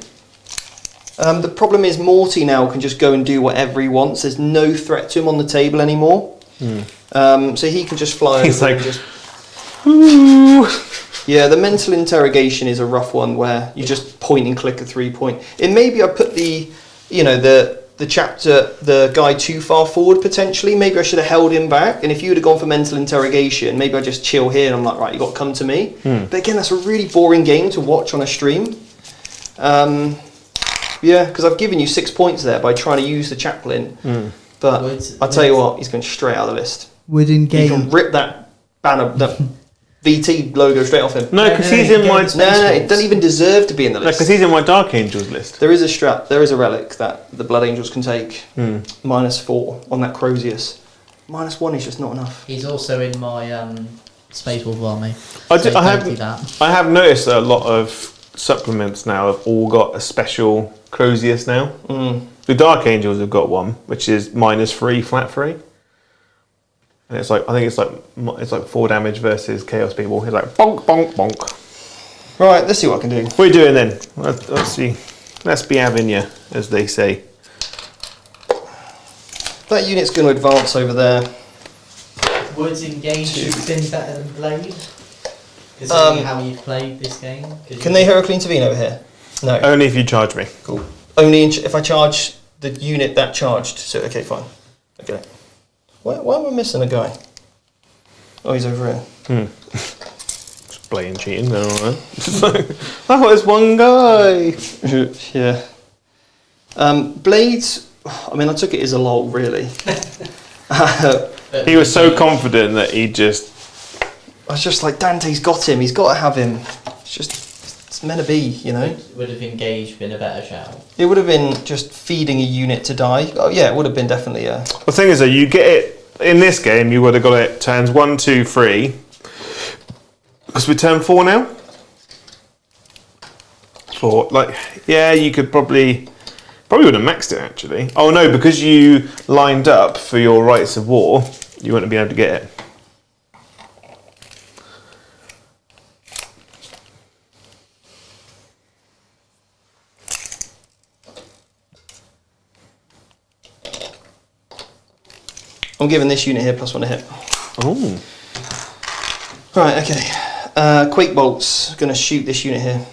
The problem is Morty now can just go and do whatever he wants. There's no threat to him on the table anymore. So he can just fly
He's
over
like,
and just... Yeah, the mental interrogation is a rough one where you just point and click a 3-point. And maybe I put the chapter, the guy too far forward potentially. Maybe I should have held him back. And if you would have gone for mental interrogation, maybe I just chill here and I'm like, right, you got to come to me. But again, that's a really boring game to watch on a stream. Yeah, because I've given you 6 points there by trying to use the chaplain. But I'll tell you what, he's going straight out of the list.
Would
You
engage.
can rip that banner, that VT logo straight off him.
No, because
no,
he's
you
in
go
my
with-
No, it doesn't even deserve to be in the
no,
list.
because he's in my Dark Angels list.
There is a relic that the Blood Angels can take, -4 on that Crozius. -1 is just not enough.
He's also in my Space Wolf army.
I
so
have
don't do that.
I have noticed that a lot of supplements now have all got a special Crozius now. The Dark Angels have got one, which is -3 flat 3. And it's like, I think it's like 4 damage versus Chaos People. It's like bonk, bonk, bonk.
Right, let's see what I can do.
What are you doing then? Let's see. Let's be having you, as they say.
That unit's going to advance over there.
Would engage have been better than Blade? Considering how you've played this game?
Can they Heracles intervene over here? No.
Only if you charge me.
Cool. Only if I charge the unit that charged. So, okay, fine. Okay. Why am I missing a guy? Oh, he's over here.
Just blatant cheating, I don't know. Oh, there's one guy.
Yeah. Blades, I mean, I took it as a lol, really.
He was so confident that he just...
I was just like, Dante's got him, he's got to have him. It's meant to be, you know?
Would have engaged been a better shout.
It would have been just feeding a unit to die. Oh, yeah, it would have been definitely a...
The thing is, though, you get it... In this game, you would have got it turns 1, 2, 3. Because we're turn 4 now? 4. Like, yeah, you could probably would have maxed it, actually. Oh, no, because you lined up for your Rights of War, you wouldn't be able to get it.
I'm giving this unit here +1 to hit.
Oh.
Right, okay. Quake bolts. Going to shoot this unit here.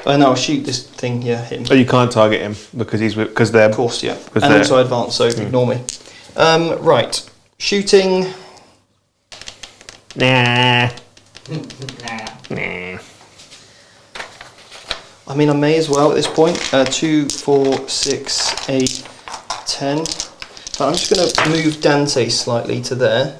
Oh no, I'll shoot this thing. Yeah, hit him.
Oh, you can't target him because because they're...
Of course, yeah. And also advance, so ignore me. Right. Shooting.
Nah.
Nah.
I mean, I may as well at this point. 2, 4, 6, 8, 10. But I'm just going to move Dante slightly to there.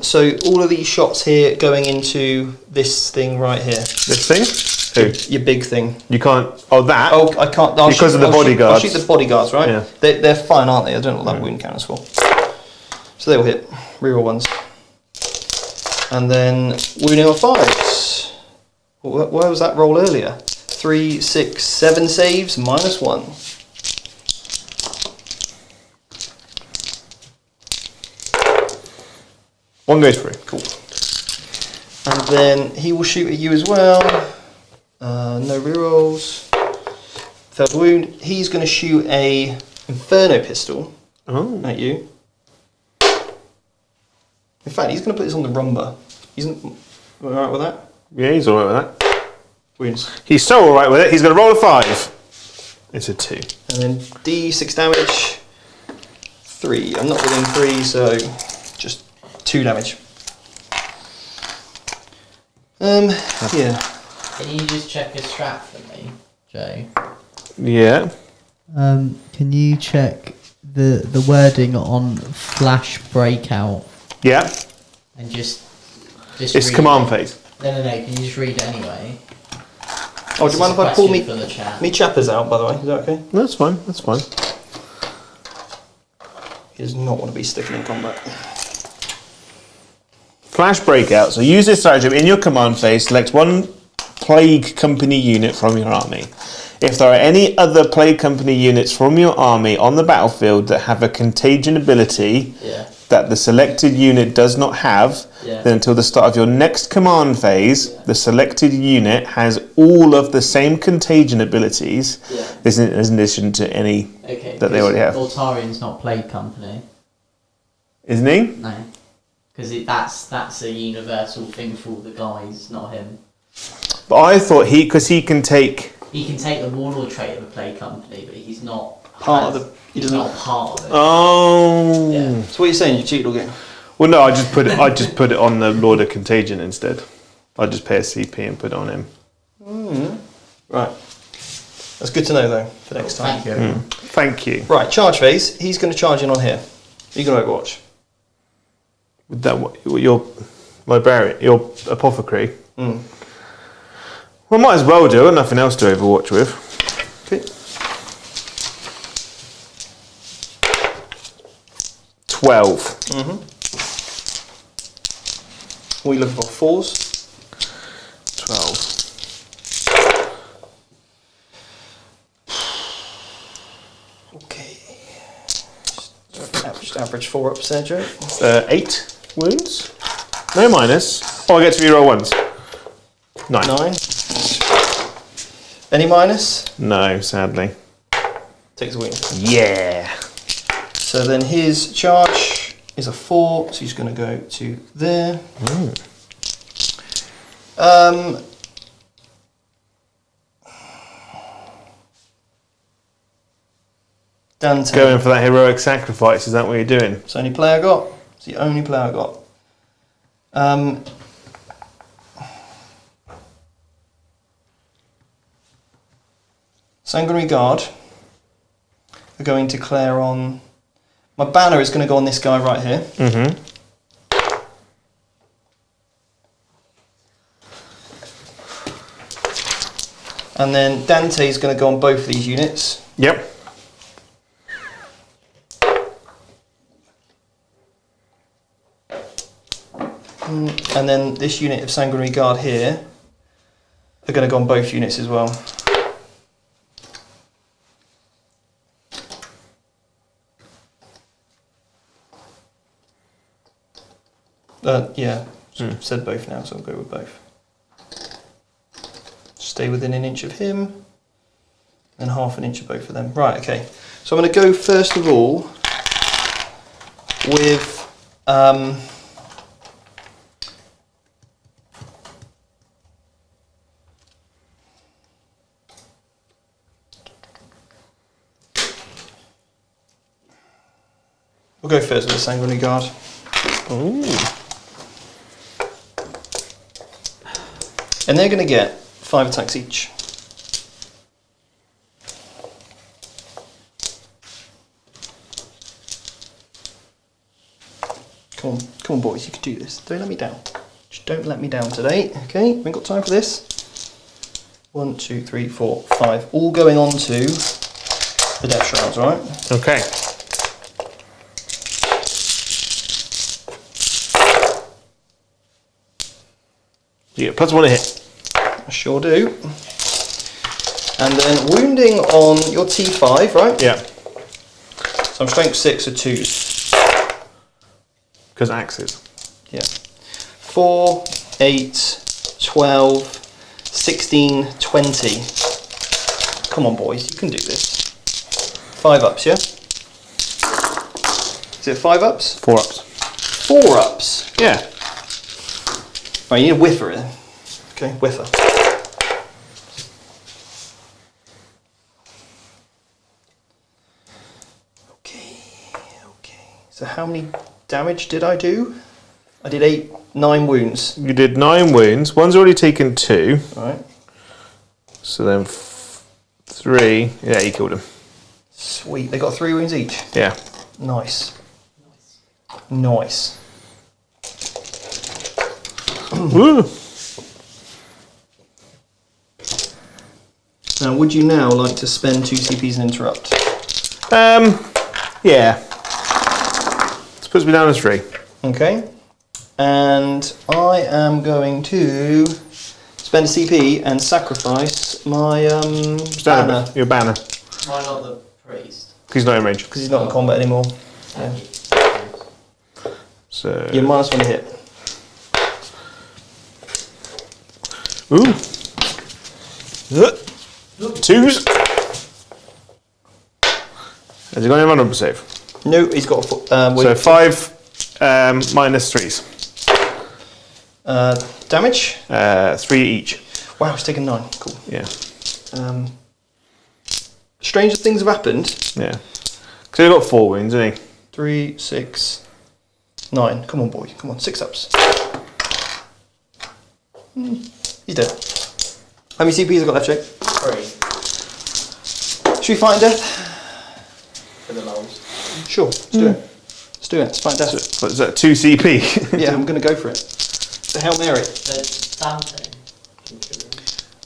So all of these shots here going into this thing right here.
This thing? Who?
Your big thing.
You can't... Oh, that?
Oh, I can't...
Because of the bodyguards.
I'll shoot the bodyguards, right?
Yeah.
They're fine, aren't they? I don't know what that wound counters for. So they will hit. Reroll ones. And then wounding on 5s. Where was that roll earlier? 3, 6, 7 saves, -1.
One goes through.
Cool. And then he will shoot at you as well. No rerolls. Failed wound. He's going to shoot a Inferno pistol at you. In fact, he's going to put this on the rumba. He's alright with that?
Yeah, he's alright with that.
Wounds.
He's so alright with it, he's going to roll a 5. It's a 2.
And then D6 damage. 3. I'm not within 3, so just 2 damage. Yeah.
Can you just check a strat for me, Joe?
Yeah.
Can you check the wording on flash breakout
Yeah.
and just
It's
read
command
it?
phase.
No. Can you just read it anyway?
Oh, do you mind if I pull me
for the chat.
chappers out, by the way? Is that okay?
No, that's fine, that's fine.
He does not want to be sticking in combat.
Flash breakout. So use this stratagem in your command phase. Select one Plague Company unit from your army. If there are any other Plague Company units from your army on the battlefield that have a contagion ability that the selected unit does not have, then until the start of your next command phase, the selected unit has all of the same contagion abilities as in addition to any that they already have.
Altarian's not Plague Company.
Isn't he?
No. Because that's a universal thing for all the guys, not him.
But I thought because he can take...
He can take the warlord trait of a Plague Company, but he's not
Part of the...
He's not part of it.
Oh.
Yeah.
So what are you saying? You cheated again?
Well, no, I just put it on the Lord of Contagion instead. I just pay a CP and put it on him.
Right. That's good to know, though, for next time.
Thank you.
Thank you.
Right, charge phase. He's going to charge in on here. You can Overwatch.
With that, your librarian, your apothecary. Well, might as well do. I've got nothing else to Overwatch with.
Okay.
12.
What are you looking for? 4s?
12.
Okay. Just average 4 ups there, Joe.
8 wounds. No minus. Oh, I get to reroll ones. 9.
9. Any minus?
No, sadly.
Takes a wound.
Yeah.
So then his charge is a 4, so he's going to go to there. Dante.
Going for that heroic sacrifice, is that what you're doing?
It's the only player I got. It's the only player I got. Sanguinary Guard are going to declare on... My banner is going to go on this guy right here.
Mm-hmm.
And then Dante is going to go on both of these units.
Yep.
And then this unit of Sanguinary Guard here are going to go on both units as well. Yeah, said both now, so I'll go with both. Stay within an inch of him, and half an inch of both of them. Right, okay. So I'm going to go first of all with we'll go first with the Sanguinary Guard.
Ooh.
And they're going to get 5 attacks each. Come on boys, you can do this. Don't let me down. Just don't let me down today, okay? We ain't got time for this. 1, 2, 3, 4, 5. All going on to the Death Shrouds, alright?
Okay. You get +1 a hit.
I sure do. And then wounding on your T5, right?
Yeah.
So I'm strength 6 or 2s.
Because axes.
Yeah. 4, 8, 12, 16, 20. Come on, boys, you can do this. 5 ups, yeah? Is it 5 ups?
4 ups.
4 ups.
Yeah.
Right, you need a whiffer then. Okay, whiffer. Okay. So how many damage did I do? I did 9 wounds.
You did 9 wounds. One's already taken 2.
Right.
So then 3. Yeah, you killed him.
Sweet. They got 3 wounds each.
Yeah.
Nice. Nice.
Woo.
Now, would you now like to spend 2 CPs and interrupt?
Yeah. This puts me down as 3.
Okay. And I am going to spend a CP and sacrifice my banner.
Your banner.
Why not the priest?
He's not in range.
Because he's not in combat anymore. Yeah.
So.
You're -1 to hit.
Ooh. 2s. Has he got any vulnerable save?
No, he's got a
So 5 minus 3s.
damage.
3 each.
Wow, he's taken 9. Cool.
Yeah.
Stranger things have happened.
Yeah. Because he's got 4 wounds, isn't he?
3, 6, 9. Come on, boy. Come on, 6 ups. He's dead. How many CPs have got left, Jake?
3
Should we fight in death?
for the lols.
Sure, let's do it. Let's do it. Let's fight death.
What is that, 2 CP?
Yeah, I'm going to go for it. It's a Hail Mary.
There's Dante.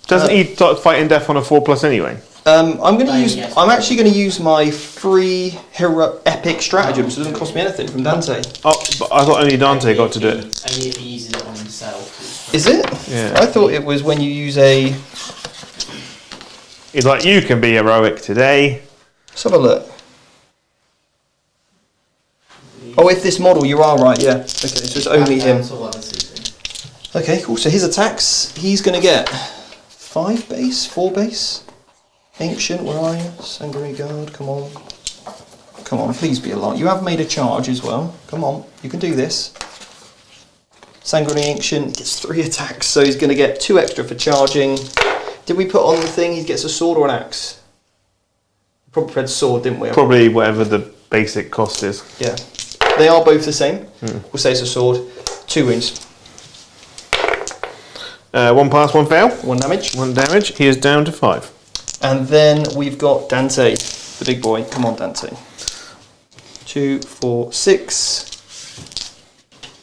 Doesn't he fight in death on a 4+ anyway?
I'm actually going to use my free epic stratagems. It doesn't cost me anything from Dante.
Oh, but I thought only Dante got to do it.
Only if he uses it on himself.
Is it?
Yeah.
I thought it was when you use a...
He's like, you can be heroic today.
Let's have a look. Oh, with this model, you are right, yeah. Okay, so it's only him. Okay, cool. So his attacks, he's going to get 5 base, 4 base. Ancient, where are you? Sanguinary Guard, come on. Come on, please be a lot. You have made a charge as well. Come on, you can do this. Sanguinary Ancient gets 3 attacks, so he's going to get 2 extra for charging. Did we put on the thing he gets a sword or an axe? Probably read sword, didn't we?
Probably whatever the basic cost is.
Yeah. They are both the same. We'll say it's a sword. 2 wounds.
1 pass, 1 fail.
1 damage.
1 damage. He is down to 5.
And then we've got Dante, the big boy. Come on, Dante. 2, 4, 6.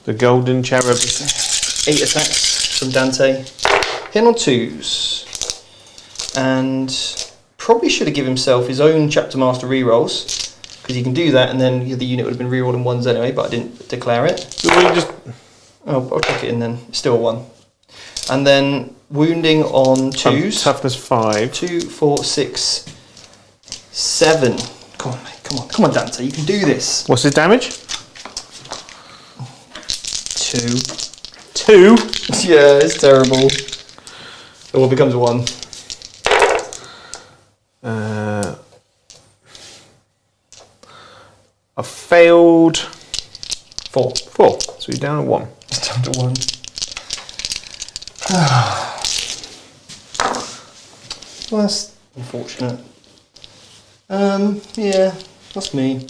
The golden cherub.
8 attacks from Dante. Hit on 2s. And probably should have given himself his own Chapter Master rerolls. Because you can do that, and then the unit would have been rerolled in 1s anyway, but I didn't declare it. Oh, I'll chuck it in then. It's still a 1. And then wounding on 2s.
Toughness 5.
2, 4, 6, 7. Come on, mate. Come on, Dante. You can do this.
What's his damage?
2.
2?
Yeah, it's terrible. Oh, it becomes a 1.
I failed
4.
4. So you're down to 1.
It's down to 1. Well, that's unfortunate. Yeah, that's me.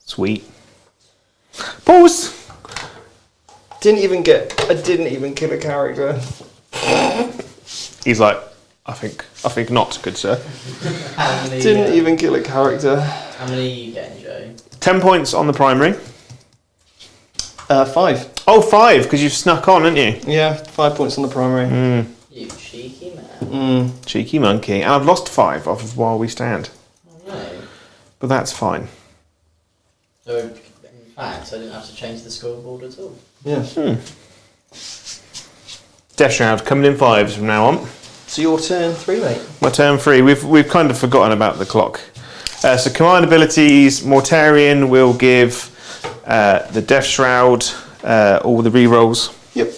Sweet. Pause!
I didn't even kill a character.
He's like, I think not, good sir.
Didn't even kill a character.
How many are you getting, Joe?
10 points on the primary.
5.
Oh, 5, because you've snuck on, haven't you?
Yeah, 5 points on the primary.
You cheeky man.
Cheeky monkey. And I've lost 5 off of While We Stand.
Oh no.
But that's fine.
So, in fact, I didn't have to change the scoreboard at all.
Yeah.
Death Shroud coming in 5s from now on.
So your turn 3, mate.
My turn 3. We've kind of forgotten about the clock. So command abilities, Mortarion will give the Death Shroud all the rerolls.
Yep.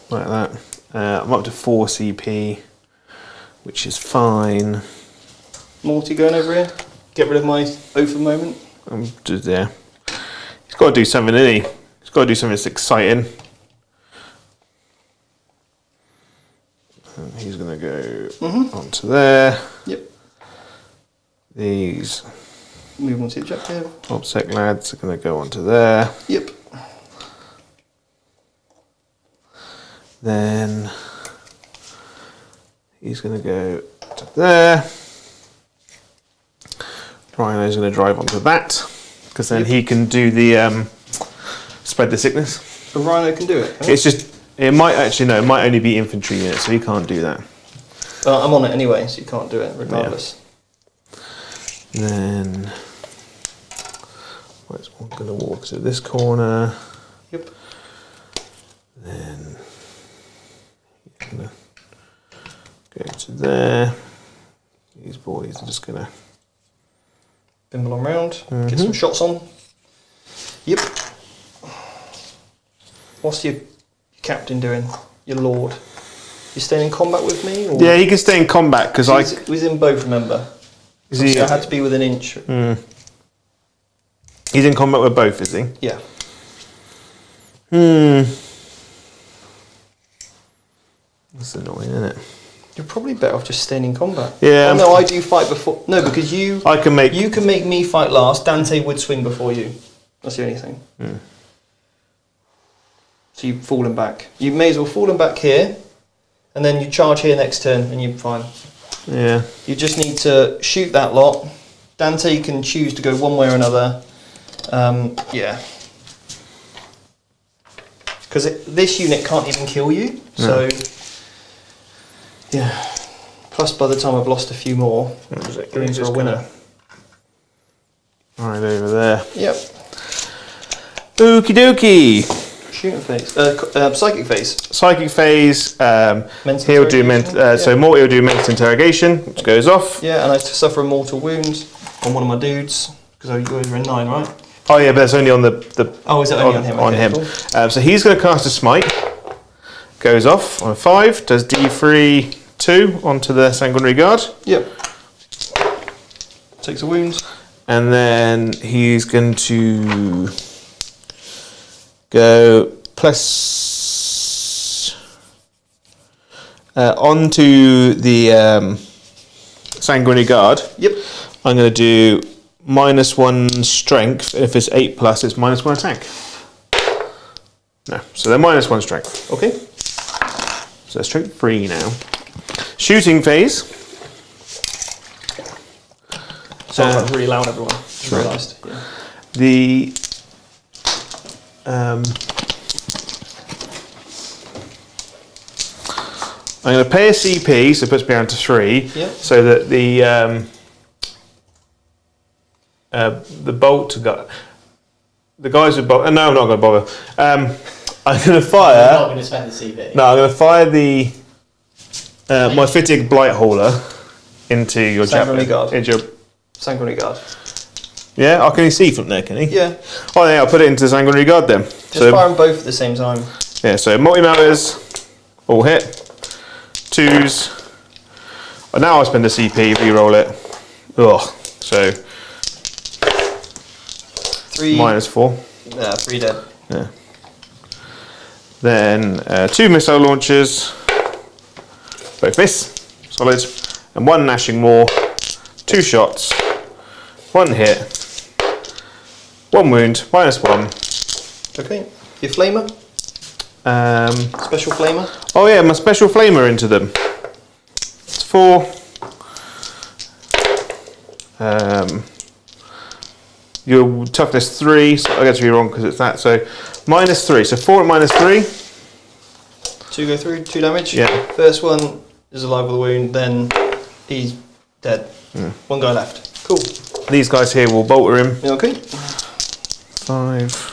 Like that. I'm up to 4 CP, which is fine.
Morty going over here. Get rid of my oath of moment.
I'm just there. He's got to do something, isn't he? He's got to do something that's exciting. And he's going to go onto there.
Yep.
These
Move on to the objective.
OBSEC lads are going to go onto there.
Yep.
Then he's going to go to there. Rhino's going to drive onto that, because then he can do the spread the sickness.
The Rhino can do it.
It's just, it might actually, no, it might only be infantry units, so he can't do that.
I'm on it anyway, so you can't do it regardless.
Yeah. Then, I'm going to walk to this corner.
Yep.
Then, he's going to go to there. These boys are just going to
Bimble on round. Get some shots on. Yep. What's your captain doing? Your lord? You staying in combat with me? Or?
Yeah, he can stay in combat because I.
He's in both, remember?
Is he?
I had to be within an inch.
He's in combat with both, is he?
Yeah.
That's annoying, isn't it?
You're probably better off just staying in combat.
Yeah.
Oh, no, I do fight before. No, because you.
I can make.
You can make me fight last. Dante would swing before you. That's the only thing. So you've fallen back. You may as well fall back here, and then you charge here next turn, and you're fine.
Yeah.
You just need to shoot that lot. Dante can choose to go one way or another. Yeah. Because this unit can't even kill you. So, yeah. Plus, by the time I've lost a few more, it means we're a winner.
Right over there.
Yep.
Okie dokie.
Shooting phase. Psychic phase.
Psychic phase.
Mental
He'll do
interrogation.
so Morty will do mental interrogation, which goes off.
Yeah, and I suffer a mortal wound on one of my dudes because I guys were in 9, right?
Oh yeah, but it's only on the
Oh, is it only on him?
On
Okay,
him.
cool.
So he's going to cast a smite. Goes off on a 5. Does D3 2 onto the Sanguinary Guard.
Yep. Takes a wound.
And then he's going to go plus onto the Sanguinary Guard.
Yep.
I'm going to do -1 strength. If it's 8+, it's -1 attack. No, so they're -1 strength.
Okay.
So they're strength 3 now. Shooting phase.
Sorry, that was really loud, everyone. Just realised. Yeah.
The I'm going to pay a CP, so it puts me down to 3,
Yep.
so that the bolt got the guys with bolt. No, I'm not going to bother. I'm going to fire.
You're not going to spend the CV.
No, I'm going to fire the my fitting blight hauler into your
Sanguinary
chaplain.
Guard.
Into your,
Sanguinary Guard.
yeah, oh, can he see from there? Can he?
Yeah.
Oh yeah, I'll put it into Sanguinary Guard then.
Just fire them both at the same time.
Yeah, so multi-motors, all hit. 2s. Oh, now I spend a CP, re-roll it. Ugh. So
3.
-4.
3 dead.
Yeah. Then 2 missile launchers. Both miss. Solid. And 1 gnashing maw. 2 shots. 1 hit. 1 wound. -1.
Okay. Your flamer? Special flamer?
Oh yeah, my special flamer into them. It's 4. Your toughness 3, so I get to be wrong because it's that. So -3. So 4 at -3.
2 go through, 2 damage.
Yeah.
First one is alive with a wound, then he's dead. 1 guy left. Cool.
These guys here will bolter him.
You okay?
5.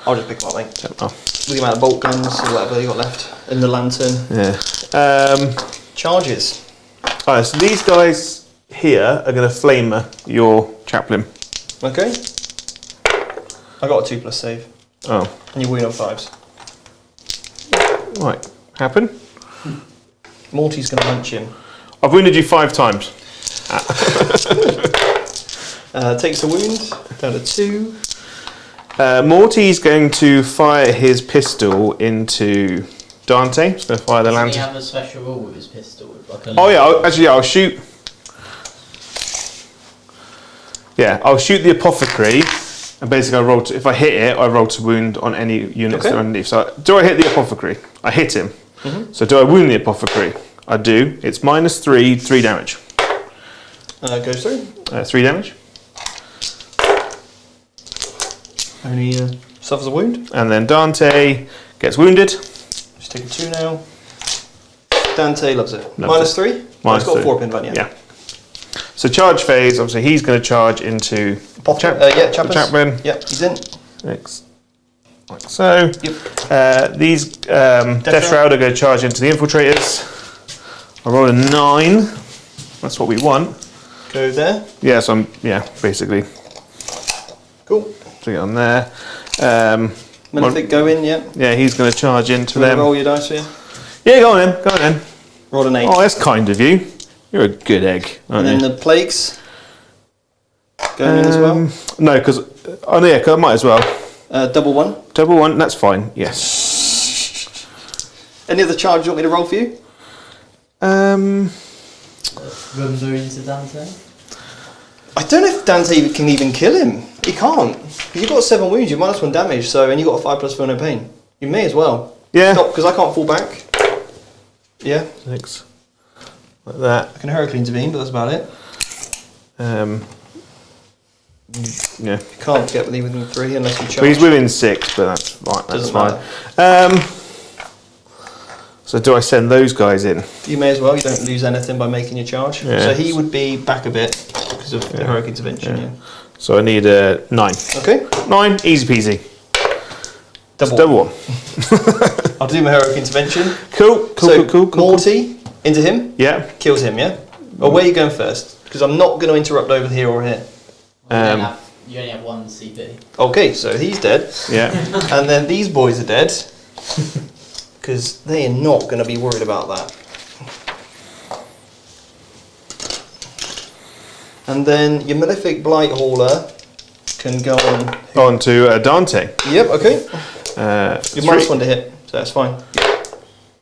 I'll just pick him up, mate.
Oh,
With the amount of bolt guns or whatever you got left. And the lantern.
yeah.
Charges.
Alright, so these guys here are going to flamer your chaplain.
Okay. I got a 2+ save.
Oh,
And you wound on 5s.
right. Happen.
Morty's going to lunch him.
I've wounded you 5 times.
Takes a wound. Down to 2.
Morty's going to fire his pistol into Dante. He's going to fire the
Does he
lantern.
have a special rule with his pistol? Like a
Oh yeah, I'll shoot. Yeah, I'll shoot the apothecary, and basically I roll. If I hit it, I roll to wound on any units that are underneath. So do I hit the apothecary? I hit him. So do I wound the apothecary? I do. It's -3, 3 damage.
Goes through.
3 damage,
Only suffers a wound.
and then Dante gets wounded.
Just take a 2 now. Dante loves it.
Loves
-3? It's got a
3.
4 pin van, yeah.
Yeah. So charge phase. Obviously, he's going to charge into
Yeah,
the
chaplain.
chaplain.
Yep, he's in.
Like so.
Yep.
These Death Shroud are going to charge into the infiltrators. I rolled a 9. That's what we want.
Go there.
Yes, basically.
Cool.
So get on there.
Malefic, go in, yeah.
Yeah, he's going to charge into
Do you want to
them.
roll your dice here?
Yeah, go on then. Go on then.
Roll an 8.
Oh, that's kind of you. You're a good egg, aren't
and then
you?
the plagues. Going in as well.
No, because yeah, 'cause I might as well.
Double 1.
Double 1. That's fine. Yes.
Any other charge you want me to roll for you?
Rumba into Dante?
I don't know if Dante can even kill him. He can't. You've got 7 wounds, you're -1 damage, so, and you got a 5+ for no pain. You may as well.
Yeah.
Stop, because I can't fall back. Yeah.
6. like that.
I can Hurricane intervene, but that's about it.
Yeah.
You can't get within 3 unless you charge.
Well, he's within 6, but that's right. That's
Doesn't
fine. So do I send those guys in?
You may as well. You don't lose anything by making your charge.
Yeah.
So he would be back a bit because of the Heroic Intervention. Yeah.
So I need a 9.
Okay.
9, easy peasy.
Double
1.
I'll do my Heroic Intervention.
Cool. Cool.
Morty into him.
Yeah.
Kills him. Yeah. Well, where are you going first? Because I'm not going to interrupt over here or here.
You only have 1 CP.
Okay, so he's dead.
Yeah.
And then these boys are dead. Because they are not going to be worried about that. And then your Malefic Blight Hauler can go on
to Dante.
Yep, okay. You're
-1
to hit, so that's fine.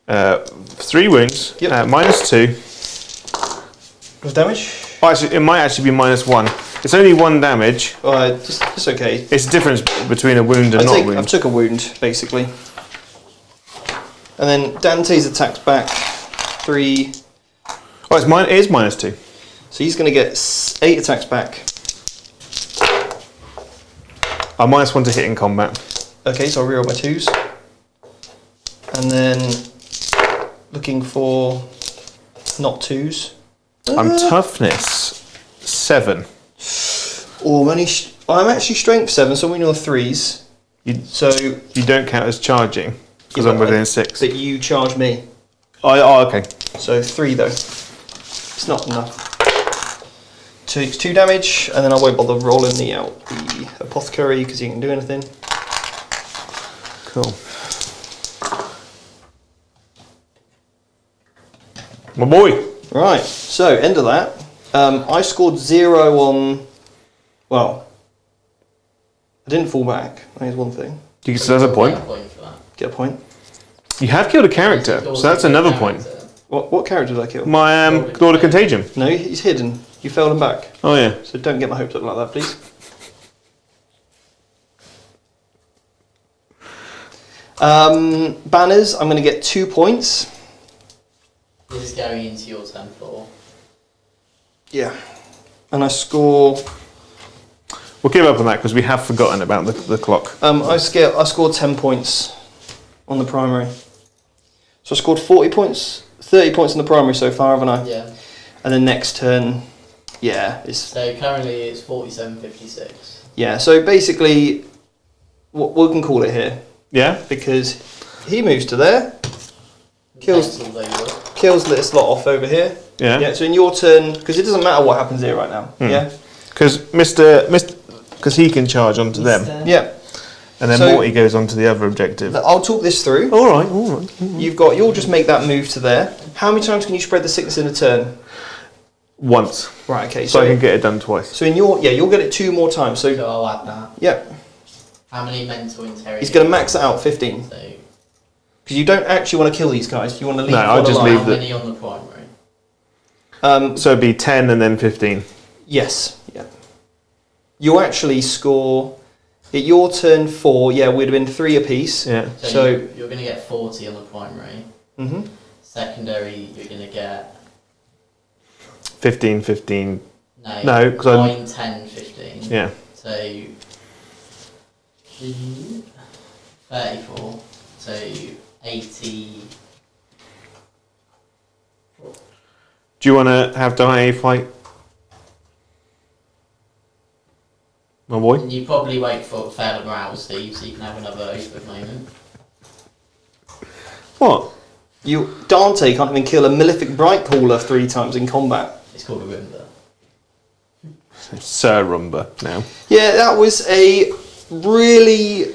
3 wounds.
Yep.
-2.
What's damage?
Oh, actually, it might actually be -1. It's only 1 damage.
It's okay.
It's the difference between a wound and not a wound.
I've took a wound, basically. And then Dante's attacks back 3.
Oh, it is -2.
So he's going to get 8 attacks back.
I'm -1 to hit in combat.
Okay, so I'll reroll my 2s. And then looking for not 2s.
I'm toughness 7.
Oh, I'm actually strength 7, so I'm winning on 3s. So
you don't count as charging because I'm within 6.
But you charge me.
Oh, okay.
So 3 though. It's not enough. 2 damage, and then I won't bother rolling the apothecary because he can do anything.
Cool. My boy.
Right. So end of that. I scored 0 on. Well, I didn't fall back. That is one thing.
So that's a point.
Get a point.
You have killed a character, so that's another point.
What character did I kill?
My Lord of Contagion.
No, he's hidden. You failed him back.
Oh yeah.
So don't get my hopes up like that, please. Banners, I'm going to get 2 points.
This is going into your turn 4.
Yeah. And I score...
We'll give up on that because we have forgotten about the clock.
I scored 10 points on the primary. So I scored 40 points, 30 points in the primary so far, haven't I?
Yeah.
And then next turn, it's...
So currently it's 47.56.
Yeah, so basically, we can call it here.
Yeah?
Because he moves to there, kills this lot off over here.
Yeah.
Yeah, so in your turn, because it doesn't matter what happens here right now. Yeah?
Because because he can charge onto them.
Yeah.
And then Morty goes on to the other objective.
I'll talk this through.
All right.
You'll just make that move to there. How many times can you spread the sickness in a turn?
Once.
Right, okay.
So I can get it done twice.
So in you'll get it 2 more times. So
I'll add that.
Yeah.
How many mental interrogations?
He's going to max it out 15. Because you don't actually want to kill these guys. You want to leave
I'll just leave
How many on the primary?
So it'd be 10 and then 15.
Yes. Yeah. You actually score at your turn 4. Yeah, we'd have been 3 apiece.
Yeah.
So you're going to get 40 on the primary.
Mhm.
Secondary, you're going to get
15.
No,
because
9, 10, 15.
Yeah.
So 34. So 80.
Do you want to have Dai fight? My boy?
And you probably wait for fail a morale, Steve, so you can have another open moment.
What?
Dante can't even kill a Malefic Bright Caller 3 times in combat.
It's called a Roomba.
Sir Rumba now.
Yeah, that was a really...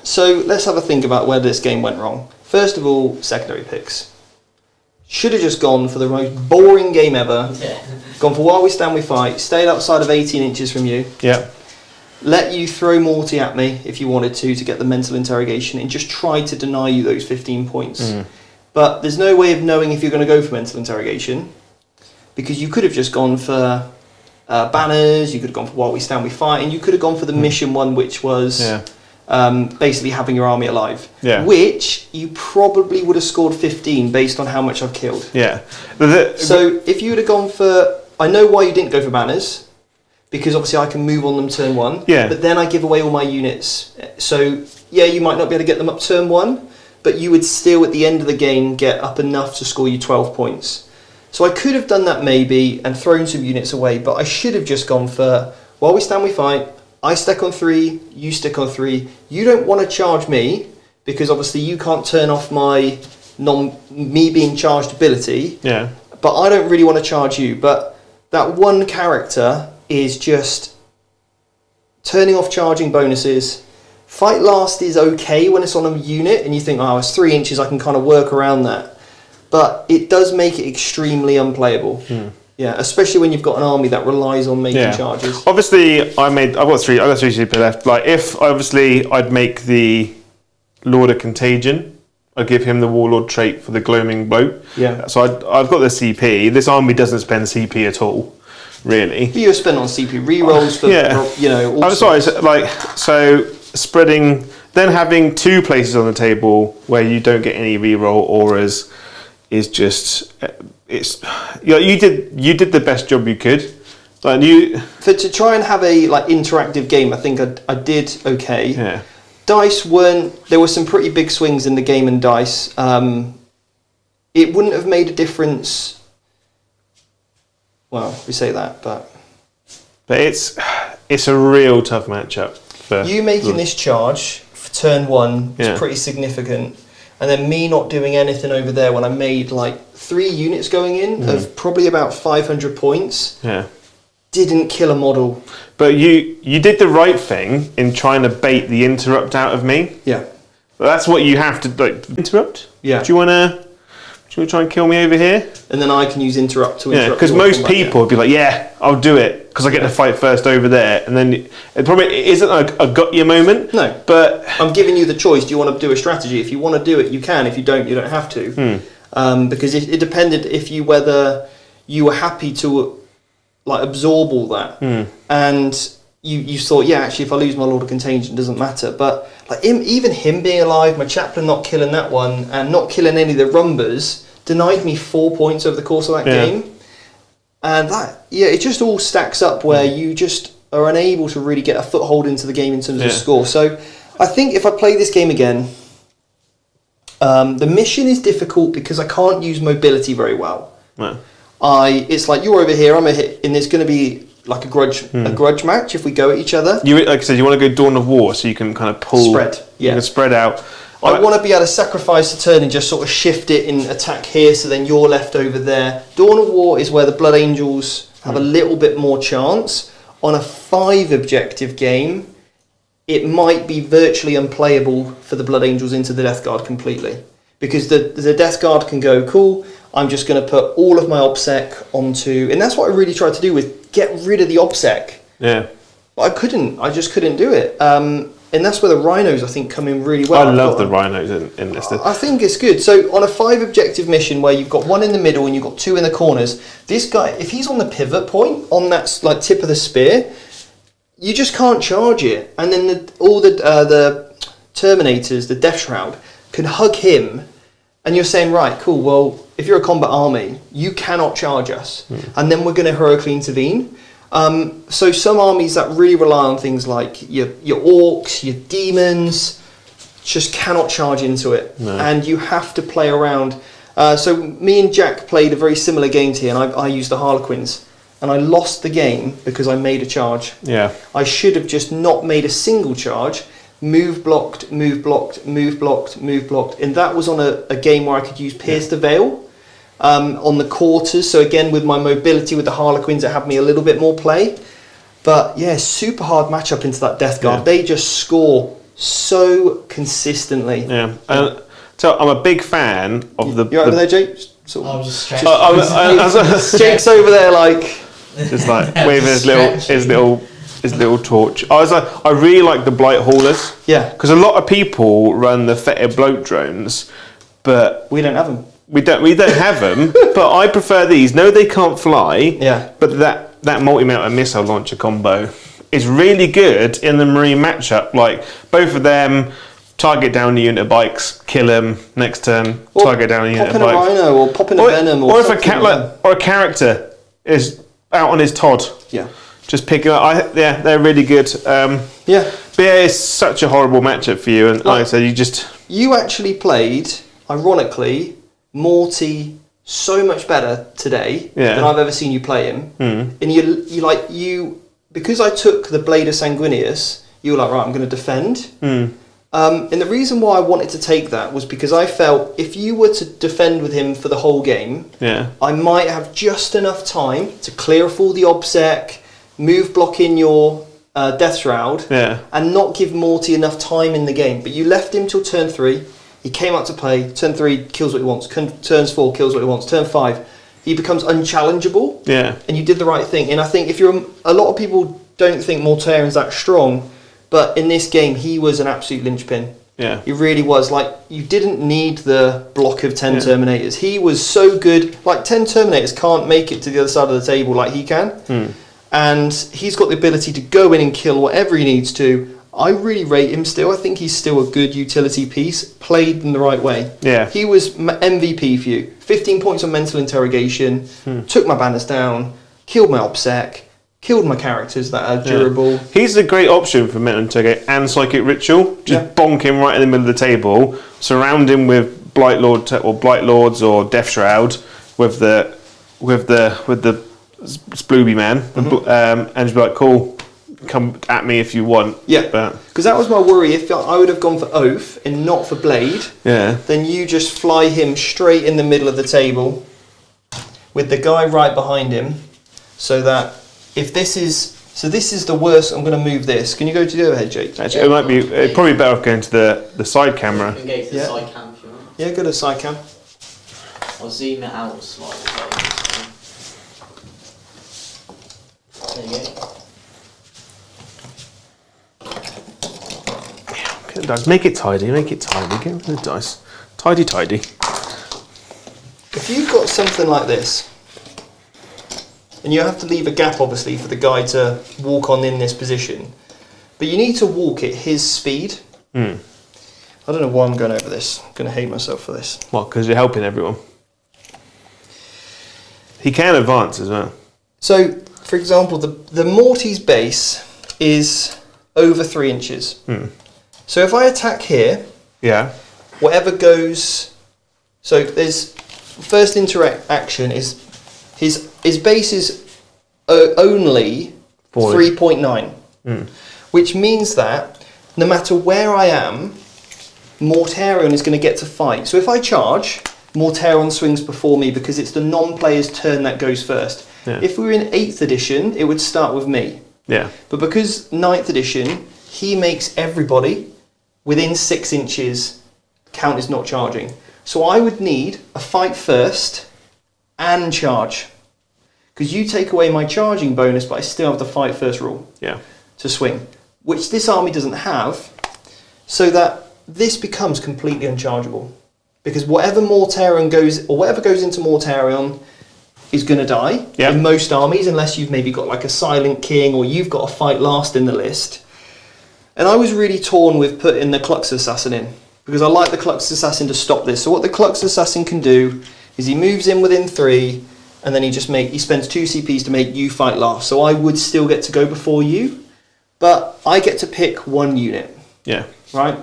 So let's have a think about where this game went wrong. First of all, secondary picks. Should have just gone for the most boring game ever.
Yeah.
Gone for while we stand we fight. Stayed outside of 18 inches from you.
Yeah.
Let you throw Morty at me if you wanted to get the mental interrogation, and just try to deny you those 15 points. But there's no way of knowing if you're going to go for mental interrogation, because you could have just gone for banners, you could have gone for while we stand we fight, and you could have gone for the mission one, which was basically having your army alive.
Yeah.
Which you probably would have scored 15 based on how much I've killed.
Yeah.
So if you would have gone for... I know why you didn't go for banners, because obviously I can move on them turn 1.
Yeah.
But then I give away all my units. So, yeah, you might not be able to get them up turn 1, but you would still, at the end of the game, get up enough to score you 12 points. So I could have done that maybe and thrown some units away, but I should have just gone for, while we stand, we fight. I stick on 3, you stick on 3. You don't want to charge me, because obviously you can't turn off my me being charged ability.
Yeah.
But I don't really want to charge you. But that one character is just turning off charging bonuses. Fight last is okay when it's on a unit and you think, oh, it's 3 inches, I can kind of work around that. But it does make it extremely unplayable. Yeah, especially when you've got an army that relies on making charges.
Obviously, I've got 3 super left. Like, if obviously I'd make the Lord of Contagion, I'd give him the Warlord trait for the Gloaming Bloat. Yeah. So I've got the CP. This army doesn't spend CP at all, really.
But you spend on CP rerolls for, you know.
I'm sorry. So spreading, then having 2 places on the table where you don't get any reroll auras is just you did the best job you could. Like
to try and have a interactive game, I think I did okay.
Yeah.
Dice there were some pretty big swings in the game and dice. It wouldn't have made a difference. Well, we say that, but
it's a real tough matchup.
You making this charge for turn 1 is pretty significant. And then me not doing anything over there when I made 3 units going in of probably about 500 points.
Yeah.
Didn't kill a model.
But you did the right thing in trying to bait the interrupt out of me.
Yeah.
That's what you have to interrupt.
Yeah.
Do you want to try and kill me over here?
And then I can use interrupt to interrupt.
Yeah, because most people would be like, yeah, I'll do it because I get to fight first over there, and then it probably isn't a got you moment.
No,
but
I'm giving you the choice. Do you want to do a strategy? If you want to do it, you can. If you don't, you don't have to. Because it depended whether you were happy to absorb all that, and you thought, yeah, actually, if I lose my Lord of Contagion, it doesn't matter. But even him being alive, my chaplain not killing that one, and not killing any of the rumbers, denied me 4 points over the course of that game. And it just all stacks up where you just are unable to really get a foothold into the game in terms of score. So I think if I play this game again, the mission is difficult because I can't use mobility very well.
No.
It's like you're over here, I'm and there's going to be a grudge match if we go at each other.
You, like I said, you want to go Dawn of War so you can kind of pull,
spread. Yeah,
you can spread out.
I want to be able to sacrifice a turn and just sort of shift it and attack here, so then you're left over there. Dawn of War is where the Blood Angels have a little bit more chance. On a 5 objective game, it might be virtually unplayable for the Blood Angels into the Death Guard completely. Because the Death Guard can go, cool, I'm just going to put all of my OBSEC onto... And that's what I really tried to do, with get rid of the OBSEC.
Yeah.
But I just couldn't do it. And that's where the rhinos, I think, come in really well.
I love the rhinos in this.
I think it's good. So on a 5 objective mission where you've got 1 in the middle and you've got 2 in the corners, this guy, if he's on the pivot point, on that tip of the spear, you just can't charge it. And then all the Terminators, the Death Shroud, can hug him. And you're saying, right, cool, well, if you're a combat army, you cannot charge us. And then we're going to heroically intervene. So some armies that really rely on things like your orcs, your demons, just cannot charge into it. No. And you have to play around. So me and Jack played a very similar game to you, and I used the Harlequins. And I lost the game because I made a charge. Yeah. I should have just not made a single charge. Move blocked, move blocked, move blocked, move blocked. And that was on a game where I could use Pierce the Veil. On the quarters, so again with my mobility with the Harlequins, it had me a little bit more play. But yeah, super hard matchup into that Death Guard. They just score so consistently. Yeah,
so I'm a big fan of the.
You over there, Jake?
I was just stretching.
Jake's over there,
just waving his little torch. I really like the Blight Haulers. Yeah, because a lot of people run the Fetid Bloat drones, but
we don't have them.
We don't have them, but I prefer these. No, they can't fly. Yeah. But that multi-mounted missile launcher combo is really good in the Marine matchup. Like, both of them target down the unit of bikes, kill him, next turn, target down the unit of
Pop in
bikes.
a rhino or pop in a venom or
if
something.
or a character is out on his Todd.
Yeah.
Just pick him up. They're really good.
Yeah.
But yeah, it's such a horrible matchup for you. And like I said,
You actually played, ironically, Morty so much better today than I've ever seen you play him. And you because I took the Blade of Sanguinius, you were like, right, I'm going to defend. And the reason why I wanted to take that was because I felt if you were to defend with him for the whole game, I might have just enough time to clear off all the obsec, move block in your Death Shroud, and not give Morty enough time in the game. But you left him till turn 3. He came out to play. Turn 3 kills what he wants. Turns 4 kills what he wants. Turn 5 he becomes unchallengeable. And you did the right thing. And I think if you're a lot of people don't think Mortarian's that strong, but in this game he was an absolute linchpin. He really was. Like, you didn't need the block of 10 Terminators. He was so good. Like, 10 Terminators can't make it to the other side of the table like he can. And he's got the ability to go in and kill whatever he needs to. I really rate him still. I think he's still a good utility piece, played in the right way. He was MVP for you. 15 points on mental interrogation, took my banners down, killed my OBSEC, killed my characters that are durable.
He's a great option for mental interrogate and psychic ritual. Just bonk him right in the middle of the table, surround him with Blight Lords or Death Shroud with the Splooby man, and just be like, cool, come at me if you want.
Because that was my worry. If I would have gone for Oath and not for Blade, then you just fly him straight in the middle of the table with the guy right behind him, so that if this is the worst. I'm going to move this. Can you go to the overhead, Jake?
Actually, it might be probably better off going to the side camera.
You can go to the side cam if you want.
Yeah, go to the side cam.
I'll zoom it out slightly. There you go.
Get the dice. Make it tidy. Get rid of the dice. Tidy.
If you've got something like this, and you have to leave a gap, obviously, for the guy to walk on in this position, but you need to walk at his speed. I don't know why I'm going over this. I'm going to hate myself for this.
Well, because you're helping everyone. He can advance as well.
So, for example, the Morty's base is over 3 inches. So if I attack here, whatever goes... So there's... First interaction is... His base is only 3.9. Which means that no matter where I am, Mortarion is going to get to fight. So if I charge, Mortarion swings before me because it's the non-player's turn that goes first. If we were in 8th edition, it would start with me. But because 9th edition, he makes everybody within 6 inches count as not charging. So I would need a fight first and charge. Because you take away my charging bonus, but I still have the fight first rule to swing. Which this army doesn't have, so that this becomes completely unchargeable. Because whatever Mortarion goes, or whatever goes into Mortarion is going to die in most armies, unless you've maybe got like a Silent King or you've got a fight last in the list. And I was really torn with putting the Climax Assassin in, because I like the Climax Assassin to stop this. So what the Climax Assassin can do is he moves in within 3, and then he spends 2 CPs to make you fight last. So I would still get to go before you, but I get to pick 1 unit. Right?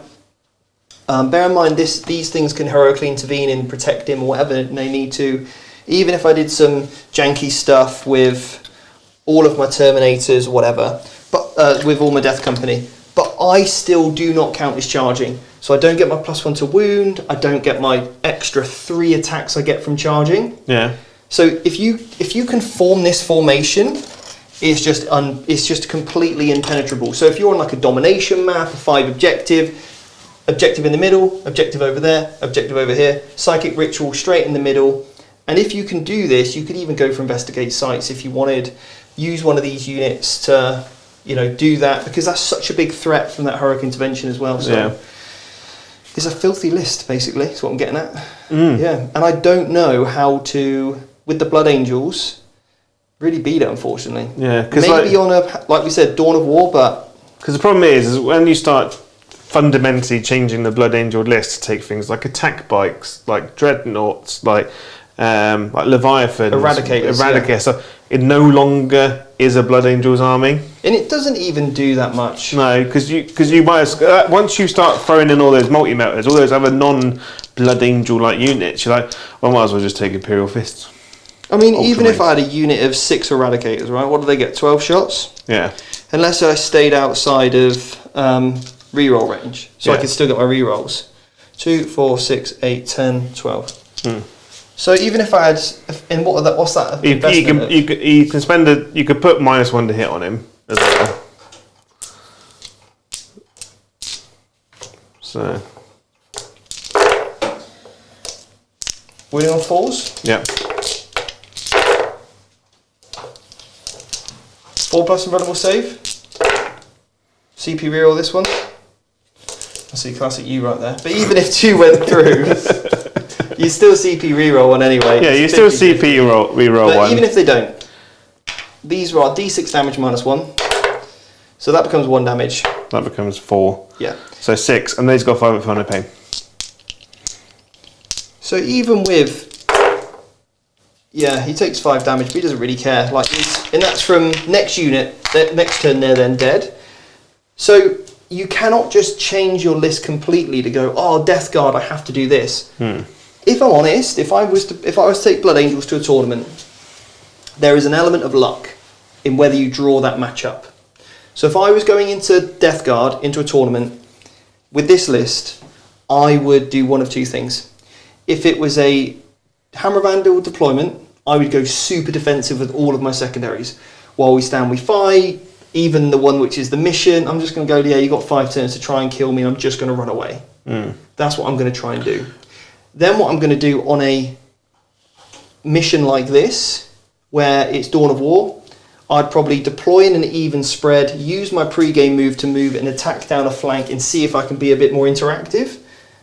Bear in mind, these things can heroically intervene and protect him or whatever they need to. Even if I did some janky stuff with all of my Terminators or whatever, but with all my Death Company, but I still do not count as charging. So I don't get my +1 to wound, I don't get my extra 3 attacks I get from charging. So if you can form this formation, it's just completely impenetrable. So if you're on like a domination map, a 5 objective in the middle, objective over there, objective over here, psychic ritual straight in the middle. And if you can do this, you could even go for investigate sites if you wanted. Use one of these units to, do that, because that's such a big threat from that heroic intervention as well. So it's a filthy list, basically. That's what I'm getting at. And I don't know how to, with the Blood Angels, really beat it, unfortunately.
Yeah, because
maybe on like we said, Dawn of War, but
because the problem is when you start fundamentally changing the Blood Angel list to take things like attack bikes, like dreadnoughts, like Leviathans,
Eradicators,
so it no longer is a Blood Angels army.
And it doesn't even do that much.
No, because you might once you start throwing in all those multi-melters, all those other non-Blood Angel like units, you're like, well, I might as well just take Imperial Fists.
I mean, even if I had a unit of 6 Eradicators, right? What do they get? 12 shots?
Yeah.
Unless I stayed outside of reroll range, so I could still get my rerolls. 2, 4, 6, 8, 10, 12. So even if I had, and what's that?
You can spend you could put -1 to hit on him as well. So
winning on 4s.
Yeah.
4+ invulnerable save. CP reroll this one. I see classic you right there. But even if 2 went through, you still CP reroll one anyway.
Yeah, you still CP reroll
but
one.
Even if they don't, these are D6 damage -1. So that becomes 1 damage.
That becomes 4.
Yeah.
So 6, and then he's got 5 at final pain.
So even with, yeah, he takes 5 damage, but he doesn't really care. Like, and that's from next unit. Next turn, they're then dead. So you cannot just change your list completely to go, oh, Death Guard, I have to do this. If I'm honest, if I was to take Blood Angels to a tournament, there is an element of luck in whether you draw that matchup. So if I was going into Death Guard into a tournament with this list, I would do one of 2 things. If it was a Hammer Vandal deployment, I would go super defensive with all of my secondaries. While we stand, we fight. Even the one which is the mission, I'm just going to go, yeah, you got 5 turns to try and kill me, and I'm just going to run away. That's what I'm going to try and do. Then what I'm going to do on a mission like this, where it's Dawn of War, I'd probably deploy in an even spread, use my pre-game move to move and attack down a flank and see if I can be a bit more interactive,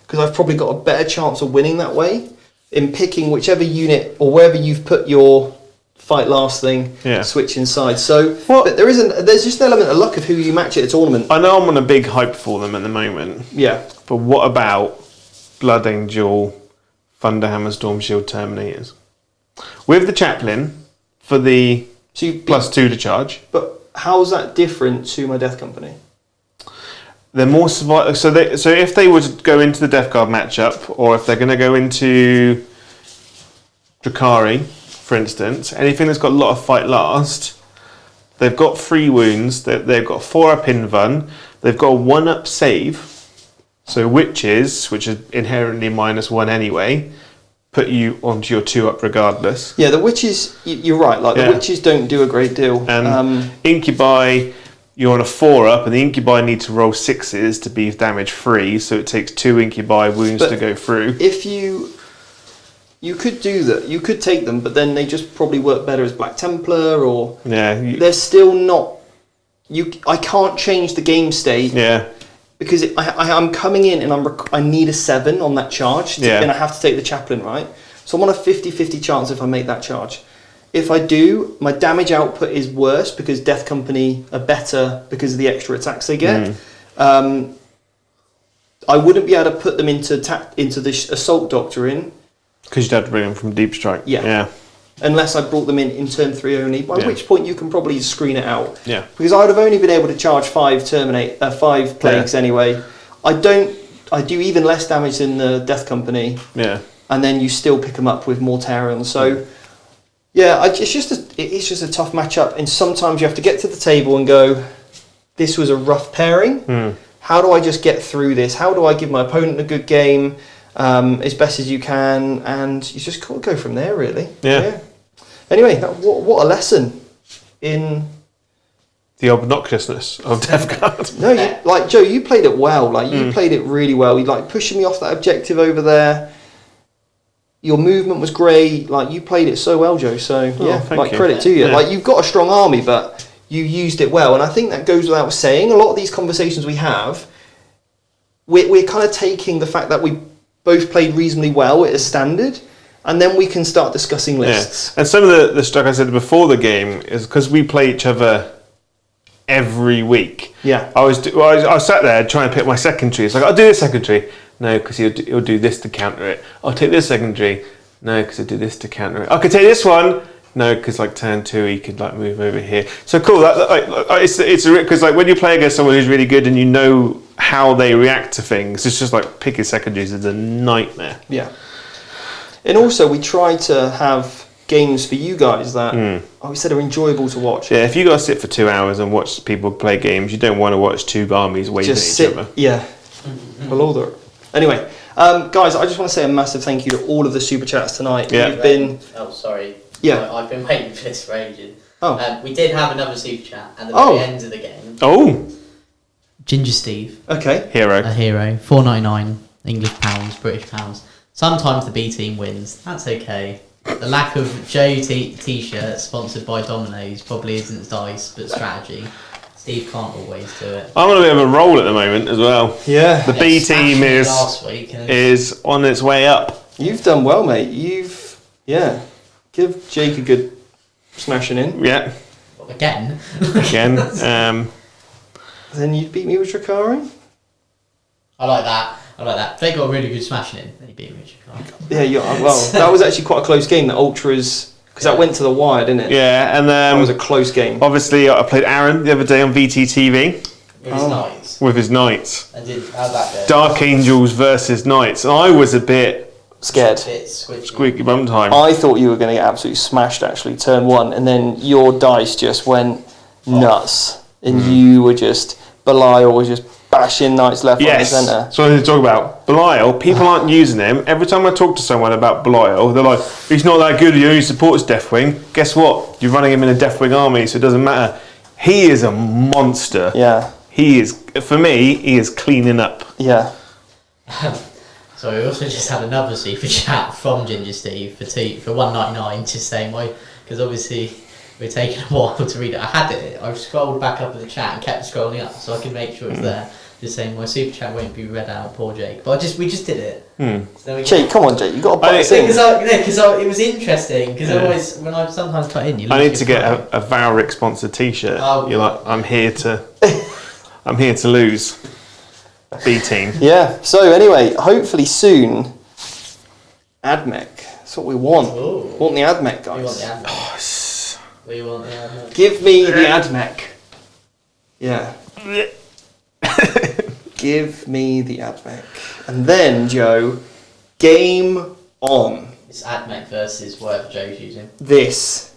because I've probably got a better chance of winning that way in picking whichever unit or wherever you've put your fight last thing, switch inside. So but there's just an element of luck of who you match at a tournament.
I know I'm on a big hype for them at the moment.
Yeah.
But what about Blood Angel, Thunderhammer, Storm Shield, Terminators? With the Chaplain for the +2 to charge.
But how's that different to my Death Company?
They're more survival. So if they were to go into the Death Guard matchup, or if they're going to go into Drakari, for instance, anything that's got a lot of fight last, they've got 3 wounds, they've got 4 up invuln, they've got a 1 up save, so witches, which is inherently -1 anyway, put you onto your 2 up regardless.
Yeah, the witches, you're right, like the witches don't do a great deal.
And Incubi, you're on a 4 up, and the Incubi need to roll 6s to be damage free, so it takes 2 Incubi wounds to go through.
If you could do that, you could take them, but then they just probably work better as Black Templar, or they're still not. I can't change the game state.
Yeah.
Because I'm coming in and I need a 7 on that charge, and I have to take the Chaplain, right? So I'm on a 50-50 chance if I make that charge. If I do, my damage output is worse because Death Company are better because of the extra attacks they get. I wouldn't be able to put them into the Assault Doctrine.
Because you'd have to bring them from Deep Strike.
Yeah. Unless I brought them in turn 3 only, by which point you can probably screen it out.
Yeah.
Because I would have only been able to charge 5 plagues anyway. I do even less damage than the Death Company.
Yeah.
And then you still pick them up with more Terran. So it's just a tough matchup, and sometimes you have to get to the table and go, this was a rough pairing. How do I just get through this? How do I give my opponent a good game as best as you can? And you just got to go from there, really.
Yeah.
Anyway, what a lesson in
the obnoxiousness of Death Guard.
No, Joe, you played it well. Like you played it really well. You pushing me off that objective over there. Your movement was great. Like you played it so well, Joe. So credit to you.
Yeah.
Like you've got a strong army, but you used it well. And I think that goes without saying. A lot of these conversations we have, we're kind of taking the fact that we both played reasonably well at a standard, and then we can start discussing lists.
And some of the stuff I said before the game is because we play each other every week.
Yeah.
I was sat there trying to pick my secondary. It's like, I'll do this secondary. No, because he'll do this to counter it. I'll take this secondary. No, because he'll do this to counter it. I could take this one. No, because like turn 2, he could like move over here. So cool. It's because like when you play against someone who's really good and you know how they react to things, it's just like picking secondaries is a nightmare.
Yeah. And also, we try to have games for you guys that we said are enjoyable to watch.
Yeah, if you guys sit for 2 hours and watch people play games, you don't want to watch two armies waving at each other.
Yeah. Below. Anyway, guys, I just want to say a massive thank you to all of the super chats tonight.
Yeah.
You've been.
Oh, sorry.
Yeah.
I've been waiting for this for ages.
Oh.
We did have another super chat at the very end of the game.
Oh.
Ginger Steve.
Okay.
Hero.
A hero. £4.99 English pounds, British pounds. Sometimes the B team wins. That's okay. The lack of Joe t-shirt sponsored by Domino's probably isn't dice, but strategy. Steve can't always do it.
I'm on a bit of a roll at the moment as well.
Yeah.
The B team
last week
is on its way up.
You've done well, mate. Give Jake a good smashing in.
Yeah.
Again.
Then you'd beat me with Drakari?
I like that. They got a really good smashing in. Then he beat me with Drakari.
Yeah, well, that was actually quite a close game, the Ultras, because that went to the wire, didn't it?
Yeah, and
that was a close game.
Obviously, I played Aaron the other day on VTTV.
With his knights.
With his knights.
And how'd that go?
Dark Angels versus Knights. And I was a bit
scared.
Squeaky bum time.
I thought you were going to get absolutely smashed, actually, turn 1, and then your dice just went nuts. And you were just, Belial was just bashing knights left, right and centre.
So I need to talk about Belial. People aren't using him. Every time I talk to someone about Belial, they're like, he's not that good, he only supports Deathwing. Guess what? You're running him in a Deathwing army, so it doesn't matter. He is a monster.
Yeah.
He is, for me, he is cleaning up.
Yeah.
So we also just had another super chat from Ginger Steve for $1.99, just saying why, because obviously we're taking a while to read it. I had it. I scrolled back up in the chat and kept scrolling up so I could make sure it's there. Just saying my super chat won't be read out, poor Jake. But we just did it. So
Jake, come on, Jake, you got to butt us in.
Because it was interesting. Because when I sometimes put in, you.
I need to get a Valric sponsored T-shirt. You're like, I'm here to lose. B team.
Yeah. So anyway, hopefully soon, AdMech. That's what we want.
Ooh.
We want the AdMech, guys.
We want the AdMech. We want the AdMech.
Give me the AdMech. Yeah. Give me the AdMech. And then, Joe, game on.
It's AdMech versus whatever Joe's using.
This.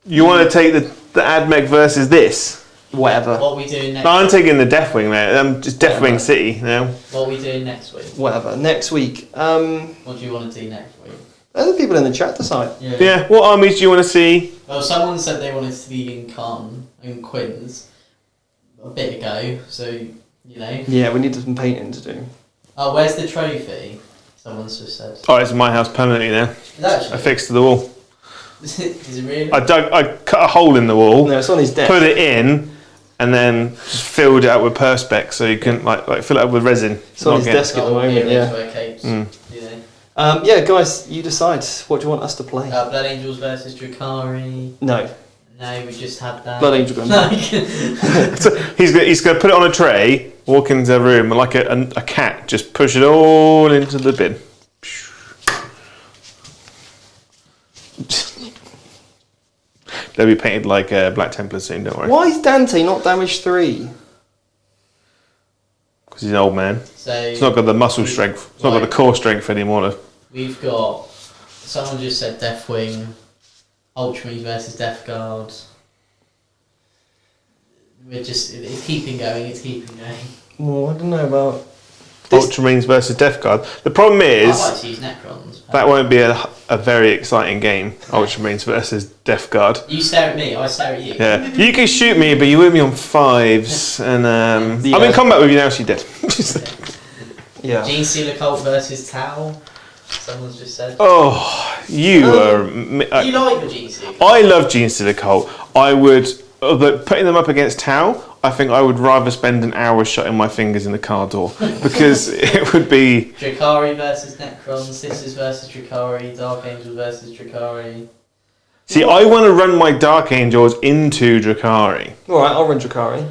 You want to take the AdMech versus this?
Whatever.
What are we doing next
No, I'm taking the Deathwing, mate. I'm just Deathwing City now.
What are we doing next week?
Whatever. Next week.
What do you want to do next week?
Other people in the chat decide.
Yeah. What armies do you want to see?
Well, someone said they wanted to be in Carn and Quins a bit ago, so you know.
Yeah, we need some painting to do.
Oh, where's the trophy? Someone's just said.
Oh, it's in my house permanently now.
Is that actually?
I fixed the wall.
Is it really?
I cut a hole in the wall.
No, it's on his desk.
Put it in, and then just filled it out with perspex so you can like fill it up with resin.
It's on his desk at the moment. Yeah.
Wear capes, you know.
Yeah, guys, you decide. What do you want us to play?
Blood Angels versus Drakari.
No.
No, we just had that.
Blood Angel gun.
So he's going to put it on a tray, walk into the room, and like a cat, just push it all into the bin. They'll be painted like Black Templar soon, don't worry.
Why is Dante not damage 3?
Because he's an old man.
So
It's not got the muscle strength. It's not got the core strength anymore.
We've got. Someone just said Deathwing, Ultramarines versus Death Guard. It's keeping going. It's keeping going.
Well, I don't know about.
Ultramarines versus Death Guard. The problem is
I like to use Necrons.
that won't be a very exciting game. Ultramarines versus Death Guard.
You stare at me, I stare at you.
Yeah, you can shoot me, but you with me on 5s, and I'm in combat with you now. She's dead.
Yeah.
Gene Stealer Cult versus Tau. Someone's just said.
Oh, you are.
Do you like the Gene Stealer?
I love Gene Stealer Cult. I would but putting them up against Tau, I think I would rather spend an hour shutting my fingers in the car door because it would be
Drakari versus Necron, Sisters versus Drakari, Dark Angels versus Drakari.
See, I want to run my Dark Angels into Drakari.
All right, I'll run Drakari.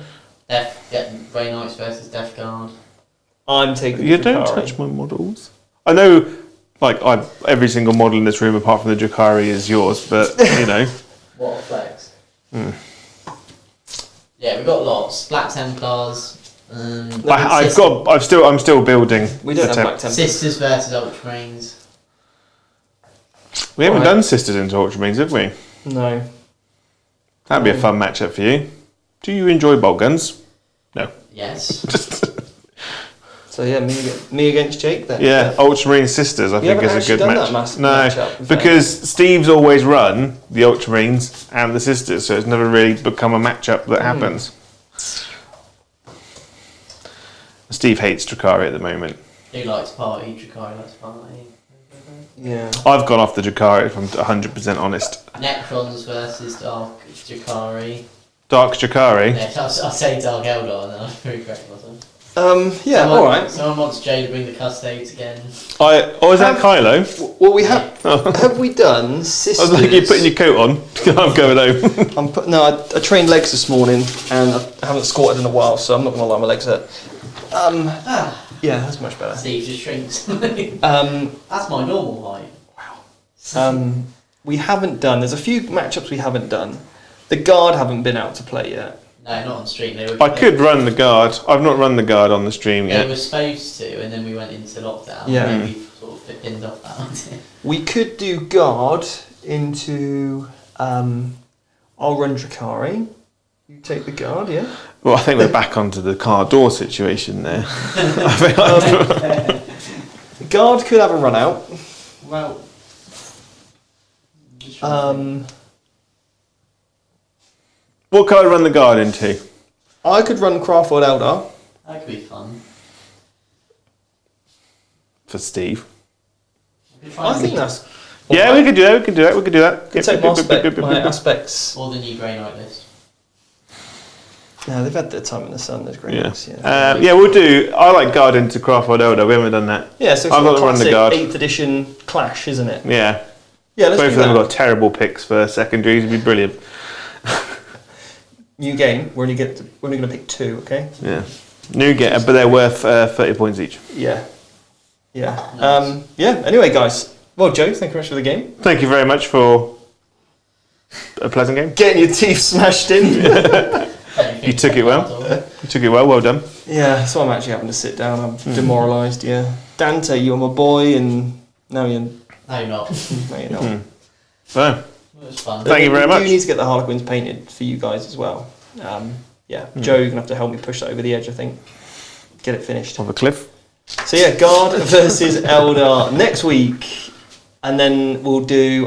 Grey Knights versus Death Guard.
I'm taking
You
Drakari.
don't touch my models. I know, like, every single model in this room apart from the Drakari is yours, but you know.
What a flex. Yeah, we've got lots. Black Templars.
I'm still building.
We don't have Black Templars.
Sisters versus Ultramarines.
We haven't done Sisters into Ultramarines, have we?
No.
That'd be a fun matchup for you. Do you enjoy bolt guns? No.
Yes.
So yeah, me against Jake then.
Yeah, Ultramarine Sisters I think is a good match.
Matchup,
because Steve's always run the Ultramarines and the Sisters, so it's never really become a matchup that happens. Steve hates Drakari at the moment.
Who likes party? Drakari likes party.
Yeah.
I've gone off the Drakari if I'm 100% honest.
Necrons versus Dark Drakari.
Dark Drakari?
Yeah, I'll say Dark Eldar and then I'll regret myself.
Yeah, alright.
Someone wants Jay to bring the Custodes again.
Is that Kylo?
Well, we have. Have we done Sisters?
I was like, you're putting your coat on. I'm going home.
I trained legs this morning and I haven't squatted in a while, so I'm not going to lie, my legs hurt. Yeah, that's much better.
Steve just shrinks. That's my normal height.
Wow. We haven't done. There's a few matchups we haven't done. The Guard haven't been out to play yet.
No, not on stream.
I could run the Guard. I've not run the Guard on the stream yet.
They were supposed to, and then we went into lockdown.
Yeah.
And then we sort of pinned off that idea.
We could do Guard into. I'll run Drakari. You take the Guard, yeah?
Well, I think we're back onto the car door situation there.
Guard could have a run out.
Well.
What could I run the Guard into?
I could run Craftworld Eldar.
That could be fun.
For Steve.
I think that's.
Yeah, we could do that. We could do that.
Could take my aspects.
Or the new Grey Knight list.
No, they've had their time in the sun. There's great.
Yeah, we'll do. I like Guard into Craftworld Eldar. We haven't done that.
Yeah, so it's
I've got to run the Guard.
8th edition clash, isn't it?
Yeah.
Yeah, let's
Both
do
of them
that.
have got terrible picks for secondaries. It'd be brilliant.
New game. We're only going to pick 2, okay?
Yeah. New get, but they're worth 30 points each.
Yeah. Yeah. Nice. Yeah. Anyway, guys. Well, Joe, thank you very much for the game.
Thank you very much for a pleasant game.
Getting your teeth smashed in.
You took it well. You took it well. Well done.
Yeah, so I'm actually having to sit down. I'm demoralised. Yeah. Dante, you're my boy, and now you're.
No, you're not.
No, you're not.
So,
It was fun.
Thank you very much.
You need to get the Harlequins painted for you guys as well. Yeah, Joe, you're gonna have to help me push that over the edge. I think. Get it finished.
Off a cliff.
So yeah, Guard versus Eldar next week, and then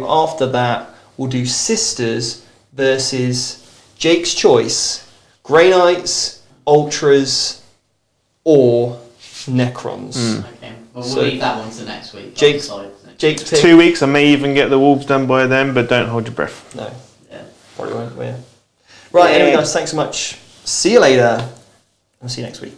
after that we'll do Sisters versus Jake's choice, Grey Knights, Ultras, or Necrons.
Okay. Well, we'll leave that one to next week.
Jake's pick.
2 weeks. I may even get the Wolves done by then, but don't hold your breath.
No.
Yeah.
Probably won't. Yeah. Right. Anyway, guys, thanks so much. See you later. I'll see you next week.